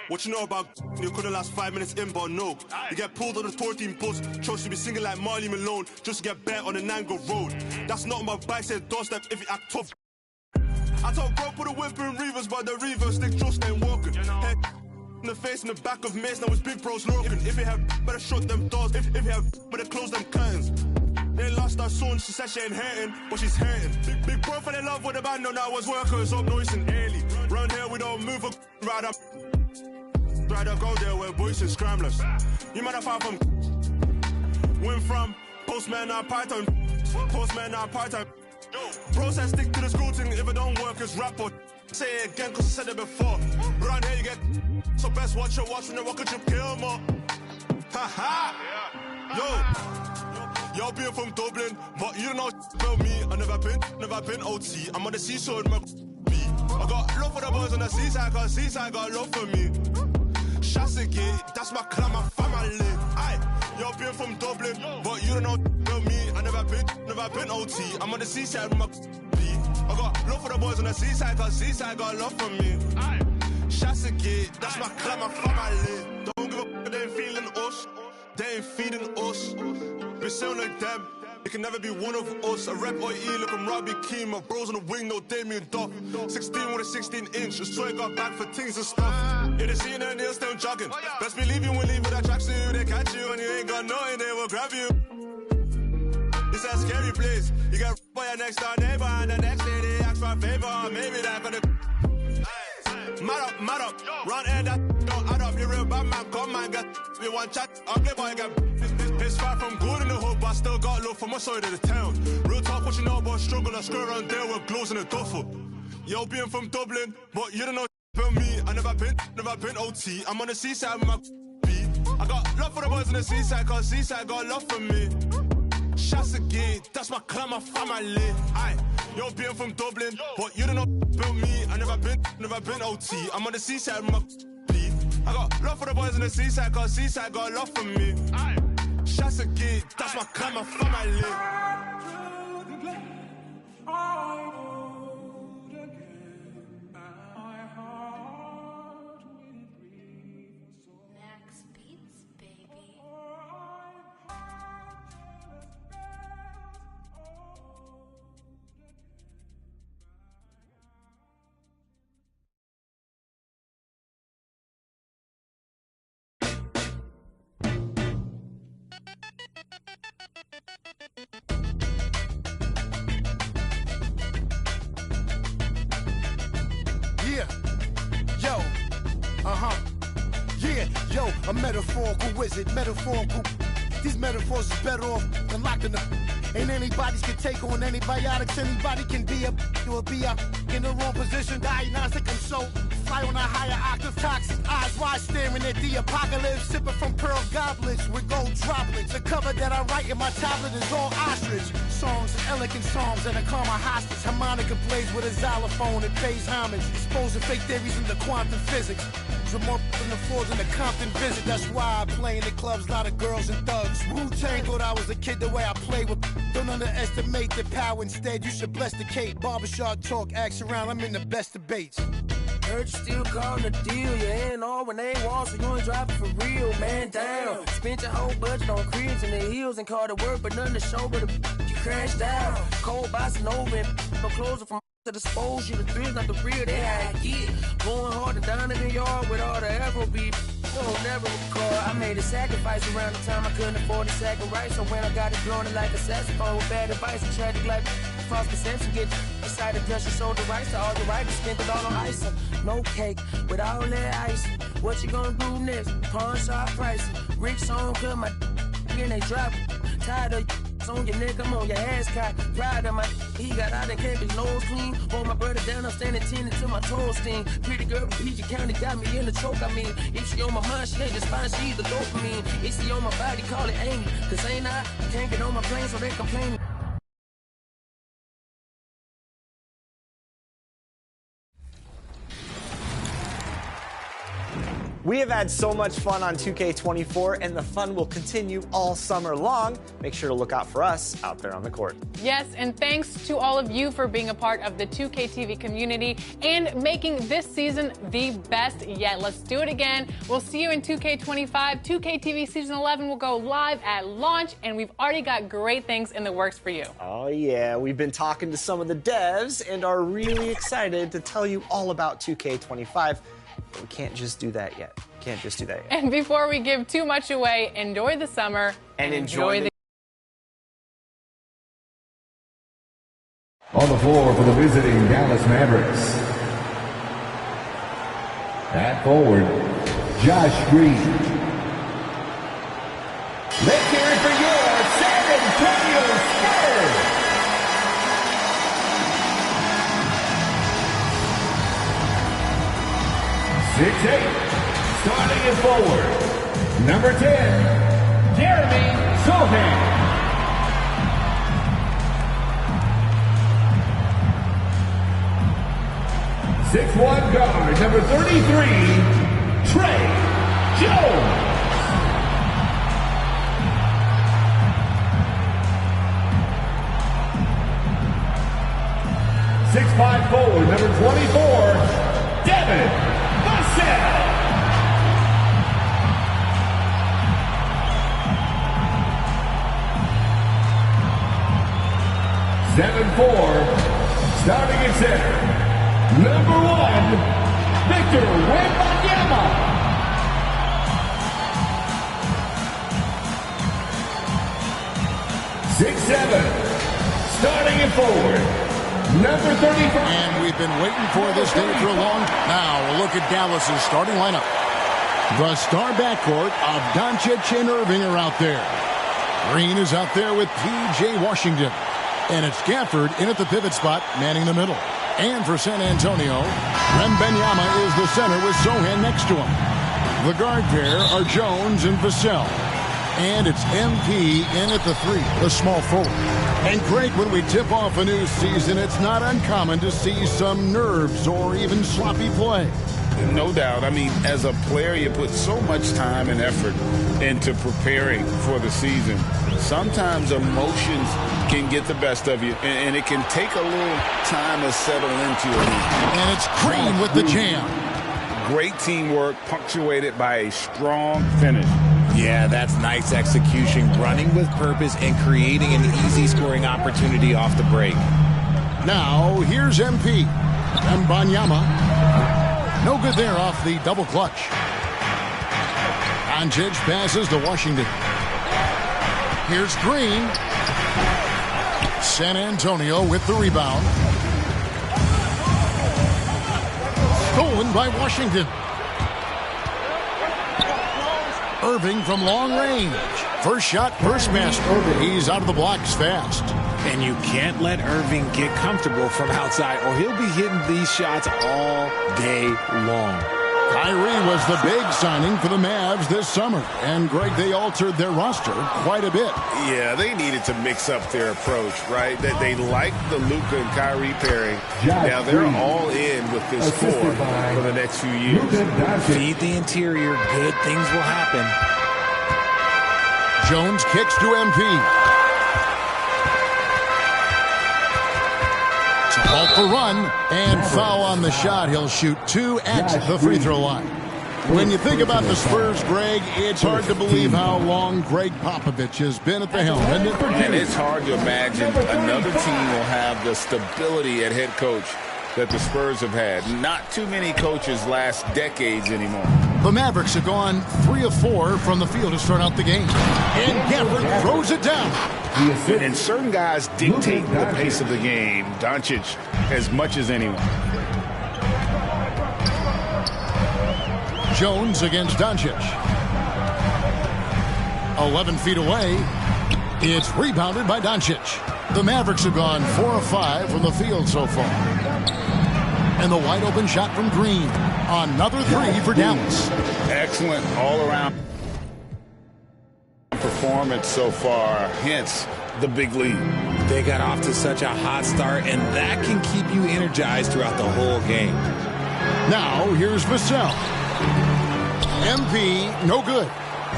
What you know about you couldn't last 5 minutes in, but no. You get pulled on the 14 bus, chose to be singing like Marley Malone, just to get bet on the Nango Road. That's not on my bike, said doorstep if you act tough. I told bro put a whip in Reavers, but the Reavers stick just ain't walking. Head in the face in the back of Mace, now it's big bros lurking. If you have better shut them doors, if you have better close them curtains. They lost her son, she said she ain't hurting, but she's hurting. Big bro fell in love with the band, no, now was workers up noise and early. Round here we don't move a ride up. Rather go there where boys and scramblers. You might have found from went from postman or part-time. Postman or part-time. Process stick to the school thing. If it don't work, it's rap or say it again, cause I said it before. Round here you get so best watch your watch when the rocket ship kill more. Ha ha! Yo, being from Dublin, but you don't know about me. I never been OT. I'm on the seashore with my B. I got love for the boys on the seaside, cause seaside got love for me. Shots again, that's my clan, my family. Aye, Yo, being from Dublin, but you don't know about me. I never been OT. I'm on the seaside with my beat. I got love for the boys on the seaside, cause seaside got love for me. Shots a gate, that's my clan, my family. Don't give a they ain't feeling us. They ain't feeding us. We sound like them. It can never be one of us. A rep or E, look, I'm Robbie Keane. My bros on the wing, no Damien Duff. 16 with a 16-inch. Just try got back for things and stuff. It is seen and they're still jogging. Best believe you will leave with that tracksuit. They catch you and you ain't got nothing, they will grab you. It's a scary place. You get by your next door neighbor and the next day they ask for a favor. Maybe that gonna mad up, run air that don't add up. You real bad man, come man, get me one chat. Ugly boy, get it's far from good in the hood, but I still got love for my side of the town. Real talk, what you know about struggle, I screw around there with glows in a duffel. Yo, being from Dublin, but you don't know about me. I never been OT. I'm on the seaside with my beat. I got love for the boys on the seaside, cause seaside got love for me. Shots a gate, that's my clan, my family. Aye, yo, being from Dublin, but you don't know about me. I never been OT. I'm on the seaside with my beat. I got love for the boys on the seaside, cause seaside got love for me. Aye, shots a gate, that's my clan, my family. A metaphorical wizard, metaphorical. These metaphors is better off than locking them. Ain't anybody's can take on antibiotics. Anybody can be a or be up in the wrong position. Diagnostic consult. Fly on a higher octave. Toxic eyes wide staring at the apocalypse. Sipping from pearl goblets with gold droplets. The cover that I write in my tablet is all ostrich. Songs and elegant songs and a karma hostage. Harmonica plays with a xylophone. It pays homage. Exposing fake theories into quantum physics. With more than the floors in the Compton visit. That's why I play in the clubs, lot of girls and thugs. Wu-Tang thought I was a kid the way I play with. Don't underestimate the power, instead you should bless the Kate. Barbershop talk, axe around, I'm in the best debates. Heard you still calling the deal, you ain't all when they want, so you ain't driving for real, man down. Spent your whole budget on cribs and the heels and called it work, but nothing to show but you crashed out. Cold bossing over and no closing from to dispose you. The thrills not the real, they how I get. Going hard and down in the yard with all the Afro beef. Don't never recall. I made a sacrifice around the time I couldn't afford a sack of rice. So when I got it blowing it like a saxophone with bad advice and tragic like false perception, get decided to you sold the rice to all the writers, spent it all on ice. No cake with all that ice. What you gonna do next? Pawn shop prices. Rich song cut my and they drop. Tired of on your neck, I'm on your ass cock. Pride of my he got out and kept his nose clean. Hold my brother down, I'm standing 10 until my toes sting. Pretty girl from PG County got me in the choke. I mean, if she on my mind, she ain't just fine, she's the dopamine. If she on my body, call it Amy. Cause ain't I can't get on my plane, so they complain. We have had so much fun on 2K24, and the fun will continue all summer long. Make sure to look out for us out there on the court. Yes, and thanks to all of you for being a part of the 2K TV community and making this season the best yet. Let's do it again. We'll see you in 2K25. 2K TV Season 11 will go live at launch, and we've already got great things in the works for you. Oh, yeah. We've been talking to some of the devs and are really excited to tell you all about 2K25. But we can't just do that yet. And before we give too much away, enjoy the summer and enjoy the... On the floor for the visiting Dallas Mavericks. At forward, Josh Green. Let's hear it for your San Antonio Spurs. Starting at forward, number 10, Jeremy Sochan. 6'1" guard, number 33, Trey Jones. 6'5" forward, number 24, Devin Vassell. 7'4", starting at center, number 1, Victor Wembanyama. 6'7", starting at forward, number 35. And we've been waiting for this day for a long time. Now a look at Dallas's starting lineup. The star backcourt of Doncic and Irving are out there. Green is out there with P.J. Washington. And it's Gafford in at the pivot spot, manning the middle. And for San Antonio, Wembanyama is the center with Sohan next to him. The guard pair are Jones and Vassell. And it's MP in at the 3, the small forward. And Greg, when we tip off a new season, it's not uncommon to see some nerves or even sloppy play. No doubt. I mean, as a player, you put so much time and effort into preparing for the season. Sometimes emotions can get the best of you, and it can take a little time to settle into it. And it's Green with the jam. Great teamwork, punctuated by a strong finish. Yeah, that's nice execution, running with purpose and creating an easy scoring opportunity off the break. Now, here's MP. Wembanyama. No good there off the double clutch. Doncic passes to Washington. Here's Green. San Antonio with the rebound. Stolen by Washington. Irving from long range. First shot, first pass. He's out of the blocks fast. And you can't let Irving get comfortable from outside or he'll be hitting these shots all day long. Kyrie was the big signing for the Mavs this summer. And, Greg, they altered their roster quite a bit. Yeah, they needed to mix up their approach, right? That they liked the Luka and Kyrie pairing. Now they're all in with this core for the next few years. Feed the interior. Good things will happen. Jones kicks to MP. Halt the run and foul on the shot. He'll shoot 2 at the free throw line. When you think about the Spurs, Greg, it's hard to believe how long Greg Popovich has been at the helm. And it's hard to imagine another team will have the stability at head coach that the Spurs have had. Not too many coaches last decades anymore. The Mavericks have gone 3 of 4 from the field to start out the game. And Gafford throws it down. And certain guys dictate the pace of the game. Doncic as much as anyone. Jones against Doncic. 11 feet away. It's rebounded by Doncic. The Mavericks have gone 4 of 5 from the field so far. And the wide open shot from Green. Another 3 for Dallas. Excellent all-around performance so far, hence the big lead. They got off to such a hot start, and that can keep you energized throughout the whole game. Now, here's Vassell. MP, no good.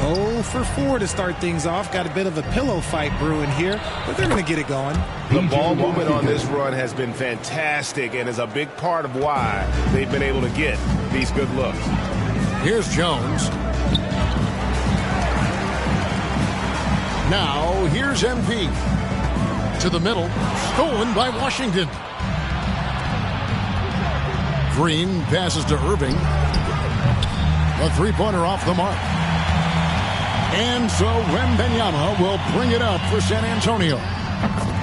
0 for 4 to start things off. Got a bit of a pillow fight brewing here, but they're going to get it going. The ball movement on this run has been fantastic and is a big part of why they've been able to get these good looks. Here's Jones. Now, here's MP. To the middle. Stolen by Washington. Green passes to Irving. A three-pointer off the mark. And so Wembanyama will bring it up for San Antonio.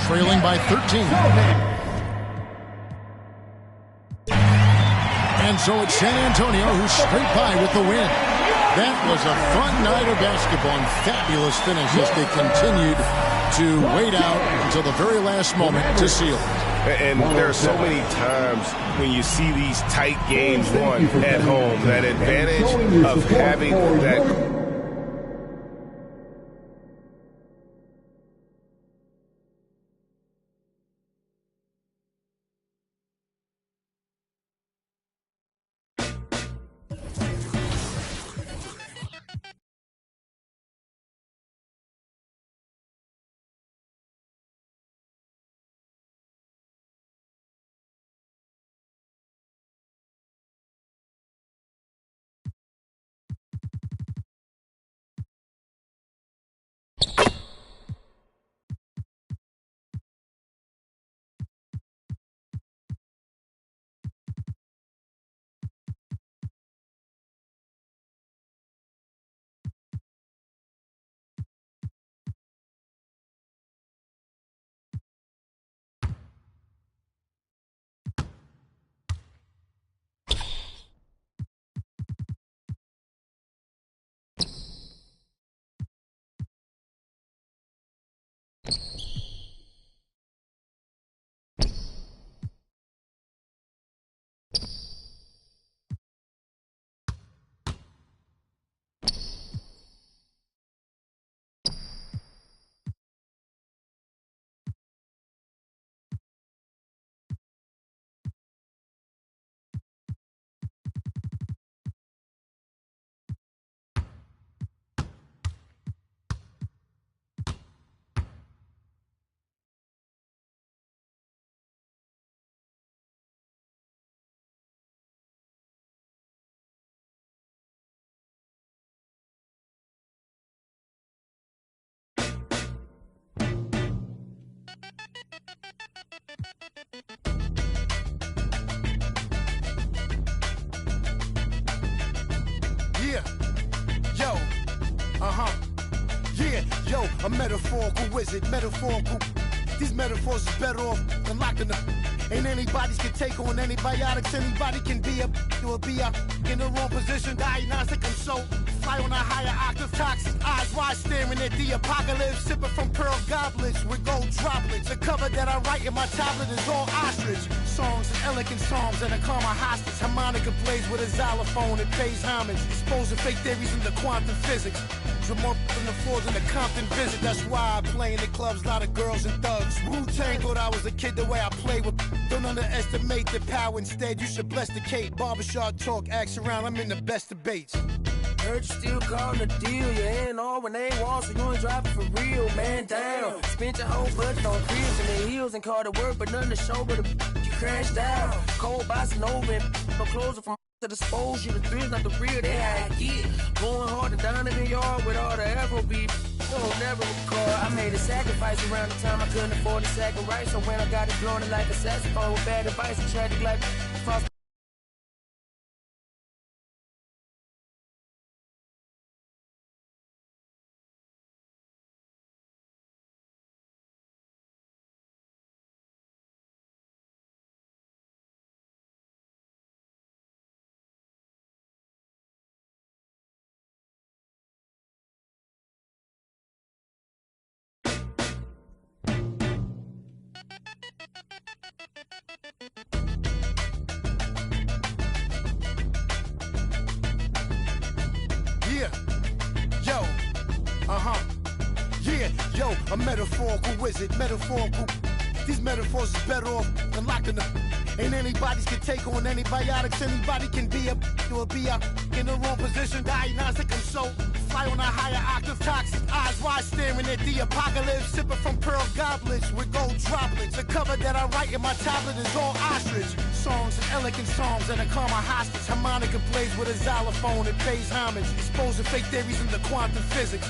Trailing by 13. And so it's San Antonio who's straight by with the win. That was a fun night of basketball and fabulous finish as they continued to wait out until the very last moment to seal. And there are so many times when you see these tight games won at home, that advantage of having that Yeah, yo, yeah, yo, a metaphorical wizard, metaphorical. These metaphors is better off than locking them. Ain't anybody's can take on antibiotics. Anybody can be a or be a in the wrong position. Diagnostic, I'm so fly on a higher octave. Toxic eyes wide staring at the apocalypse. Sipping from pearl goblets with gold droplets. The cover that I write in my tablet is all ostrich. Songs and elegant psalms and a calm hostage. Harmonica plays with a xylophone. It pays homage. Exposing fake theories into quantum physics. More than the floors in the Compton visit. That's why I play in the clubs, a lot of girls and thugs. Wu-Tang thought I was a kid the way I play with. Don't underestimate the power. Instead, you should bless the Kate. Barbershop talk, axe around. I'm in the best debates. Heard you still calling a deal. You ain't all when they want, so you ain't driving for real. Man down. Spent your whole budget on cribs and the heels and called it work, but nothing to show but you crashed out. Cold bossing over and no closer from to dispose you. The thrills not the real, they how I get. Going hard and down in the yard with all the Afrobeat. Don't never recall. I made a sacrifice around the time I couldn't afford a sack of rice. So when I got it blown it like a saxophone with bad advice, a tragic like frost. Yeah, yo, yeah, yo, a metaphorical wizard, metaphorical. These metaphors is better off than locking them. Ain't anybody's can take on antibiotics. Anybody can be a or be a in the wrong position. Diagnostic, I'm so fly on a higher octave. Toxic eyes wide staring at the apocalypse. Sipping from pearl goblets with gold droplets. The cover that I write in my tablet is all ostrich. Songs and elegant psalms and a calm hostage. Harmonica plays with a xylophone. It pays homage. Exposing fake theories into quantum physics.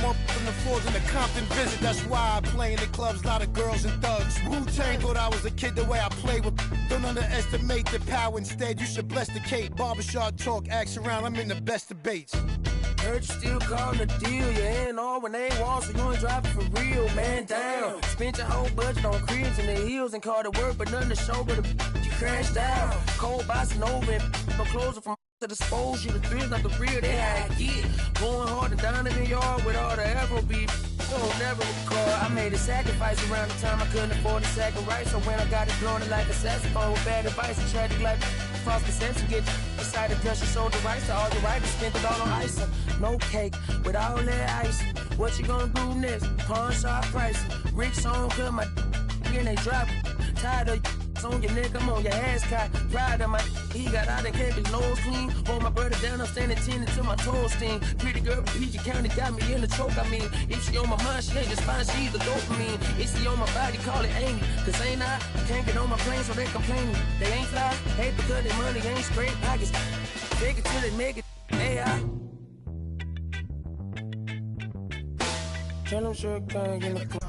More than the floors in the Compton visit. That's why I play in the clubs, a lot of girls and thugs. Wu-Tang thought I was a kid the way I play with. Don't underestimate the power. Instead, you should bless the Kate. Barbershop talk, axe around. I'm in the best debates. Heard you still calling a deal. You ain't all when they want, so you ain't driving for real. Man down. Spent your whole budget on cribs and the heels and called it work, but nothing to show but you crashed out. Cold bossing over and no closer from to dispose you. The thrills not the real, they how I get. Going hard and down in the yard with all the Afrobeat. Don't never recall. I made a sacrifice around the time I couldn't afford a sack of rice. So when I got it blown it like a saxophone with bad advice, a tragic like false perception. Get decided plus you sold the rice to all the writers, spent it all on ice. No cake with all that ice. What you gonna do next? Pawn shop pricing. Rick song cut my and they drop it. Tired of on your neck, I'm on your ass caught. Pride of my he got out and kept his nose clean. Hold my brother down, I'm standing 10 until my toes sting. Pretty girl from PG County got me in the choke. I mean, if she on my mind, she ain't just fine, she's the dopamine. If she on my body, call it angry. Cause ain't I can't get on my plane, so they complaining. They ain't fly, hate because their money ain't straight pockets. Take it till they make it. AI. Tell them sure can't get the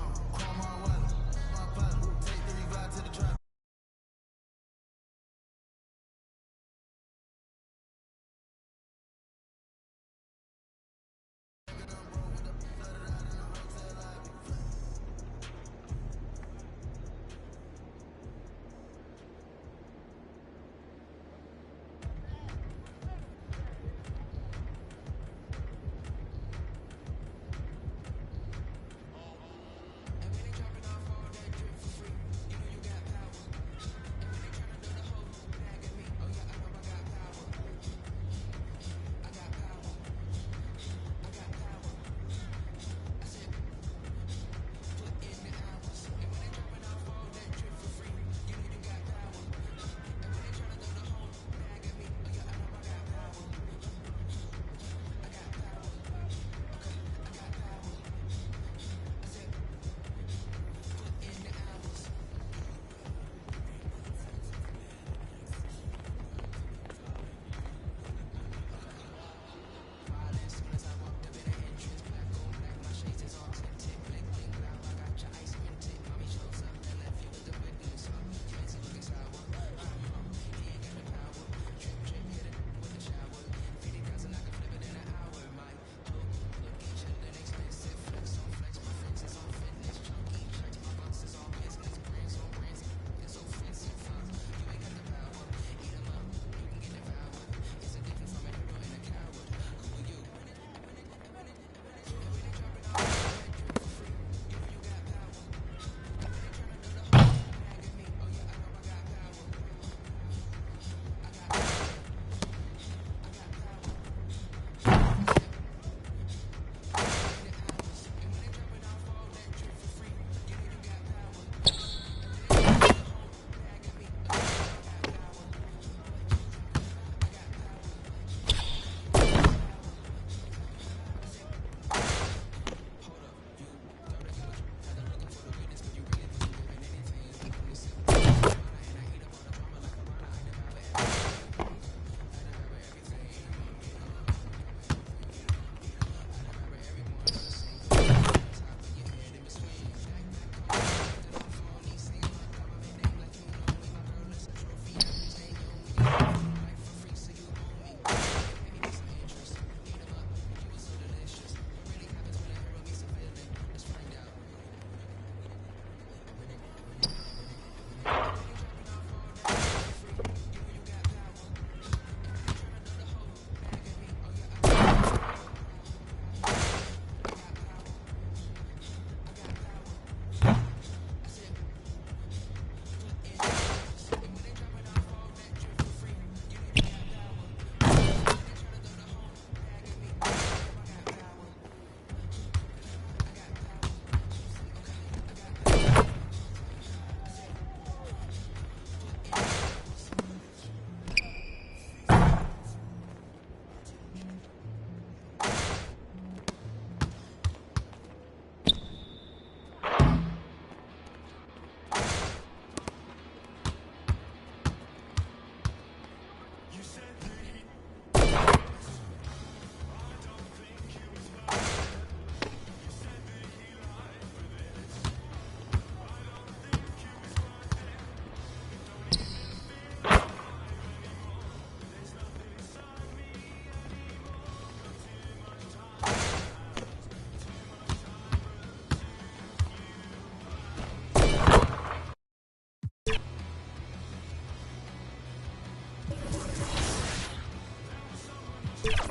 Welcome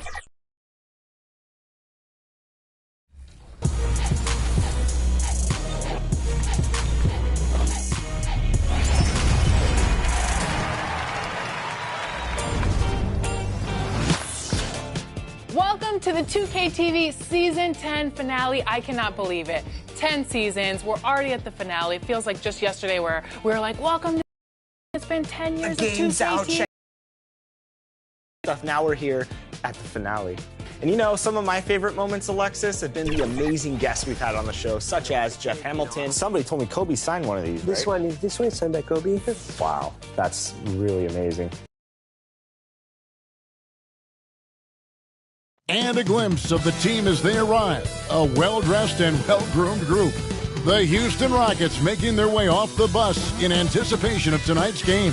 to the 2K TV Season 10 finale. I cannot believe it. 10 seasons. We're already at the finale. It feels like just yesterday where we were like, welcome to... It's been 10 years of 2K TV. Now we're here at the finale. And you know, some of my favorite moments, Alexis, have been the amazing guests we've had on the show, such as Jeff Hamilton. Somebody told me Kobe signed one of these, This one signed by Kobe? Wow, that's really amazing. And a glimpse of the team as they arrive. A well-dressed and well-groomed group. The Houston Rockets making their way off the bus in anticipation of tonight's game.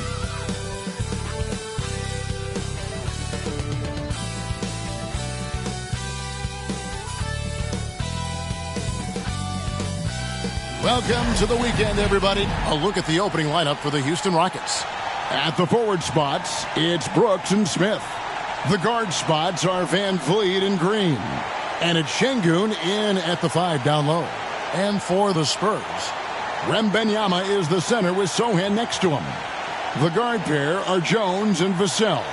Welcome to the weekend, everybody. A look at the opening lineup for the Houston Rockets. At the forward spots, it's Brooks and Smith. The guard spots are Van Vliet and Green. And it's Şengün in at the 5 down low. And for the Spurs, Wembanyama is the center with Sochan next to him. The guard pair are Jones and Vassell.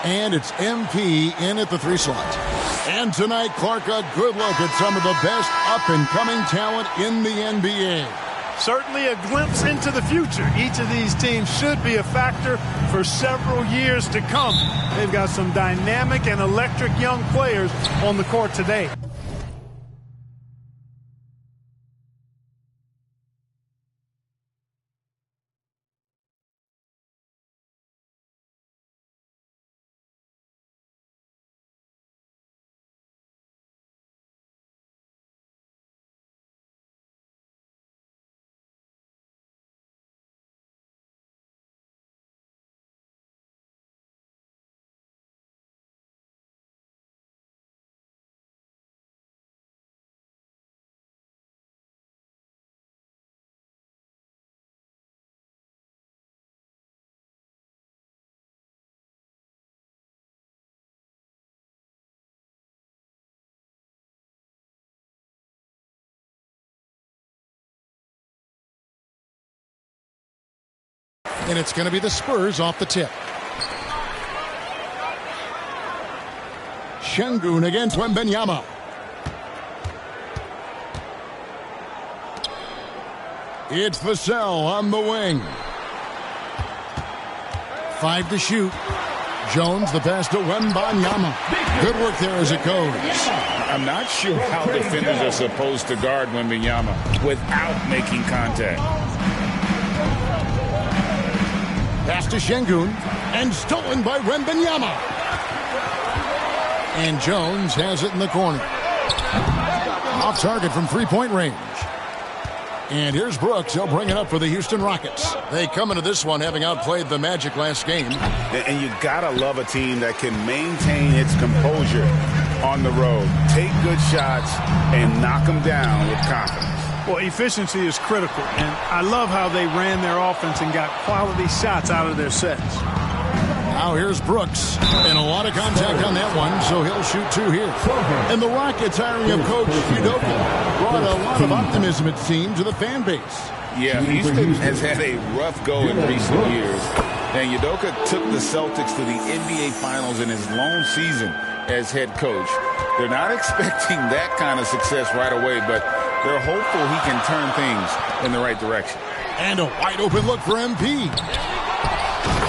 And it's MP in at the 3 slot. And tonight, Clark, a good look at some of the best up-and-coming talent in the NBA. Certainly a glimpse into the future. Each of these teams should be a factor for several years to come. They've got some dynamic and electric young players on the court today. And it's going to be the Spurs off the tip. Şengün against Wembanyama. It's Vassell on the wing. 5 to shoot. Jones, the pass to Wembanyama. Good work there as it goes. I'm not sure how defenders are supposed to guard Wembanyama without making contact. Pass to Şengün, and stolen by Wembanyama. And Jones has it in the corner. Off target from three-point range. And here's Brooks. He'll bring it up for the Houston Rockets. They come into this one having outplayed the Magic last game. And you gotta love a team that can maintain its composure on the road. Take good shots and knock them down with confidence. Well, efficiency is critical, and I love how they ran their offense and got quality shots out of their sets. Now here's Brooks, and a lot of contact on that one, so he'll shoot 2 here. And the Rockets hiring of Coach Udoka brought a lot of optimism, it seemed, to the fan base. Yeah, Houston has had a rough go in recent years. And Udoka took the Celtics to the NBA Finals in his lone season as head coach. They're not expecting that kind of success right away, but they're hopeful he can turn things in the right direction. And a wide open look for MP.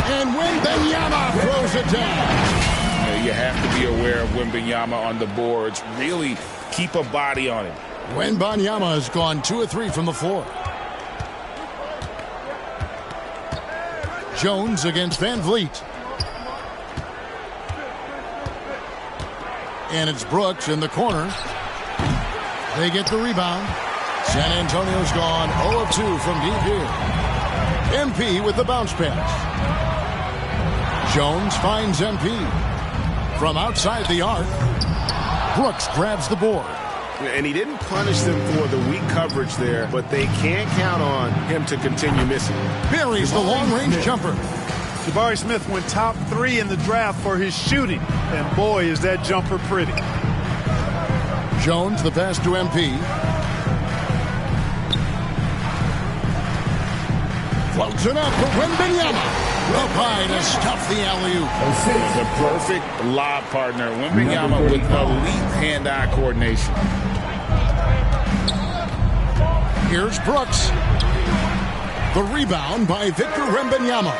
And Wembanyama throws it down. You have to be aware of Wembanyama on the boards. Really keep a body on him. Wembanyama has gone 2 of 3 from the floor. Jones against Van Vliet. And it's Brooks in the corner. They get the rebound. San Antonio's gone 0 of 2 from deep here. MP with the bounce pass. Jones finds MP. From outside the arc, Brooks grabs the board. And he didn't punish them for the weak coverage there, but they can't count on him to continue missing. Buries the long-range jumper. Jabari Smith went top 3 in the draft for his shooting, and boy, is that jumper pretty. Jones, the pass to MP. Floats it up for Wembanyama. Up high to stuff the alley-oop. The perfect lob partner. Wembanyama with elite hand-eye coordination. Here's Brooks. The rebound by Victor Wembanyama.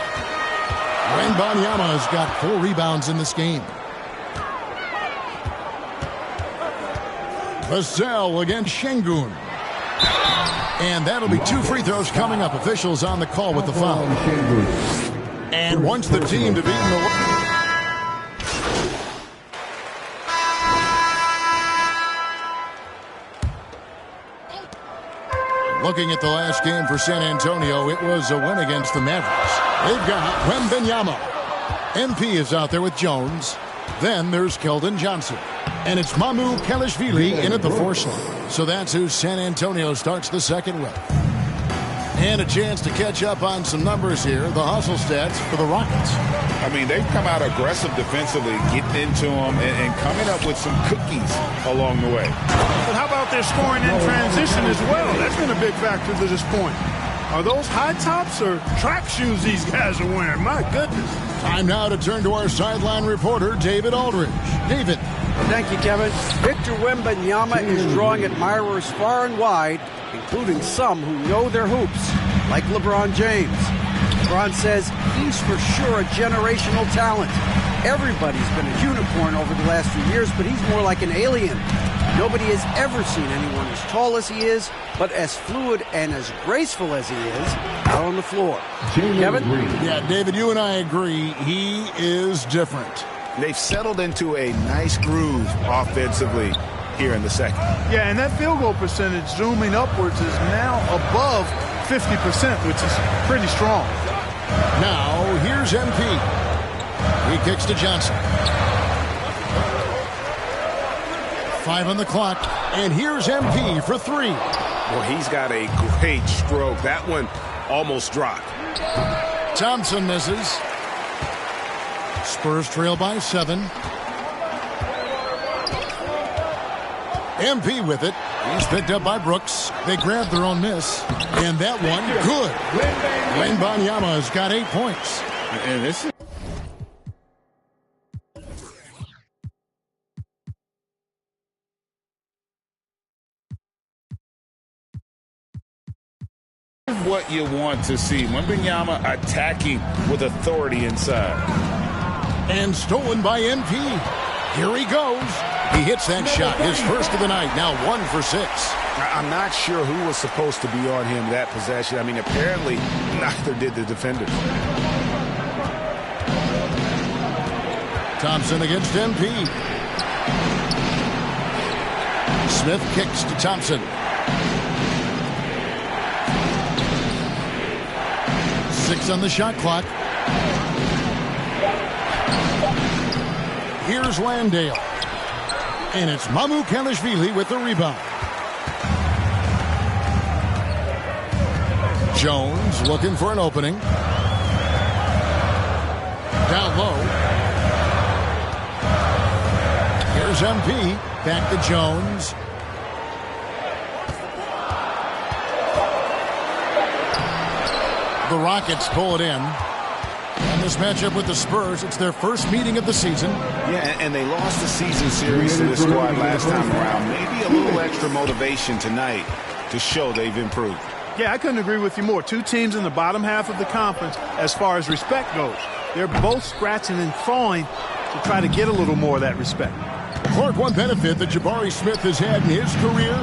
Wembanyama has got 4 rebounds in this game. Vassell against Şengün. And that'll be 2 free throws coming up. Officials on the call with the foul. And wants the team to beat Milwaukee. Looking at the last game for San Antonio, it was a win against the Mavericks. They've got Wembanyama. MP is out there with Jones. Then there's Keldon Johnson. And it's Mamu Kelishvili in at the 4 slot. So that's who San Antonio starts the second with. And a chance to catch up on some numbers here. The hustle stats for the Rockets. I mean, they've come out aggressive defensively, getting into them and coming up with some cookies along the way. But how about their scoring in transition as well? That's been a big factor to this point. Are those high tops or track shoes these guys are wearing? My goodness. Time now to turn to our sideline reporter, David Aldridge. David. Thank you, Kevin. Victor Wembanyama is drawing admirers far and wide, including some who know their hoops, like LeBron James. LeBron says he's for sure a generational talent. Everybody's been a unicorn over the last few years, but he's more like an alien. Nobody has ever seen anyone as tall as he is, but as fluid and as graceful as he is out on the floor. Kevin? Yeah, David, you and I agree. He is different. They've settled into a nice groove offensively here in the second. Yeah, and that field goal percentage zooming upwards is now above 50%, which is pretty strong. Now, here's MP. He kicks to Johnson. 5 on the clock, and here's MP for 3. Well, he's got a great stroke. That one almost dropped. Thompson misses. Spurs trail by 7. MP with it. He's picked up by Brooks. They grabbed their own miss. And that one, good. Wembanyama has got 8 points. And this is what you want to see. Wembanyama attacking with authority inside. And stolen by MP. Here he goes. He hits that shot, his first of the night, now 1 for 6. I'm not sure who was supposed to be on him that possession. I mean, apparently neither did the defender. Thompson against MP. Smith kicks to Thompson. 6 on the shot clock. Here's Landale. And it's Mamu Kelishvili with the rebound. Jones looking for an opening. Down low. Here's MP. Back to Jones. The Rockets pull it in. And this matchup with the Spurs, it's their first meeting of the season. Yeah, and they lost the season series to the squad last time around. Maybe a little extra motivation tonight to show they've improved. Yeah, I couldn't agree with you more. 2 teams in the bottom half of the conference as far as respect goes. They're both scratching and clawing to try to get a little more of that respect. Clark, one benefit that Jabari Smith has had in his career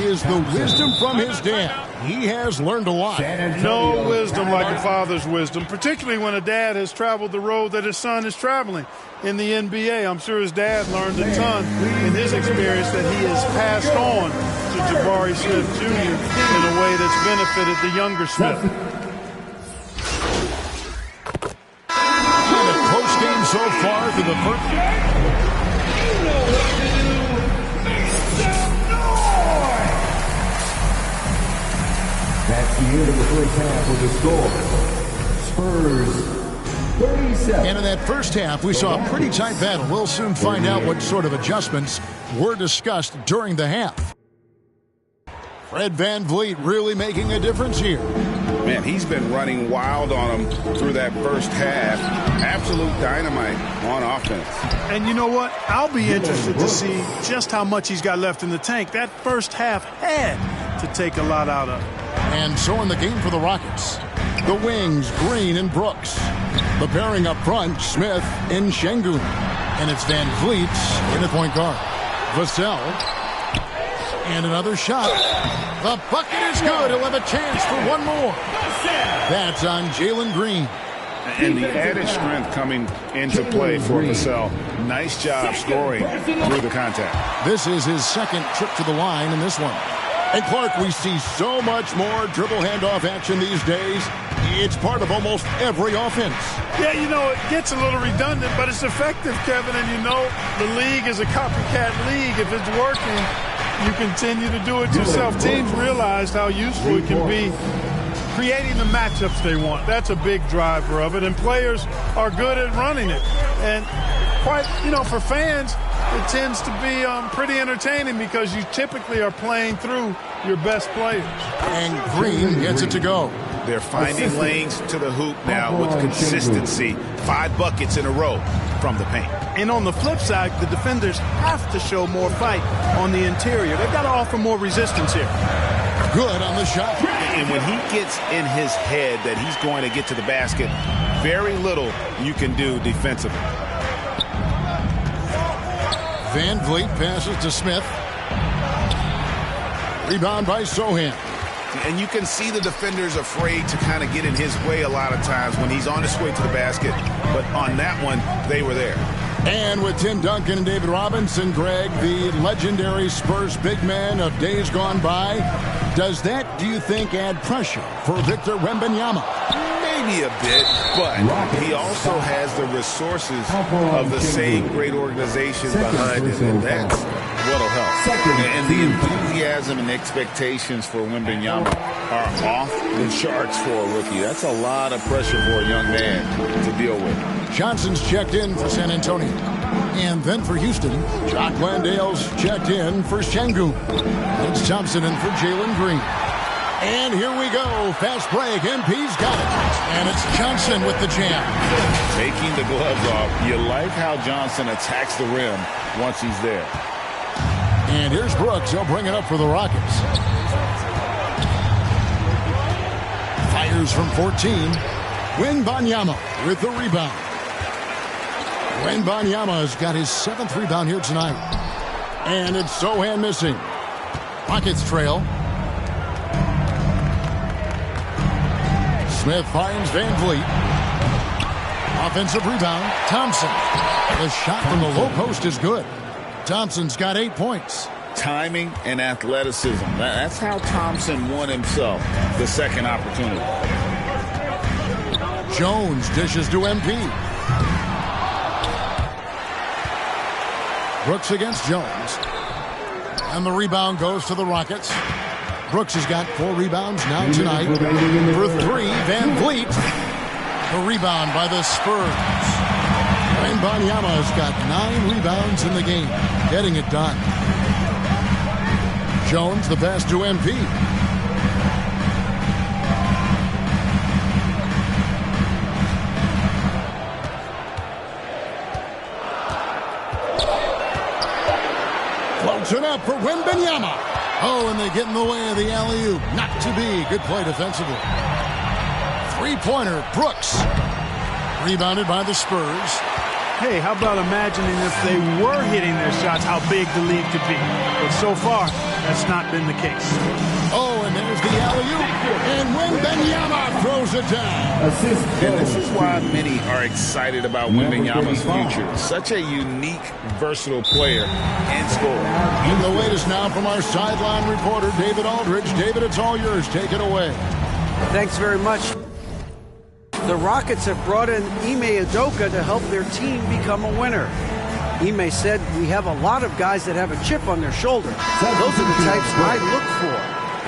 is the wisdom from his dad. He has learned a lot. No wisdom like a father's wisdom, particularly when a dad has traveled the road that his son is traveling in the NBA. I'm sure his dad learned a ton in his experience that he has passed on to Jabari Smith Jr. in a way that's benefited the younger Smith. And a close game so far for the first. That's the end of the first half with the score. Spurs And in that first half, we saw a pretty tight battle. We'll soon find out what sort of adjustments were discussed during the half. Fred VanVleet really making a difference here. Man, he's been running wild on him through that first half. Absolute dynamite on offense. And you know what? I'll be interested to see just how much he's got left in the tank. That first half had to take a lot out of it. And so in the game for the Rockets, the wings, Green and Brooks. The pairing up front, Smith and Şengün. And it's VanVleet in the point guard. Vassell. And another shot. The bucket is good. He'll have a chance for one more. That's on Jalen Green. And the added strength coming into play for Vassell. Nice job scoring through the contact. This is his second trip to the line in this one. And Clark, we see so much more dribble handoff action these days. It's part of almost every offense. Yeah, you know, it gets a little redundant, but it's effective, Kevin. And you know, the league is a copycat league. If it's working, you continue to do it yourself. Teams realize how useful it can be creating the matchups they want. That's a big driver of it, and players are good at running it. And quite, you know, for fans, it tends to be pretty entertaining because you typically are playing through your best players. And Green gets it to go. They're finding lanes to the hoop now with consistency. 5 buckets in a row from the paint. And on the flip side, the defenders have to show more fight on the interior. They've got to offer more resistance here. Good on the shot. And when he gets in his head that he's going to get to the basket, very little you can do defensively. VanVleet passes to Smith. Rebound by Sochan. And you can see the defenders afraid to kind of get in his way a lot of times when he's on his way to the basket. But on that one, they were there. And with Tim Duncan and David Robinson, Greg, the legendary Spurs big man of days gone by, does that, do you think, add pressure for Victor Wembanyama? Maybe a bit, but he also has the resources of the same great organization behind him, and that's what'll help. And the enthusiasm and expectations for Wembanyama are off the charts for a rookie. That's a lot of pressure for a young man to deal with. Johnson's checked in for San Antonio. And then for Houston, Jock Landale's checked in for Şengün. It's Thompson in for Jalen Green. And here we go. Fast break. MP's got it. And it's Johnson with the jam. Taking the gloves off. You like how Johnson attacks the rim once he's there. And here's Brooks. He'll bring it up for the Rockets. Fires from 14. Wembanyama with the rebound. Wembanyama has got his 7th rebound here tonight. And it's Sochan missing. Rockets trail. Smith finds VanVleet. Offensive rebound. Thompson. The shot from the low post is good. Thompson's got 8 points. Timing and athleticism. That's how Thompson won himself the second opportunity. Jones dishes to MP. Brooks against Jones. And the rebound goes to the Rockets. Brooks has got 4 rebounds now tonight. For 3, VanVleet. The rebound by the Spurs. Wembanyama has got 9 rebounds in the game, getting it done. Jones, the pass to MP. Floats it up for Wembanyama. Oh, and they get in the way of the alley-oop. Not to be. Good play defensively. 3-pointer, Brooks. Rebounded by the Spurs. Hey, how about imagining if they were hitting their shots, how big the lead could be. But so far, that's not been the case. Oh, and there's the alley-oop. And Wembanyama throws it down. And this is why many are excited about Wembanyama's future. Such a unique, versatile player and scorer. And the latest now from our sideline reporter, David Aldridge. David, it's all yours. Take it away. Thanks very much. The Rockets have brought in Ime Udoka to help their team become a winner. Ime said, "We have a lot of guys that have a chip on their shoulder. Those are the types I look for.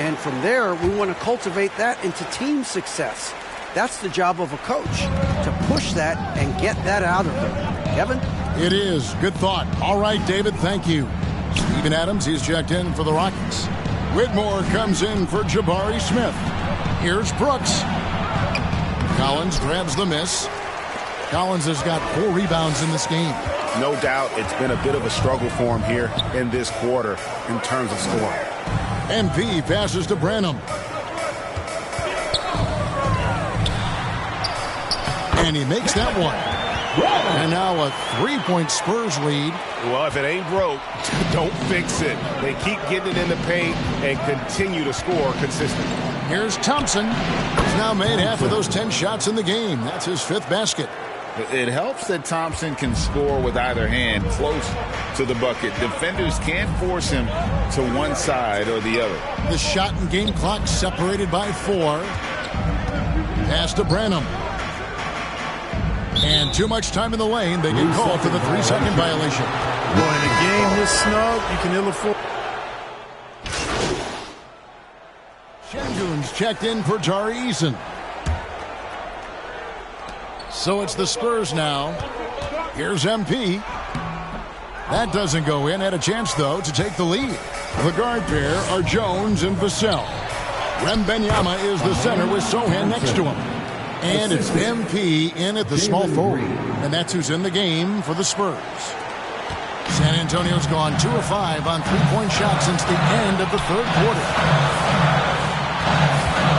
And from there, we want to cultivate that into team success. That's the job of a coach, to push that and get that out of them. Kevin? It is. Good thought. All right, David, thank you. Steven Adams, he's checked in for the Rockets. Whitmore comes in for Jabari Smith. Here's Brooks. Collins grabs the miss. Collins has got 4 rebounds in this game. No doubt it's been a bit of a struggle for him here in this quarter in terms of scoring. MP passes to Branham. And he makes that one. And now a 3-point Spurs lead. Well, if it ain't broke, don't fix it. They keep getting it in the paint and continue to score consistently. Here's Thompson. He's now made half of those 10 shots in the game. That's his 5th basket. It helps that Thompson can score with either hand close to the bucket. Defenders can't force him to one side or the other. The shot and game clock separated by 4. Pass to Branham. And too much time in the lane. They get called for the 3-second violation. Well, in a game this snug, you can ill afford. Şengün's checked in for Tari Eason. So it's the Spurs now. Here's MP. That doesn't go in. Had a chance, though, to take the lead. The guard pair are Jones and Vassell. Wembanyama is the center with Sohan next to him. And it's MP in at the small forward. And that's who's in the game for the Spurs. San Antonio's gone 2 of 5 on 3-point shots since the end of the 3rd quarter.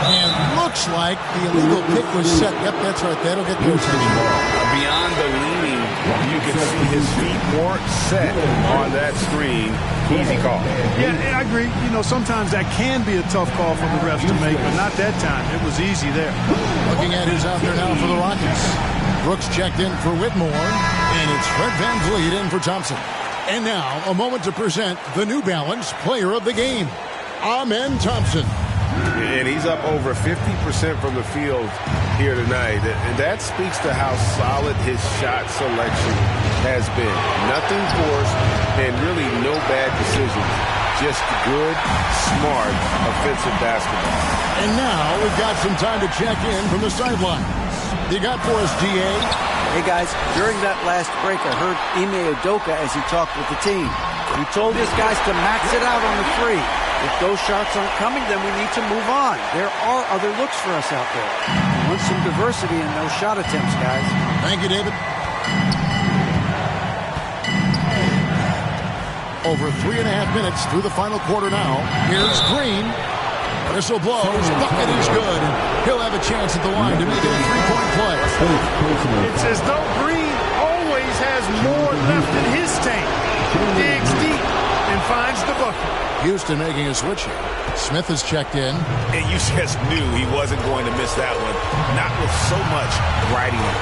And looks like the illegal pick was set. Yep, that's right. That'll get their attention. Beyond the leaning, you can see his feet weren't set on that screen. Easy call. Yeah, I agree. You know, sometimes that can be a tough call for the refs to make, but not that time. It was easy there. Looking at who's out there now for the Rockets. Brooks checked in for Whitmore, and it's Fred VanVleet in for Thompson. And now, a moment to present the New Balance Player of the Game, Amen Thompson. And he's up over 50% from the field here tonight. And that speaks to how solid his shot selection has been. Nothing forced and really no bad decisions. Just good, smart, offensive basketball. And now we've got some time to check in from the sidelines. You got for us, DA? Hey, guys, during that last break, I heard Ime Udoka as he talked with the team. He told his guys to max it out on the 3. If those shots aren't coming, then we need to move on. There are other looks for us out there. We want some diversity in those shot attempts, guys. Thank you, David. Over 3.5 minutes through the final quarter now. Here's Green. Whistle blows. Bucket is good. He'll have a chance at the line to make it a 3-point play. It's as though Green always has more left in his tank. Digs deep and finds the bucket. Houston making a switch here. Smith is checked in. And you just knew he wasn't going to miss that one. Not with so much riding on.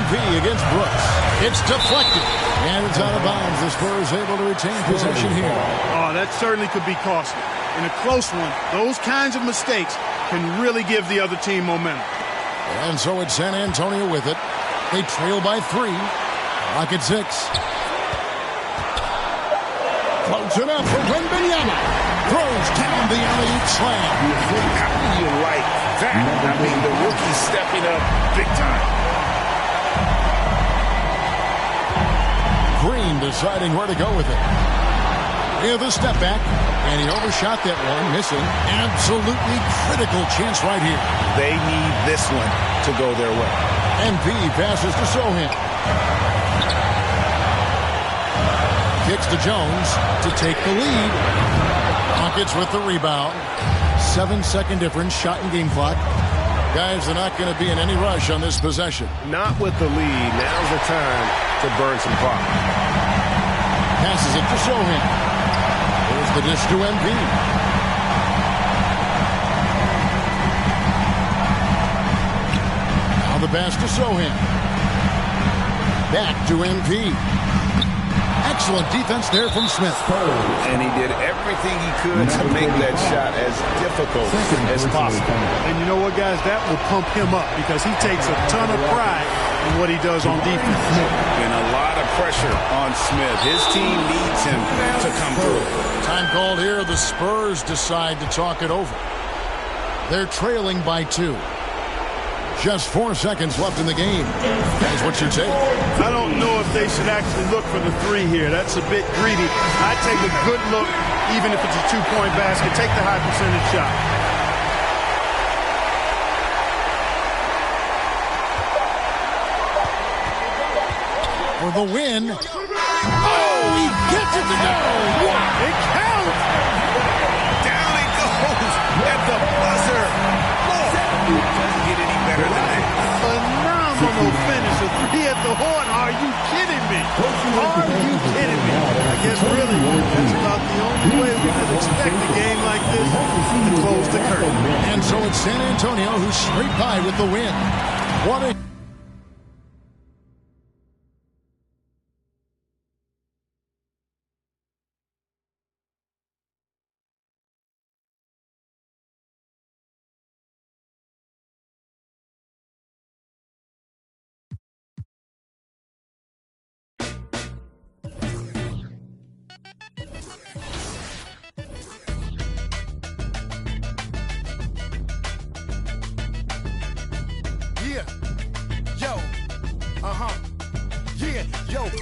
MP against Brooks. It's deflected. And it's out of bounds. The Spurs able to retain possession here. Oh, that certainly could be costly. In a close one, those kinds of mistakes can really give the other team momentum. And so it's San Antonio with it. They trail by 3. Rocket 6. Floats it up for Wembanyama. Throws down the alley-oop slam. How do you like that? I mean, the rookie stepping up big time. Green deciding where to go with it. Here's the step back, and he overshot that one, missing. Absolutely critical chance right here. They need this one to go their way. MP passes to Sohan. Kicks to Jones to take the lead. Rockets with the rebound. 7-second difference, shot and game clock. Guys, they're not going to be in any rush on this possession. Not with the lead. Now's the time to burn some clock. Passes it to Sohan. Here's the dish to MP. Now the pass to Sohan. Back to MP. Excellent defense there from Smith. And he did everything he could to make that shot as difficult as possible. And you know what, guys? That will pump him up because he takes a ton of pride in what he does on defense. And a lot of pressure on Smith. His team needs him to come through. Time called here. The Spurs decide to talk it over. They're trailing by 2. Just 4 seconds left in the game. Guys, what's your take? I don't know if they should actually look for the 3 here. That's a bit greedy. I'd take a good look, even if it's a 2-point basket. Take the high percentage shot. For the win. Oh, he gets it to go. Wow. It counts. Down it goes at the buzzer. Doesn't get any better than that. Phenomenal finish. A 3 at the horn. Are you kidding me? Are you kidding me? I guess really that's about the only way we could expect a game like this to close the curtain. And so it's San Antonio who's straight by with the win. What a...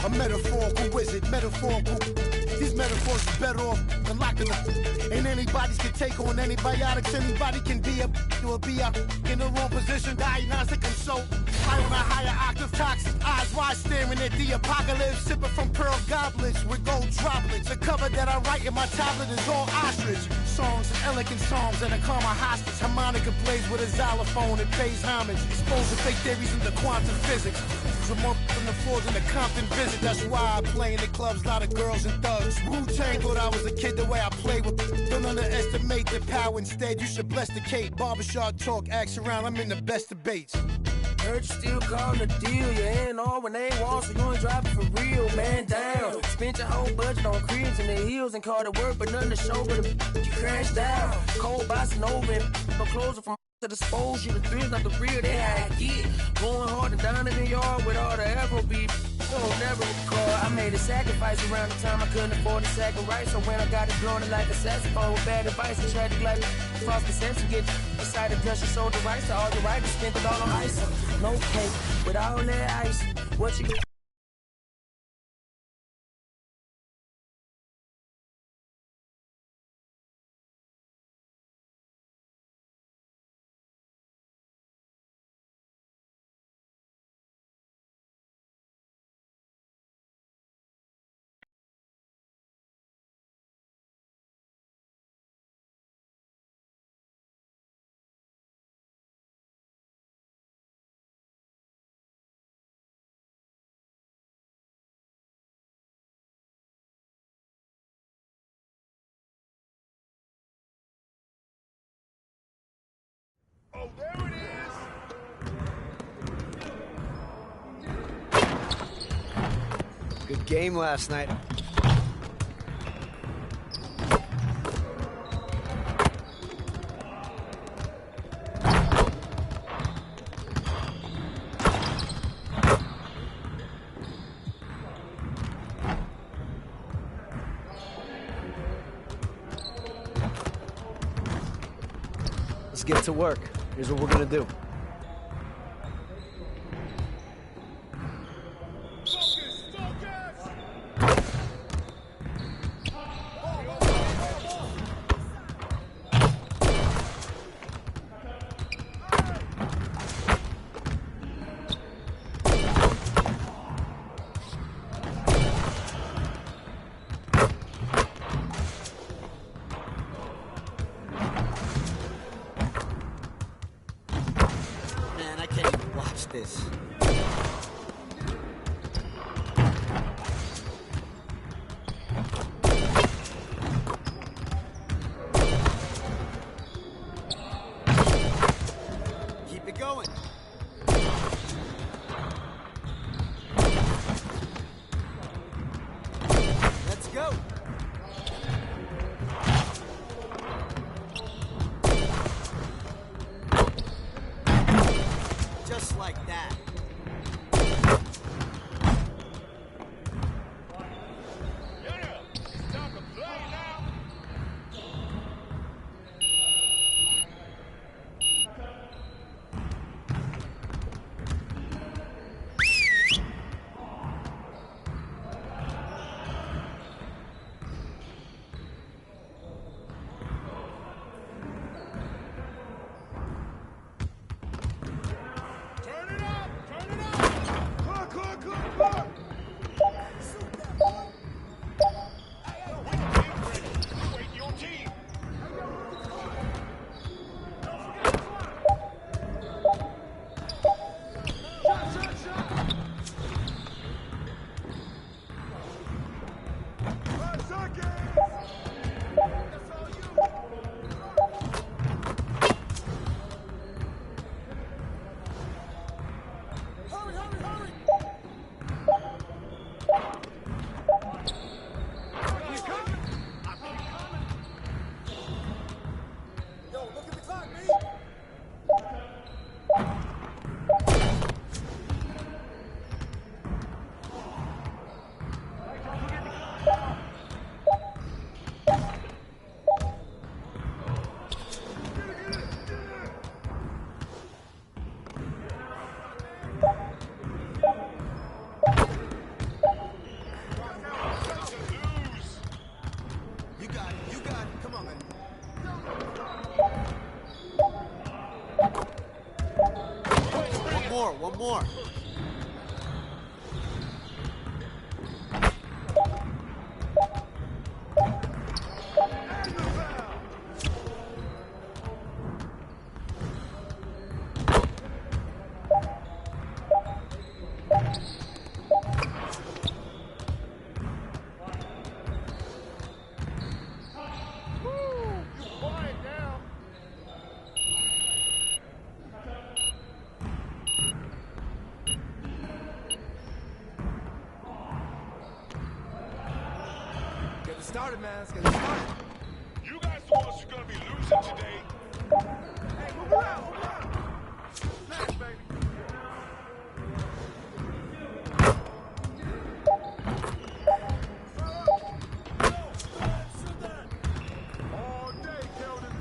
A metaphorical wizard, metaphorical. These metaphors are better off than locking them. Ain't anybody's can take on antibiotics. Anybody can be in the wrong position. Diagnostic consult. Fly on a higher octave. Toxic eyes wide staring at the apocalypse. Sipping from pearl goblets with gold droplets. The cover that I write in my tablet is all ostrich. Songs and elegant songs that are calm a hostage. Harmonica plays with a xylophone and pays homage. Exposing fake theories into quantum physics. More from the floors in the Compton visit. That's why I play in the clubs, lot of girls and thugs. Wu-Tang thought I was a kid the way I play with. Don't underestimate the power. Instead, you should bless the Kate. Barbershop talk, axe around. I'm in the best debates. Heard you still calling a deal. You ain't all when they want, so you ain't driving for real. Man down. Spent your whole budget on cribs and the heels and called it work, but nothing to show. But you crashed out. Cold bossing over and no closing from to dispose you. The thrills not the real, they how I get. Going hard and down in the yard with all the Afro beef. Oh, never recall. I made a sacrifice around the time I couldn't afford a sack of rice. So when I got it blowing it like a saxophone with bad advice and tragic like false perception, get beside the dust, you sold the rice to all the writers, spent it all on ice. No cake with all that ice. What you Oh, there it is! Good game last night. Let's get to work. Here's what we're gonna do. more. Started, man. Let's get it started. You guys the ones who are gonna be losing today. Hey, move around, move around. Smash, baby. All day, Keldon.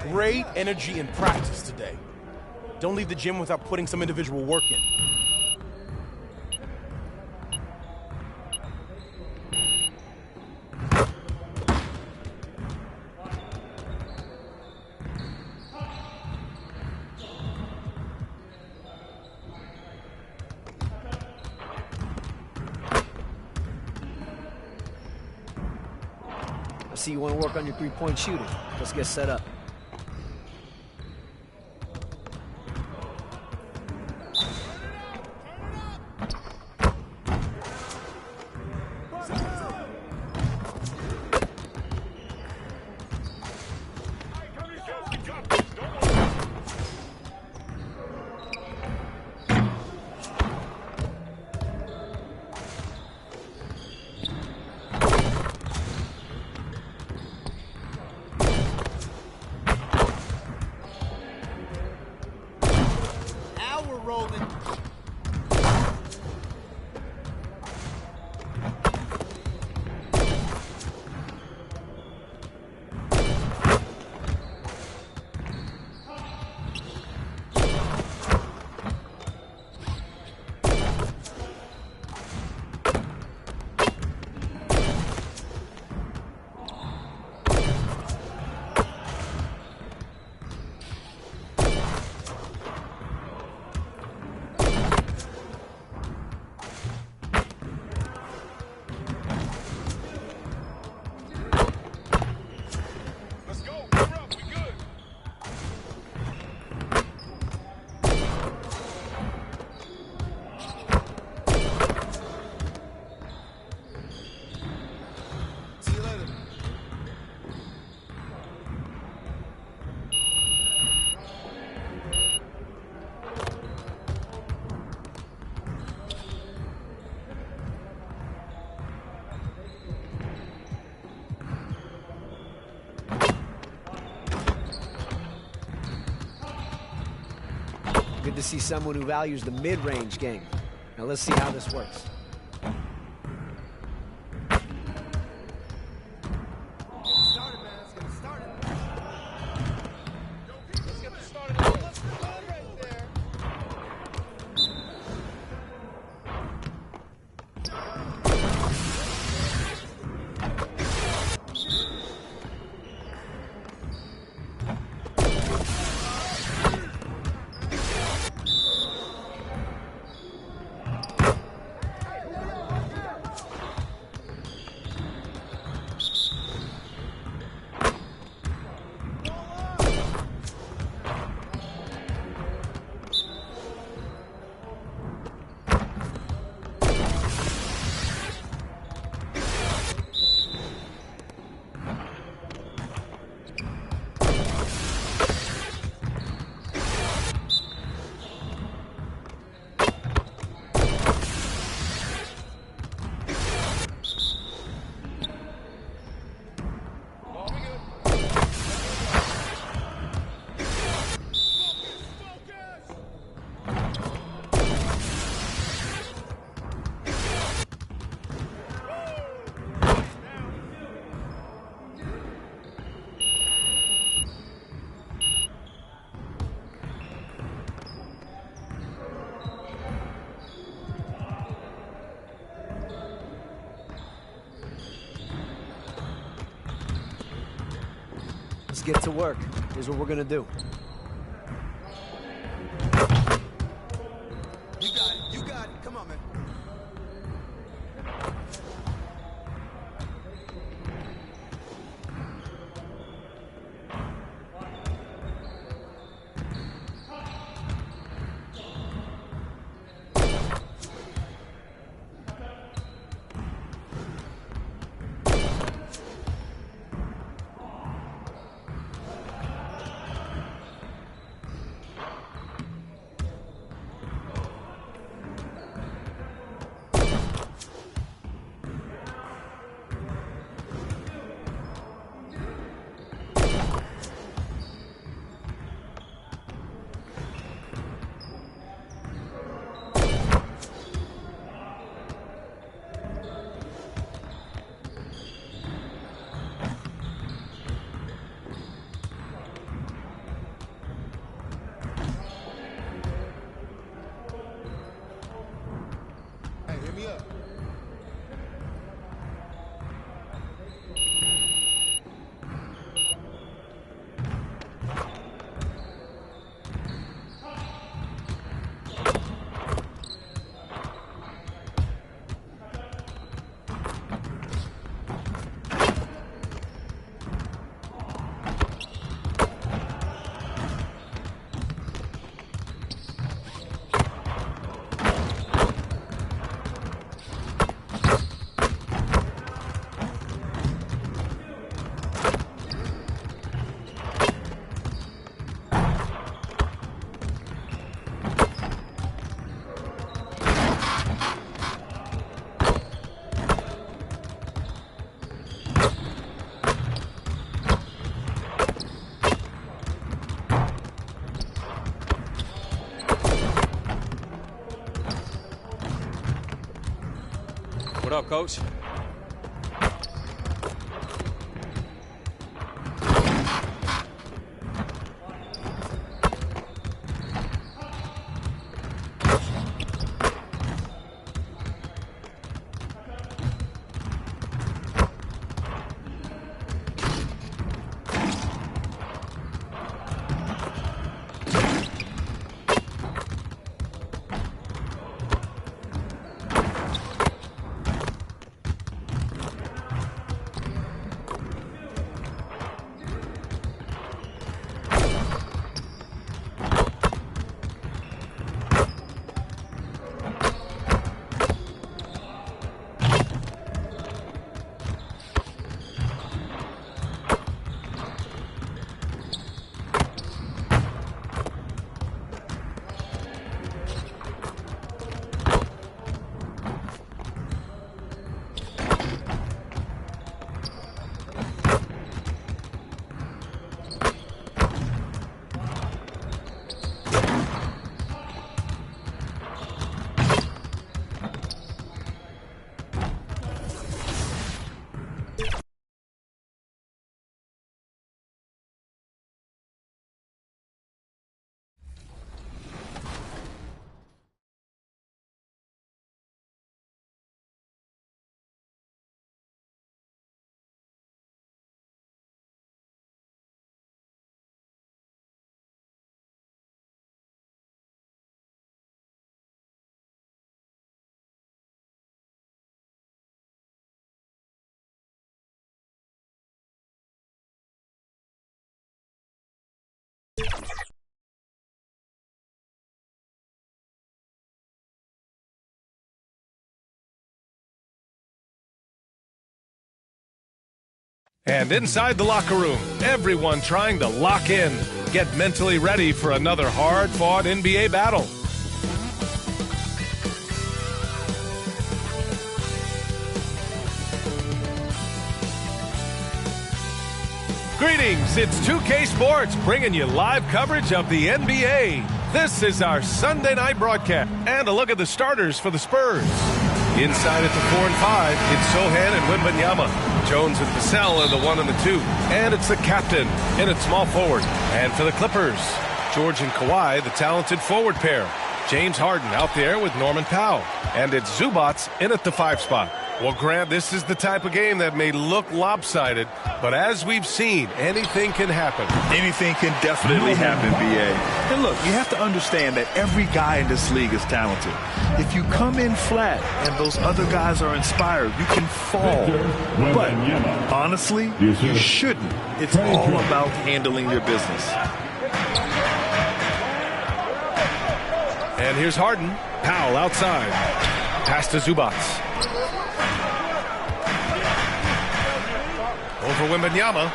Great energy in practice today. Don't leave the gym without putting some individual work in. I see you want to work on your three-point shooting. Let's get set up. Good to see someone who values the mid-range game. Now let's see how this works. Let's get to work. Here's what we're going to do. You got it. Come on, man. What up, Coach? And inside the locker room, everyone trying to lock in, get mentally ready for another hard-fought NBA battle. Greetings, it's 2K Sports bringing you live coverage of the NBA. This is our Sunday night broadcast and a look at the starters for the Spurs. Inside at the 4 and 5, it's Sohan and Wembanyama. Jones and Vassell are the 1 and the 2. And it's the captain in at small forward. And for the Clippers, George and Kawhi, the talented forward pair. James Harden out there with Norman Powell. And it's Zubats in at the 5 spot. Well, Grant, this is the type of game that may look lopsided, but as we've seen, anything can happen. Anything can definitely happen, B.A. And look, you have to understand that every guy in this league is talented. If you come in flat and those other guys are inspired, you can fall. But honestly, you shouldn't. It's all about handling your business. And here's Harden. Powell outside. Pass to Zubac. Over Wembanyama.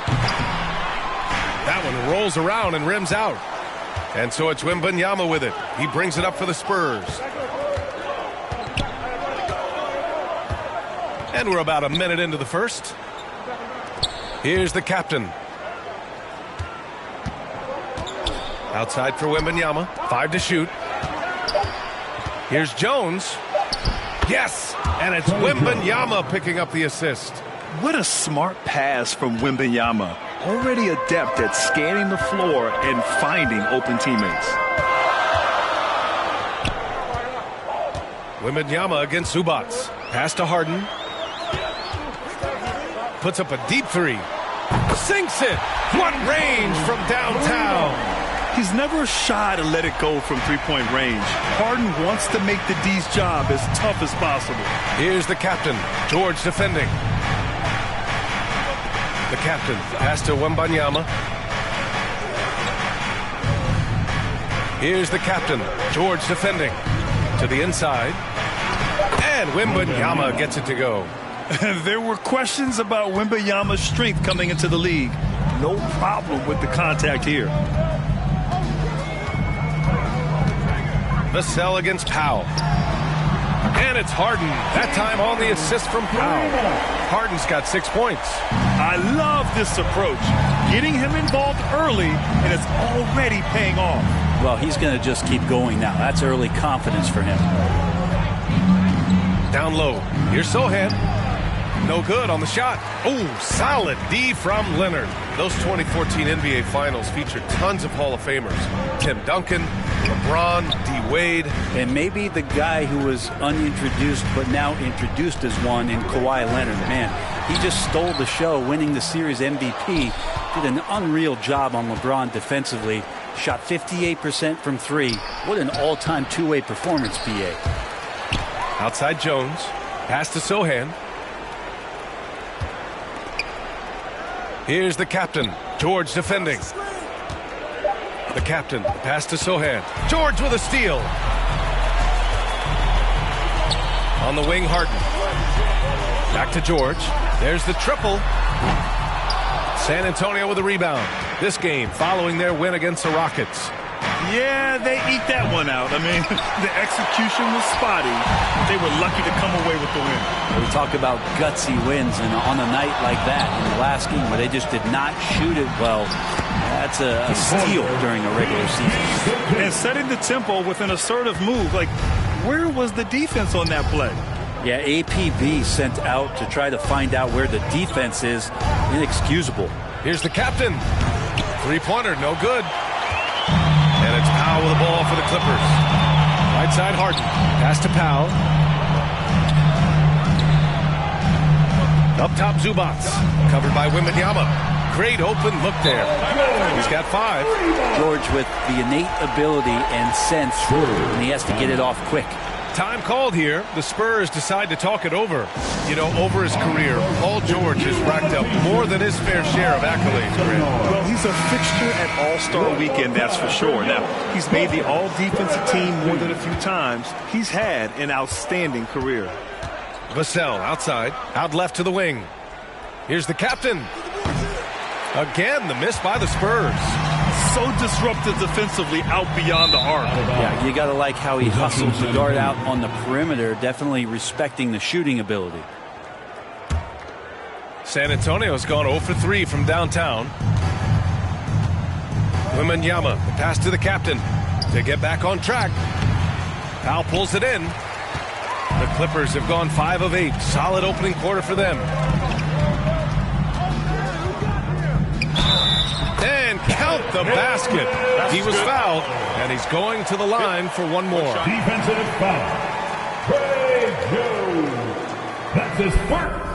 That one rolls around and rims out. And so it's Wembanyama with it. He brings it up for the Spurs. And we're about a minute into the first. Here's the captain. Outside for Wembanyama. 5 to shoot. Here's Jones. Yes! And it's Wembanyama picking up the assist. What a smart pass from Wembanyama. Already adept at scanning the floor and finding open teammates. Wembanyama against Zubac. Pass to Harden. Puts up a deep three. Sinks it. What range from downtown. He's never shy to let it go from three-point range. Harden wants to make the D's job as tough as possible. Here's the captain, George defending. The captain, pass to Wembanyama. Here's the captain, George defending. To the inside. And Wembanyama gets it to go. There were questions about Wembanyama's strength coming into the league. No problem with the contact here. Vassell against Powell. And it's Harden. That time on the assist from Powell. Harden's got 6 points. I love this approach. Getting him involved early, and it's already paying off. Well, he's going to just keep going now. That's early confidence for him. Down low. Here's Sohan. No good on the shot. Oh, solid D from Leonard. Those 2014 NBA Finals featured tons of Hall of Famers. Tim Duncan, LeBron, D. Wade. And maybe the guy who was unintroduced but now introduced as one in Kawhi Leonard. Man, he just stole the show, winning the series MVP. Did an unreal job on LeBron defensively. Shot 58% from three. What an all-time two-way performance, B.A. Outside Jones. Pass to Sohan. Here's the captain, George defending. The captain, pass to Sohan. George with a steal. On the wing, Harden. Back to George. There's the triple. San Antonio with a rebound. This game following their win against the Rockets. Yeah, they eat that one out. I mean, the execution was spotty. They were lucky to come away with the win. We talk about gutsy wins, and on a night like that in the last game where they just did not shoot it well, that's a steal during a regular season. And setting the tempo with an assertive move. Like, where was the defense on that play? Yeah, APB sent out to try to find out where the defense is. Inexcusable. Here's the captain. Three-pointer, no good. And it's Powell with the ball for the Clippers. Right side, Harden. Pass to Powell. Up top, Zubac. Covered by Wembanyama. Great open look there. He's got 5. George with the innate ability and sense, and he has to get it off quick. Time called here. The Spurs decide to talk it over. You know, over his career, Paul George has racked up more than his fair share of accolades, Grant. Well, he's a fixture at All-Star Weekend, that's for sure. Now, he's made the All-Defensive Team more than a few times. He's had an outstanding career. Vassell outside, out left to the wing. Here's the captain. Again, the miss by the Spurs. So disruptive defensively out beyond the arc. Yeah, you got to like how he hustles the guard out on the perimeter, definitely respecting the shooting ability. San Antonio's gone 0 for 3 from downtown. Wembanyama, the pass to the captain to get back on track. Powell pulls it in. The Clippers have gone 5 of 8. Solid opening quarter for them. And count the basket. He was fouled, and he's going to the line for one more. Defensive foul. Craig Jones. That's Texas, Burt